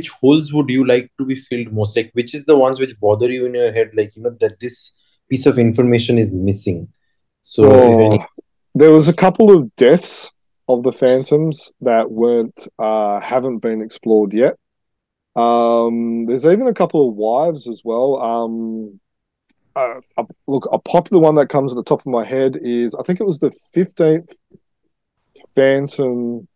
holes would you like to be filled most? Like, which is the ones which bother you in your head, like, you know, that this piece of information is missing? So there was a couple of deaths of the Phantoms that haven't been explored yet. There's even a couple of wives as well. Look, a popular one that comes at the top of my head is, I think it was the 15th Phantom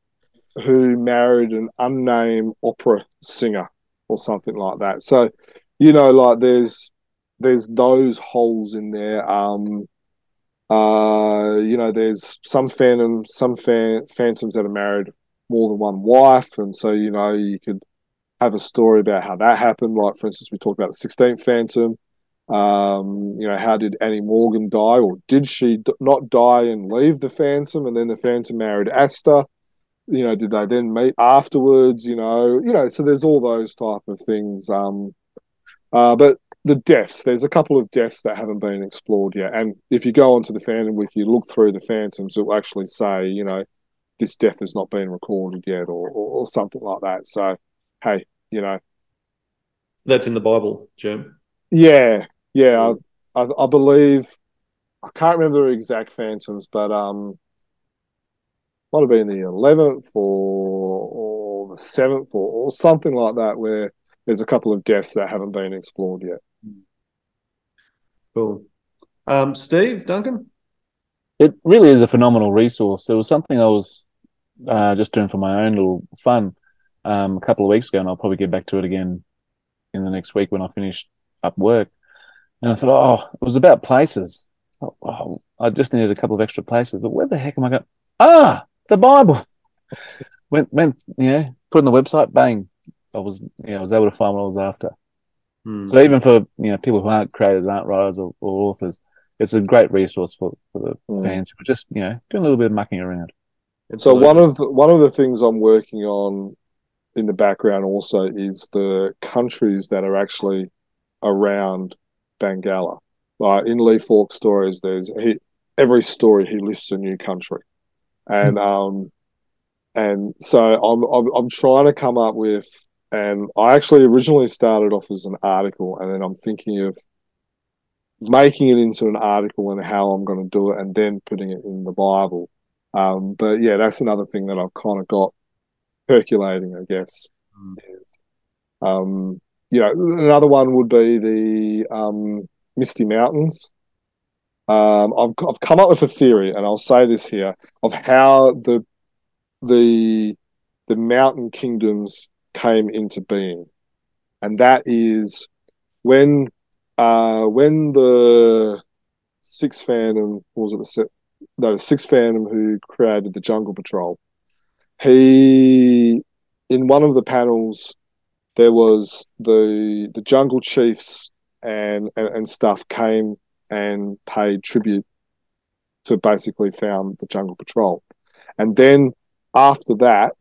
who married an unnamed opera singer or something like that. So, you know, like there's those holes in there. You know, there's some phantoms that are married more than one wife, and so you could have a story about how that happened. Like, for instance, we talked about the 16th Phantom. How did Annie Morgan die, or did she not die and leave the Phantom, and then the Phantom married Asta? Did they then meet afterwards? So there's all those type of things. But the deaths, there's a couple of deaths that haven't been explored yet. And if you go onto the Phantom Wiki, look through the Phantoms, it will actually say, this death has not been recorded yet, or something like that. So, hey, That's in the Bible, Jim. Yeah. I believe, I can't remember the exact Phantoms, but might have been the 11th or the 7th or something like that, where there's a couple of deaths that haven't been explored yet. Cool. Steve, Duncan? It really is a phenomenal resource. It was something I was just doing for my own little fun a couple of weeks ago, and I'll probably get back to it again in the next week when I finish up work. And I thought, it was about places. I just needed a couple of extra places, but where the heck am I going? The Bible. Went, put in the website, bang. I was able to find what I was after. So even for people who aren't creators, aren't writers or authors, it's a great resource for the fans who are just doing a little bit of mucking around. So one of the things I'm working on in the background also is the countries that are actually around Bangala. Like in Lee Falk's stories, every story he lists a new country, and so I'm trying to come up with. And I actually originally started off as an article, and then I'm thinking of making it into an article and how I'm going to do it, and then putting it in the Bible. But yeah, that's another thing that I've kind of got percolating, I guess. Another one would be the Misty Mountains. I've come up with a theory, and I'll say this here, of how the mountain kingdoms came into being, and that is when the Sixth Phantom, the Sixth Phantom who created the Jungle Patrol, in one of the panels there was the jungle chiefs and stuff came and paid tribute to basically found the Jungle Patrol, and then after that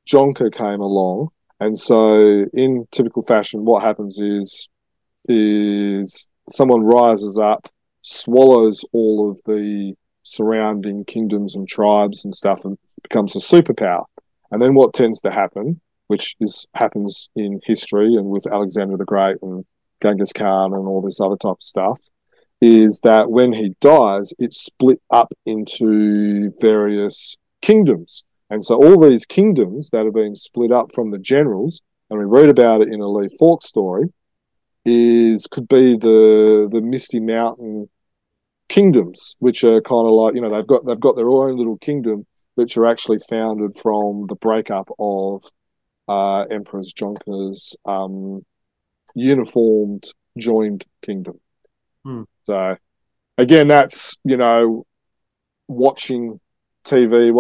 Jonker came along, and so in typical fashion, what happens is someone rises up, swallows all of the surrounding kingdoms and tribes and stuff, and becomes a superpower. And then what tends to happen, which happens in history and with Alexander the Great and Genghis Khan and all this other type of stuff, is that when he dies, it's split up into various kingdoms. And so all these kingdoms that have been split up from the generals, and we read about it in a Lee Falk story, could be the Misty Mountain kingdoms, which are kind of like, they've got their own little kingdom, which are actually founded from the breakup of Emperor's Jonker's uniformed joined kingdom. So again, that's watching TV,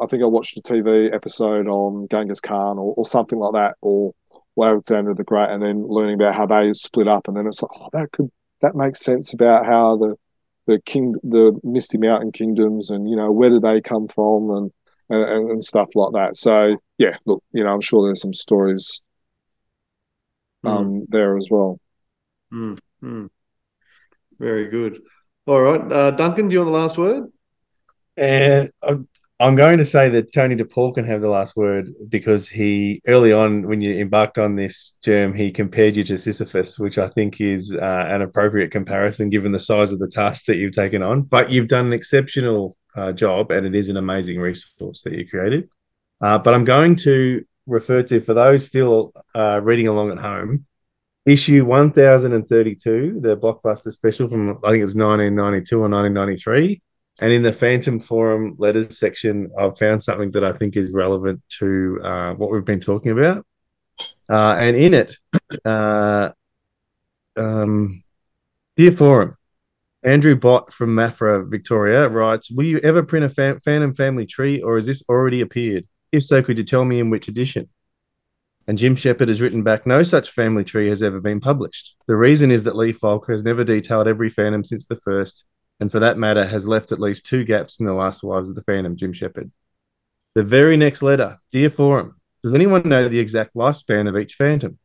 I think I watched a TV episode on Genghis Khan or something like that, or Alexander the Great, and then learning about how they split up, and then it's like, that makes sense about how the Misty Mountain kingdoms, and where did they come from, and stuff like that. So yeah, look, I'm sure there's some stories there as well. Very good. All right, Duncan, do you want the last word? I'm going to say that Tony DePaul can have the last word, because he, early on when you embarked on this germ, he compared you to Sisyphus, which I think is an appropriate comparison given the size of the task that you've taken on. But you've done an exceptional job, and it is an amazing resource that you created. But I'm going to refer to, for those still reading along at home, issue 1032, the blockbuster special from, I think it was 1992 or 1993. And in the Phantom Forum letters section, I've found something that I think is relevant to what we've been talking about. And in it, Dear Forum, Andrew Bott from Mafra, Victoria, writes, will you ever print a Phantom family tree, or has this already appeared? If so, could you tell me in which edition? And Jim Shepard has written back, no such family tree has ever been published. The reason is that Lee Falk has never detailed every Phantom since the first, and for that matter has left at least 2 gaps in the last wives of the Phantom, Jim Shepard. The very next letter, dear Forum, does anyone know the exact lifespan of each Phantom?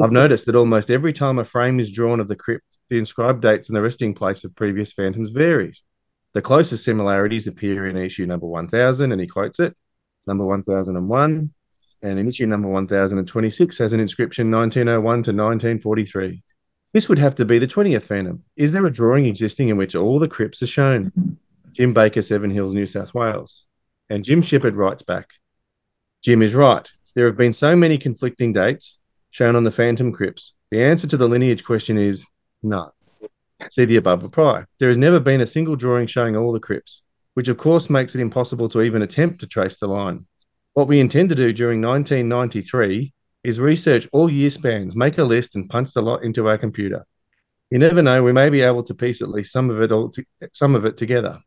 I've noticed that almost every time a frame is drawn of the crypt, the inscribed dates and the resting place of previous Phantoms varies. The closest similarities appear in issue number 1000, and he quotes it, number 1001, and in issue number 1026 has an inscription 1901 to 1943. This would have to be the 20th Phantom. Is there a drawing existing in which all the crypts are shown? Jim Baker, Seven Hills, New South Wales. And Jim Shepard writes back, Jim is right. There have been so many conflicting dates shown on the Phantom crypts. The answer to the lineage question is no. See the above reply. There has never been a single drawing showing all the crypts, which of course makes it impossible to even attempt to trace the line. What we intend to do during 1993 is research all year spans, make a list and punch the lot into our computer. You never know, we may be able to piece at least some of it together.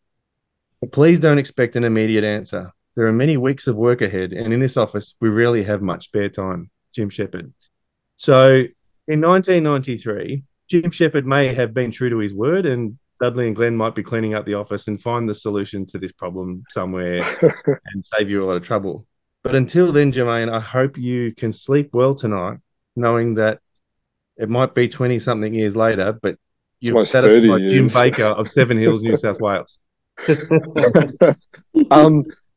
But please don't expect an immediate answer. There are many weeks of work ahead, and in this office, we rarely have much spare time. Jim Shepard. So in 1993, Jim Shepard may have been true to his word, and Dudley and Glenn might be cleaning up the office and find the solution to this problem somewhere and save you a lot of trouble. But until then, Jermayn, I hope you can sleep well tonight, knowing that it might be 20-something years later, but you've satisfied Jim Baker of Seven Hills, New South Wales.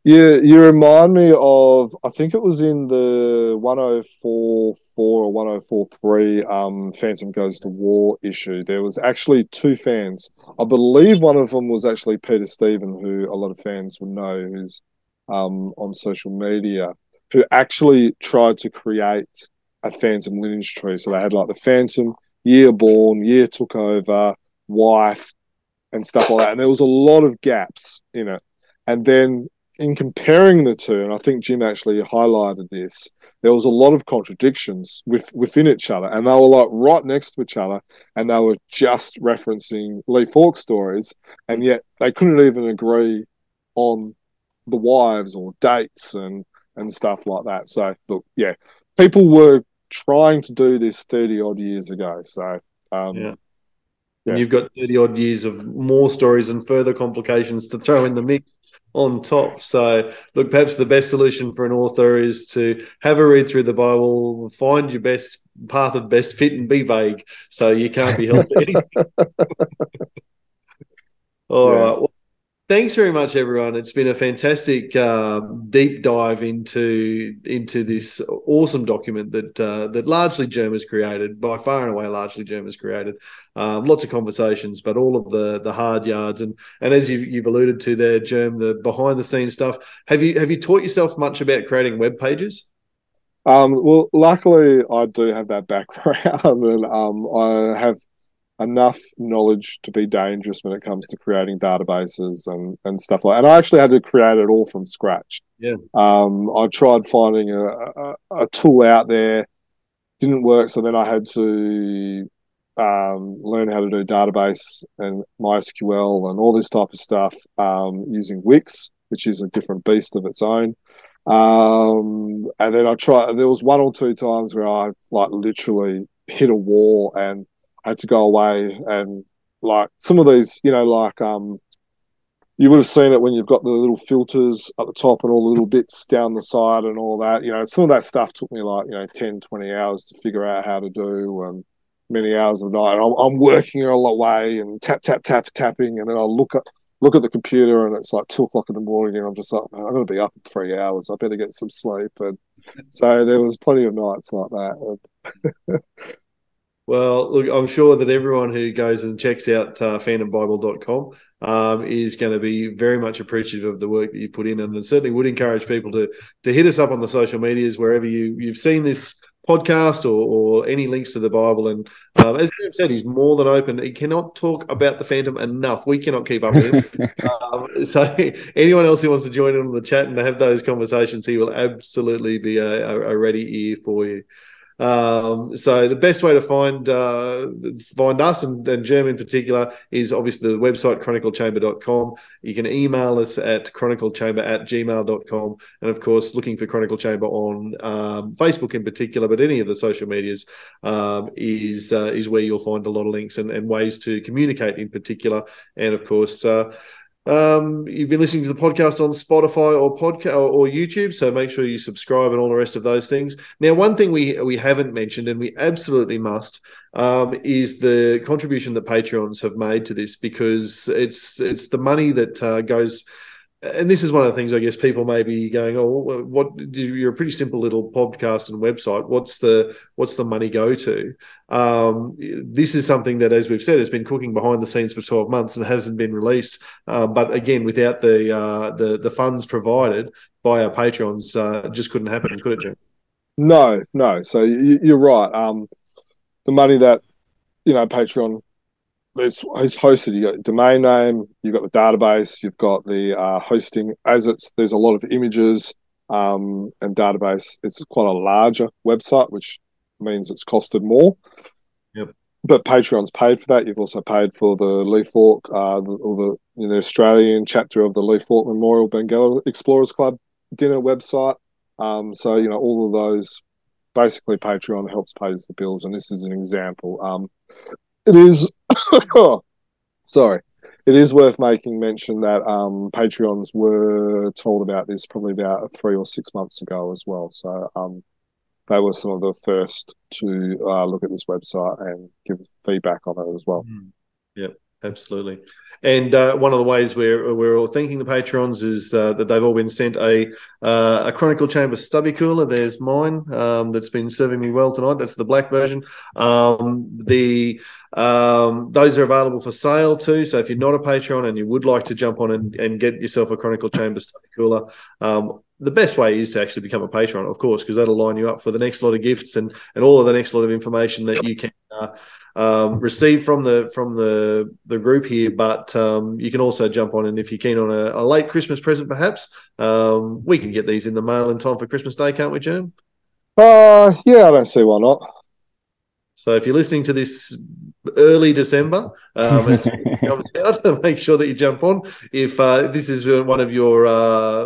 Yeah, you remind me of, I think it was in the 1044 or 1043 Phantom Goes to War issue. There was actually 2 fans. I believe one of them was actually Peter Stephen, who a lot of fans would know, who's on social media, who actually tried to create a Phantom lineage tree. So they had like the Phantom, year born, year took over, wife, and stuff like that. And there was a lot of gaps in it. And then in comparing the two, and I think Jim actually highlighted this, there was a lot of contradictions within each other, and they were like right next to each other, and they were just referencing Lee Falk stories, and yet they couldn't even agree on the wives or dates and stuff like that. So look, yeah, people were trying to do this 30 odd years ago. So yeah. And you've got 30 odd years of more stories and further complications to throw in the mix on top. So look, perhaps the best solution for an author is to have a read through the Bible, find your best path of best fit, and be vague so you can't be held to anything. All right. Well, thanks very much, everyone. It's been a fantastic deep dive into this awesome document that largely Germ has created, by far and away largely Germ has created. Lots of conversations, but all of the hard yards. And as you've alluded to there, Germ, the behind-the-scenes stuff. Have you taught yourself much about creating web pages? Well, luckily, I do have that background, and I have enough knowledge to be dangerous when it comes to creating databases and stuff like that. And I actually had to create it all from scratch. Yeah. I tried finding a tool out there, didn't work, so then I had to learn how to do database and MySQL and all this type of stuff using Wix, which is a different beast of its own. And then I tried, there was 1 or 2 times where I like literally hit a wall and I had to go away, and like some of these, you know, like you would have seen it when you've got the little filters at the top and all the little bits down the side and all that. You know, some of that stuff took me like, 10, 20 hours to figure out how to do, and many hours of the night. I'm working all the way and tapping, and then I look at the computer and it's like 2 o'clock in the morning, and I'm just like, man, I've got to be up in 3 hours. I better get some sleep. And so there was plenty of nights like that. Well, look, I'm sure that everyone who goes and checks out phantombible.com is going to be very much appreciative of the work that you put in, and certainly would encourage people to hit us up on the social medias wherever you've seen this podcast or any links to the Bible. And as Graham said, he's more than open. He cannot talk about the Phantom enough. We cannot keep up with him. So anyone else who wants to join in on the chat and have those conversations, he will absolutely be a ready ear for you. So the best way to find us and Germ in particular is obviously the website chroniclechamber.com. You can email us at chroniclechamber@gmail.com, and of course looking for Chronicle Chamber on Facebook in particular, but any of the social medias is where you'll find a lot of links and ways to communicate in particular. And of course you've been listening to the podcast on Spotify or YouTube, so make sure you subscribe and all the rest of those things. Now, one thing we haven't mentioned, and we absolutely must, is the contribution that Patreons have made to this, because it's the money that goes. And this is one of the things I guess people may be going, oh, what? You're a pretty simple little podcast and website. What's the money go to? This is something that, as we've said, has been cooking behind the scenes for 12 months and hasn't been released. But again, without the funds provided by our patrons, it just couldn't happen, could it, Jim? No. So you're right. The money that Patreon. It's hosted. You got the domain name, you've got the database, you've got the hosting. There's a lot of images and database. It's quite a larger website, which means it's costed more. Yep. But Patreon's paid for that. You've also paid for the Leaf Fork, the Australian chapter of the Leaf Fork Memorial Bengal Explorers Club dinner website. So all of those, basically Patreon helps pay the bills, and this is an example. It is. It is worth making mention that Patreons were told about this probably about 3 or 6 months ago as well. So they were some of the first to look at this website and give feedback on it as well. Yep, absolutely. And one of the ways we're all thanking the patrons is that they've all been sent a Chronicle Chamber stubby cooler. There's mine that's been serving me well tonight. That's the black version. Those are available for sale too. So if you're not a Patreon and you would like to jump on and get yourself a Chronicle Chamber stubby cooler, the best way is to actually become a Patreon, of course, because that'll line you up for the next lot of gifts and all of the next lot of information that you can receive from the group here. But you can also jump on, and if you're keen on a late Christmas present, perhaps we can get these in the mail in time for Christmas Day, can't we, Jerm? Yeah, I don't see why not. So if you're listening to this early December, as soon as it comes out, make sure that you jump on. If this is one of your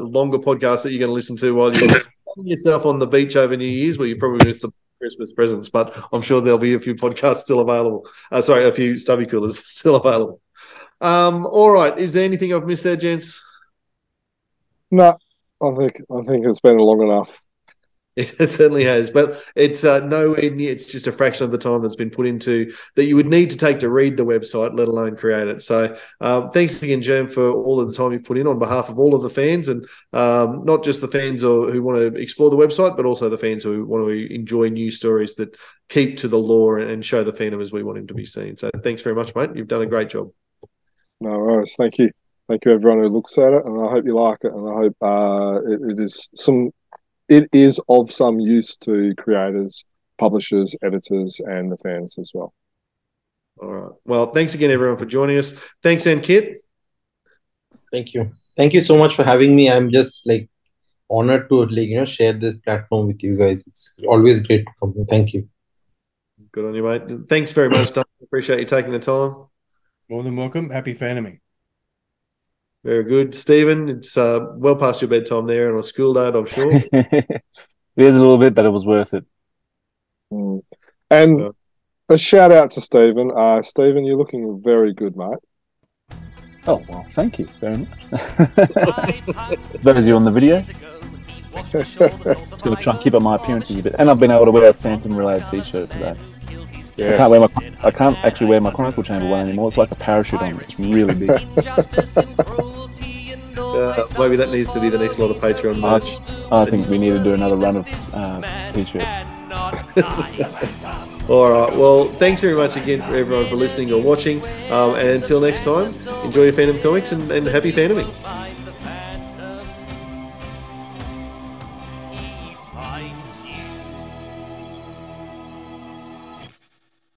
longer podcasts that you're going to listen to while you're finding yourself on the beach over New Year's, well, you probably miss the Christmas presents, but I'm sure there'll be a few podcasts still available. A few stubby coolers still available. All right. Is there anything I've missed there, gents? No, I think it's been long enough. It certainly has, but it's nowhere near. It's just a fraction of the time that's been put into that you would need to take to read the website, let alone create it. So thanks again, Jerm, for all of the time you've put in on behalf of all of the fans, and not just the fans who want to explore the website, but also the fans who want to enjoy new stories that keep to the lore and show the fandom as we want him to be seen. So thanks very much, mate. You've done a great job. No worries. Thank you. Thank you, everyone who looks at it, and I hope you like it, and I hope it is of some use to creators, publishers, editors, and the fans as well. All right. Well, thanks again, everyone, for joining us. Thanks, Ankit. Thank you. Thank you so much for having me. I'm just honored to share this platform with you guys. It's always great to come. Thank you. Good on you, mate. Thanks very much, Duncan. Appreciate you taking the time. More than welcome. Happy fandoming. Very good. Stephen, it's well past your bedtime there on a school day, I'm sure. It is a little bit, but it was worth it. And a shout out to Stephen. Stephen, you're looking very good, mate. Oh, well, thank you very much. Those of you on the video. Just going to try and keep up my appearances a bit. And I've been able to wear a Phantom-related t-shirt today. Yes. I can't actually wear my Chronicle Chamber one anymore. It's like a parachute on it. It's really big. Maybe that needs to be the next lot of Patreon merch. I think we need to do another run of t-shirts. All right. Well, thanks very much again for everyone for listening or watching. And until next time, enjoy your fandom comics and happy fandoming.